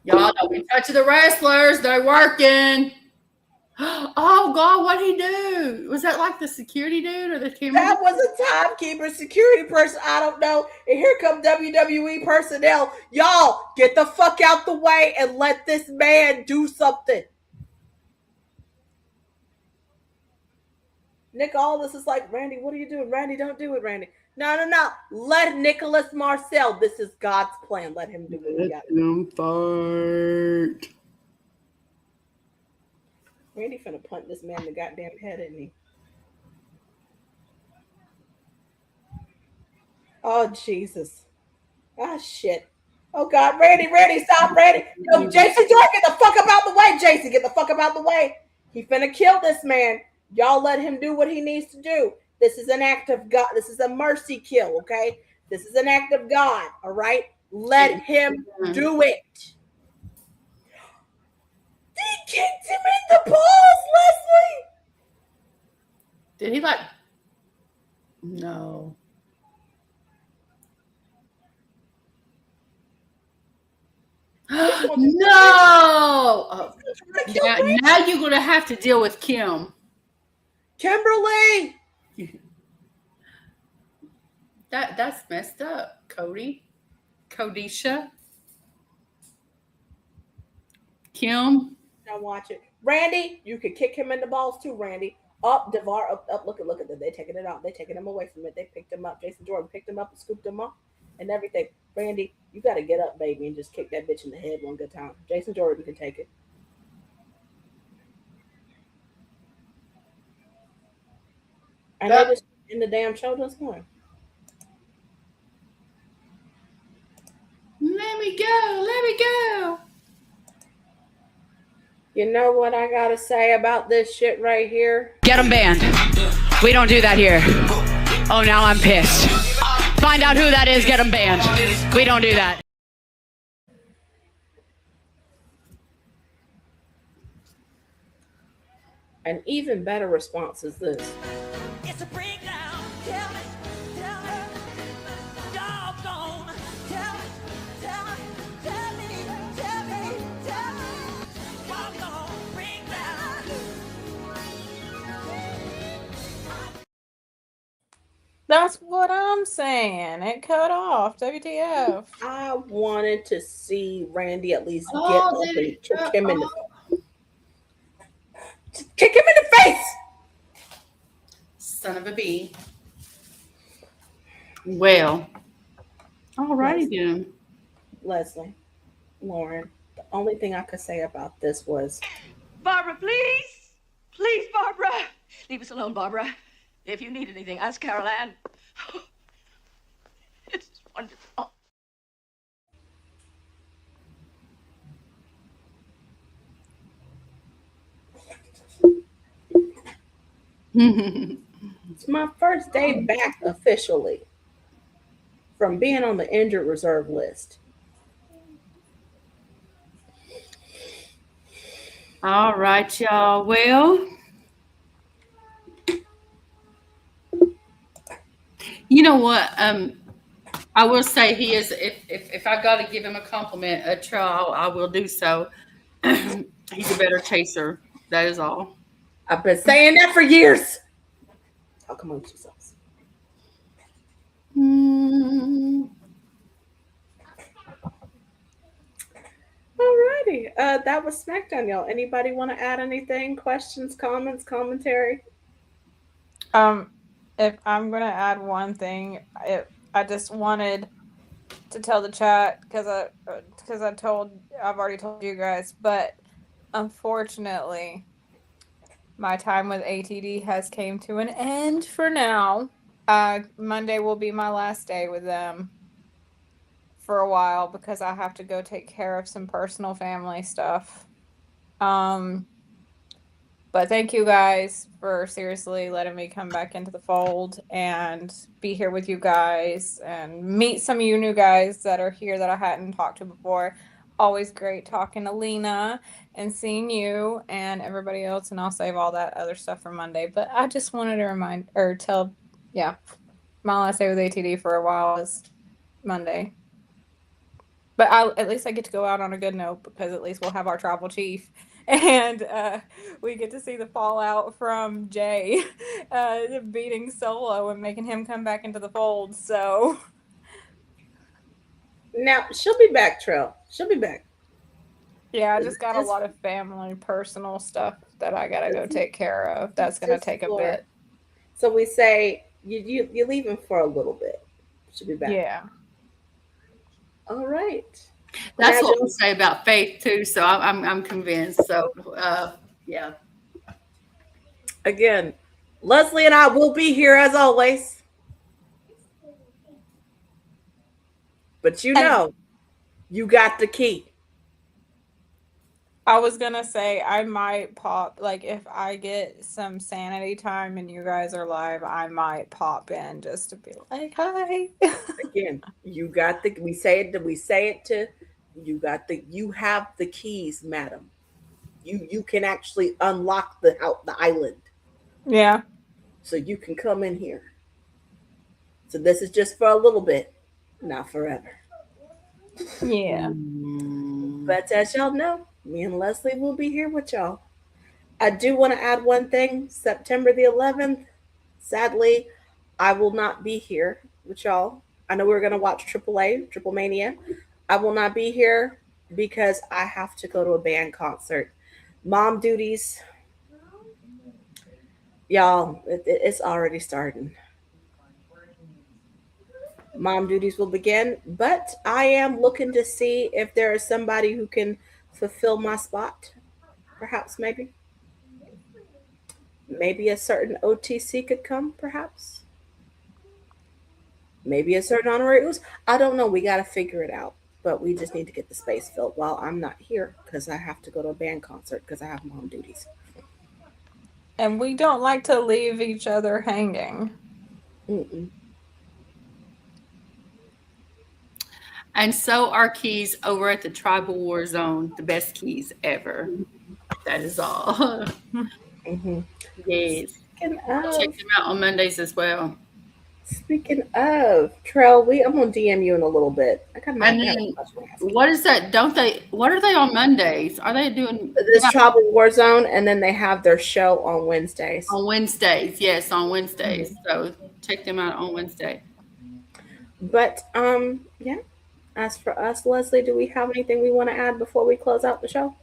Speaker 4: Y'all don't be touching the wrestlers. They're working. Oh God, what'd he do? Was that like the security dude or the camera?
Speaker 3: That was a timekeeper, security person. I don't know. And here come WWE personnel. Y'all, get the fuck out the way and let this man do something. Nick Aldis is like, Randy, what are you doing? Randy, don't do it, Randy. No. Let Nicholas Marcel. This is God's plan. Let him do what he got to do.
Speaker 4: Fight.
Speaker 3: Randy finna punt this man in the goddamn head, isn't he? Oh, Jesus. Ah, shit. Oh, God. Randy, stop, Randy. Yo, Jason Jordan, get the fuck up out the way, Jason. Get the fuck up out the way. He finna kill this man. Y'all let him do what he needs to do. This is an act of God. This is a mercy kill, okay? This is an act of God, all right? Let him do it. He kicked him in the balls, Leslie.
Speaker 4: Did he like? No. No. Now you're gonna have to deal with Kim.
Speaker 3: Kimberly.
Speaker 4: That's messed up, Cody. Codisha. Kim.
Speaker 3: Now watch it. Randy, you could kick him in the balls too, Randy. Up, Devar, up. Look at them. They're taking it out. They're taking him away from it. They picked him up. Jason Jordan picked him up and scooped him up and everything. Randy, you got to get up, baby, and just kick that bitch in the head one good time. Jason Jordan can take it. And they just in the damn children's one.
Speaker 4: Let me go.
Speaker 3: You know what I gotta say about this shit right here?
Speaker 15: Get them banned. We don't do that here. Oh, now I'm pissed. Find out who that is, get them banned. We don't do that.
Speaker 3: An even better response is this.
Speaker 6: It's a breakdown. Tell me. Doggone. Tell me. Doggone. Breakdown.
Speaker 5: That's what I'm saying. It cut off. WTF.
Speaker 3: I wanted to see Randy at least get up and kick him in the kick him in the face.
Speaker 4: Son of a bee. Well, alrighty then.
Speaker 3: Leslie, Lauren, the only thing I could say about this was,
Speaker 12: Barbara, please. Please, Barbara. Leave us alone, Barbara. If you need anything, ask Carol Ann. It's wonderful.
Speaker 3: It's my first day back officially from being on the injured reserve list.
Speaker 4: All right, y'all. Well, you know what? I will say he is. If I got to give him a compliment, a trial, I will do so. He's a better chaser. That is all.
Speaker 3: I've been saying that for years. Talk amongst yourselves. Alrighty. That was Smackdown, y'all. Anybody want to add anything? Questions, comments, commentary?
Speaker 5: If I'm gonna add one thing, I just wanted to tell the chat because I've already told you guys, but unfortunately, my time with ATD has came to an end for now. Monday will be my last day with them for a while because I have to go take care of some personal family stuff. But thank you guys for seriously letting me come back into the fold and be here with you guys and meet some of you new guys that are here that I hadn't talked to before. Always great talking to Lena and seeing you and everybody else. And I'll save all that other stuff for Monday. But I just wanted to my last day with ATD for a while is Monday. But at least I get to go out on a good note because at least we'll have our travel chief And we get to see the fallout from Jay beating Solo and making him come back into the fold. So
Speaker 3: Now she'll be back, Trail. She'll be back.
Speaker 5: yeah, I just got a lot of family, personal stuff that I gotta go take care of. That's gonna
Speaker 3: Just
Speaker 5: take a
Speaker 3: for.
Speaker 5: bit.
Speaker 3: So we say you leave him for a little bit. She'll be back.
Speaker 5: Yeah.
Speaker 3: All right.
Speaker 4: That's
Speaker 3: Now,
Speaker 4: what we say about Faith too. So I'm convinced. So yeah.
Speaker 3: again, Leslie and I will be here as always. But you know, you got the key.
Speaker 5: I was gonna say I might pop, like if I get some sanity time and you guys are live, I might pop in just to be like, hi.
Speaker 3: Again, you got the. We say it to. You have the keys, madam. You can actually unlock the island,
Speaker 5: Yeah.
Speaker 3: so you can come in here. So this is just for a little bit, not forever.
Speaker 5: Yeah.
Speaker 3: But as y'all know, me and Leslie will be here with y'all. I do want to add one thing. September the 11th, sadly, I will not be here with y'all. I know we were going to watch AAA, Triple Mania. I will not be here because I have to go to a band concert. Mom duties, y'all, it's already starting. Mom duties will begin, but I am looking to see if there is somebody who can fulfill my spot. Perhaps, maybe a certain OTC could come, perhaps. Maybe a certain honorary ooze. I don't know. We got to figure it out. But we just need to get the space filled while I'm not here because I have to go to a band concert because I have mom duties.
Speaker 5: And we don't like to leave each other hanging.
Speaker 3: Mm-mm.
Speaker 4: And so are keys over at the Tribal War Zone, the best keys ever. That is all.
Speaker 3: Mm-hmm.
Speaker 4: Yes.
Speaker 3: Speaking
Speaker 4: Check them out on Mondays as well.
Speaker 3: of Trell, I'm gonna DM you in a little bit.
Speaker 4: And then what is that? What are they on Mondays? Are they doing
Speaker 3: this Tribal War Zone, and then they have their show on Wednesdays.
Speaker 4: On Wednesdays, yes, on Wednesdays. So check them out on Wednesday.
Speaker 3: But yeah. As for us, Leslie, do we have anything we want to add before we close out the show?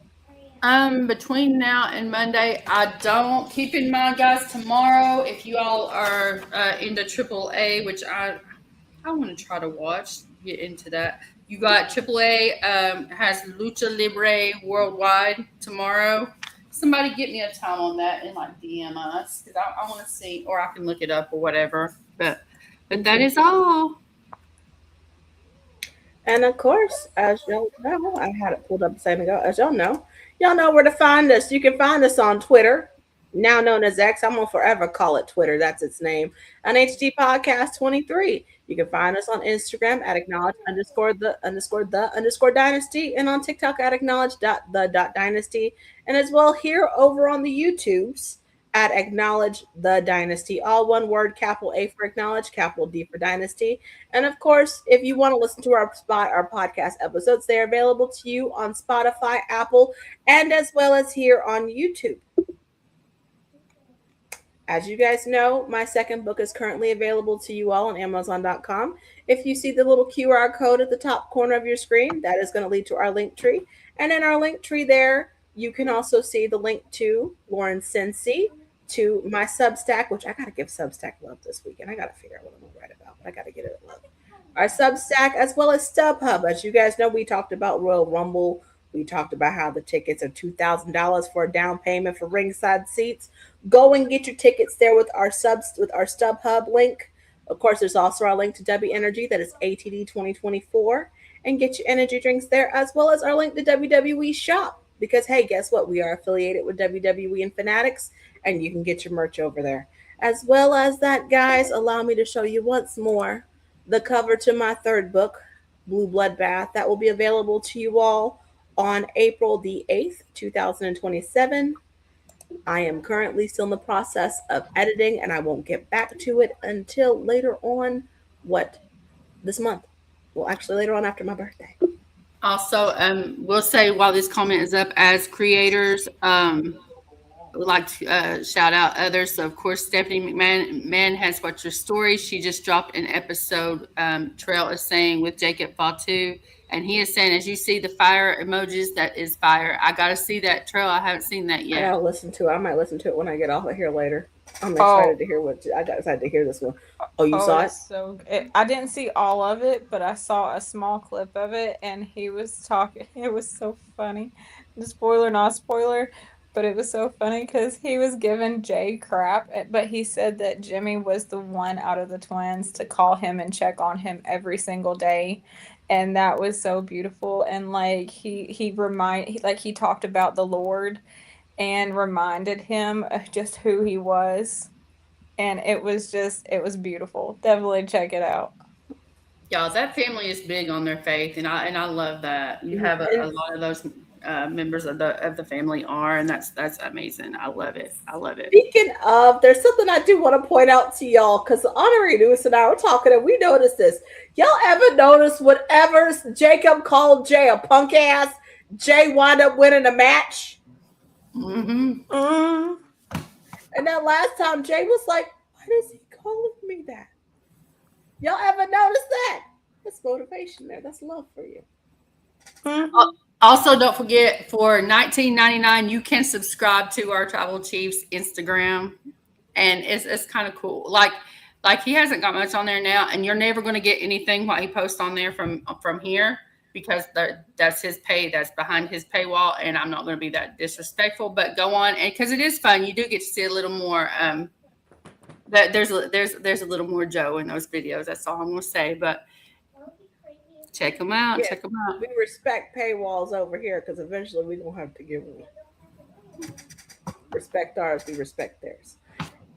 Speaker 4: Between now and Monday, I don't. Keep in mind, guys, tomorrow, if you all are into AAA, which I want to try to watch, get into that. You got AAA has Lucha Libre Worldwide tomorrow. Somebody get me a time on that and like DM us because I want to see, or I can look it up or whatever. But that is all.
Speaker 3: And of course, as y'all know, I had it pulled up a second ago. As y'all know where to find us. You can find us on Twitter, now known as X. I'm gonna forever call it Twitter. That's its name. NHD Podcast 23. You can find us on Instagram at acknowledge_the_dynasty and on TikTok at acknowledge.the.dynasty. And as well here over on the YouTubes at Acknowledge the Dynasty. All one word, capital A for Acknowledge, capital D for Dynasty. And of course, if you want to listen to our podcast episodes, they are available to you on Spotify, Apple, and as well as here on YouTube. As you guys know, my second book is currently available to you all on Amazon.com. If you see the little QR code at the top corner of your screen, that is going to lead to our link tree. And in our link tree there, you can also see the link to Lauren Sensi, to my Substack, which I got to give Substack love this weekend. I got to figure out what I'm going to write about, but I got to get it love. Our Substack, as well as StubHub. As you guys know, we talked about Royal Rumble. We talked about how the tickets are $2,000 for a down payment for ringside seats. Go and get your tickets there with our StubHub link. Of course, there's also our link to W Energy, that is ATD 2024, and get your energy drinks there, as well as our link to WWE Shop. Because hey, guess what? We are affiliated with WWE and Fanatics, and you can get your merch over there. As well as that, guys, allow me to show you once more the cover to my third book, Blue Bloodbath. That will be available to you all on April the 8th, 2027. I am currently still in the process of editing, and I won't get back to it until later on, this month? Well, actually, later on after my birthday.
Speaker 4: Also, we'll say while this comment is up, as creators, would like to shout out others. So, of course, Stephanie McMahon has What's Your Story. She just dropped an episode, Trail is saying, with Jacob Fatu. And he is saying, as you see the fire emojis, that is fire. I got to see that, Trail. I haven't seen that
Speaker 3: I
Speaker 4: yet.
Speaker 3: gotta listen to it. I might listen to it when I get off of here later. I'm excited to hear I got excited to hear this one. Oh, you saw it?
Speaker 5: So I didn't see all of it, but I saw a small clip of it, and he was talking. It was so funny. Spoiler, not spoiler, but it was so funny because he was giving Jay crap, but he said that Jimmy was the one out of the twins to call him and check on him every single day. And that was so beautiful. And like he talked about the Lord and reminded him of just who he was. And it was beautiful. Definitely check it out.
Speaker 4: Y'all, that family is big on their faith, and I love that. You have a lot of those members of the family are, and that's amazing. I love it. I love it.
Speaker 3: Speaking of, there's something I do want to point out to y'all, because Honorary Lewis and I were talking, and we noticed this. Y'all ever notice whatever Jacob called Jay a punk ass, Jay wound up winning a match?
Speaker 4: Mm-hmm.
Speaker 3: And that last time, Jay was like, why does he call me that? Y'all ever notice that? That's motivation there. That's love for you.
Speaker 4: Also, don't forget, for $19.99, you can subscribe to our Tribal Chiefs Instagram, and it's kind of cool. Like he hasn't got much on there now, and you're never going to get anything what he posts on there from here, because that's his pay, that's behind his paywall, and I'm not going to be that disrespectful. But go on, and because it is fun, you do get to see a little more. That there's a little more Joe in those videos. That's all I'm going to say. But check them out.
Speaker 3: Yeah,
Speaker 4: check them out.
Speaker 3: We respect paywalls over here, because eventually we're going to have to give them. Respect ours, we respect theirs.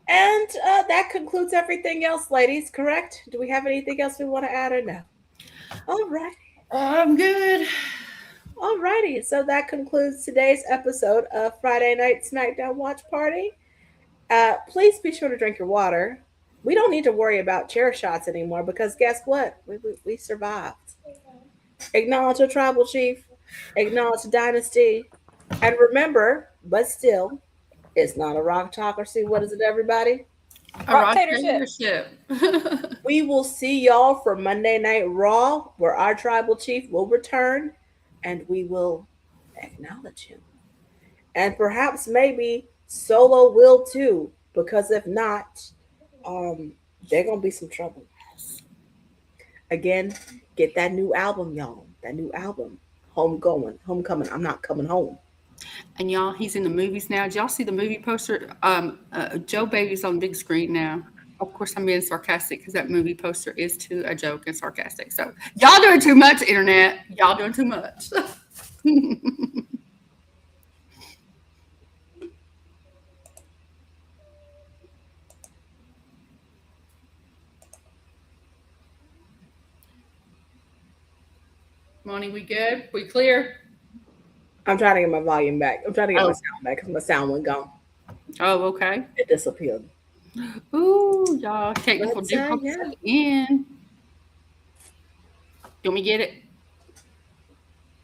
Speaker 3: And that concludes everything else, ladies, correct? Do we have anything else we want to add or no? All right.
Speaker 4: I'm good.
Speaker 3: All righty. So that concludes today's episode of Friday Night Smackdown Watch Party. Please be sure to drink your water. We don't need to worry about chair shots anymore, because guess what? We survived. Acknowledge your tribal chief. Acknowledge the dynasty. And remember, but still, it's not a rocktocracy. What is it, everybody?
Speaker 4: A rocktatorship.
Speaker 3: We will see y'all for Monday Night Raw, where our tribal chief will return, and we will acknowledge him. And perhaps maybe Solo will too, because if not, there's gonna be some trouble. Again, get that new album, y'all. That new album, Homecoming. I'm not coming home.
Speaker 4: And y'all, he's in the movies now. Did y'all see the movie poster? Joe Baby's on big screen now. Of course, I'm being sarcastic because that movie poster is too a joke and sarcastic. So y'all doing too much, internet. Y'all doing too much. Monty, we good? We clear?
Speaker 3: I'm trying to get my volume back. I'm trying to get my sound back because my sound went gone.
Speaker 4: Oh, okay.
Speaker 3: It disappeared.
Speaker 4: Ooh, y'all, technical difficulties again. You want me to get it?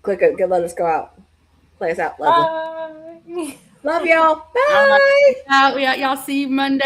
Speaker 3: Click it. Let us go out. Play us out. Love you. Love y'all. Bye.
Speaker 4: Y'all see you Monday.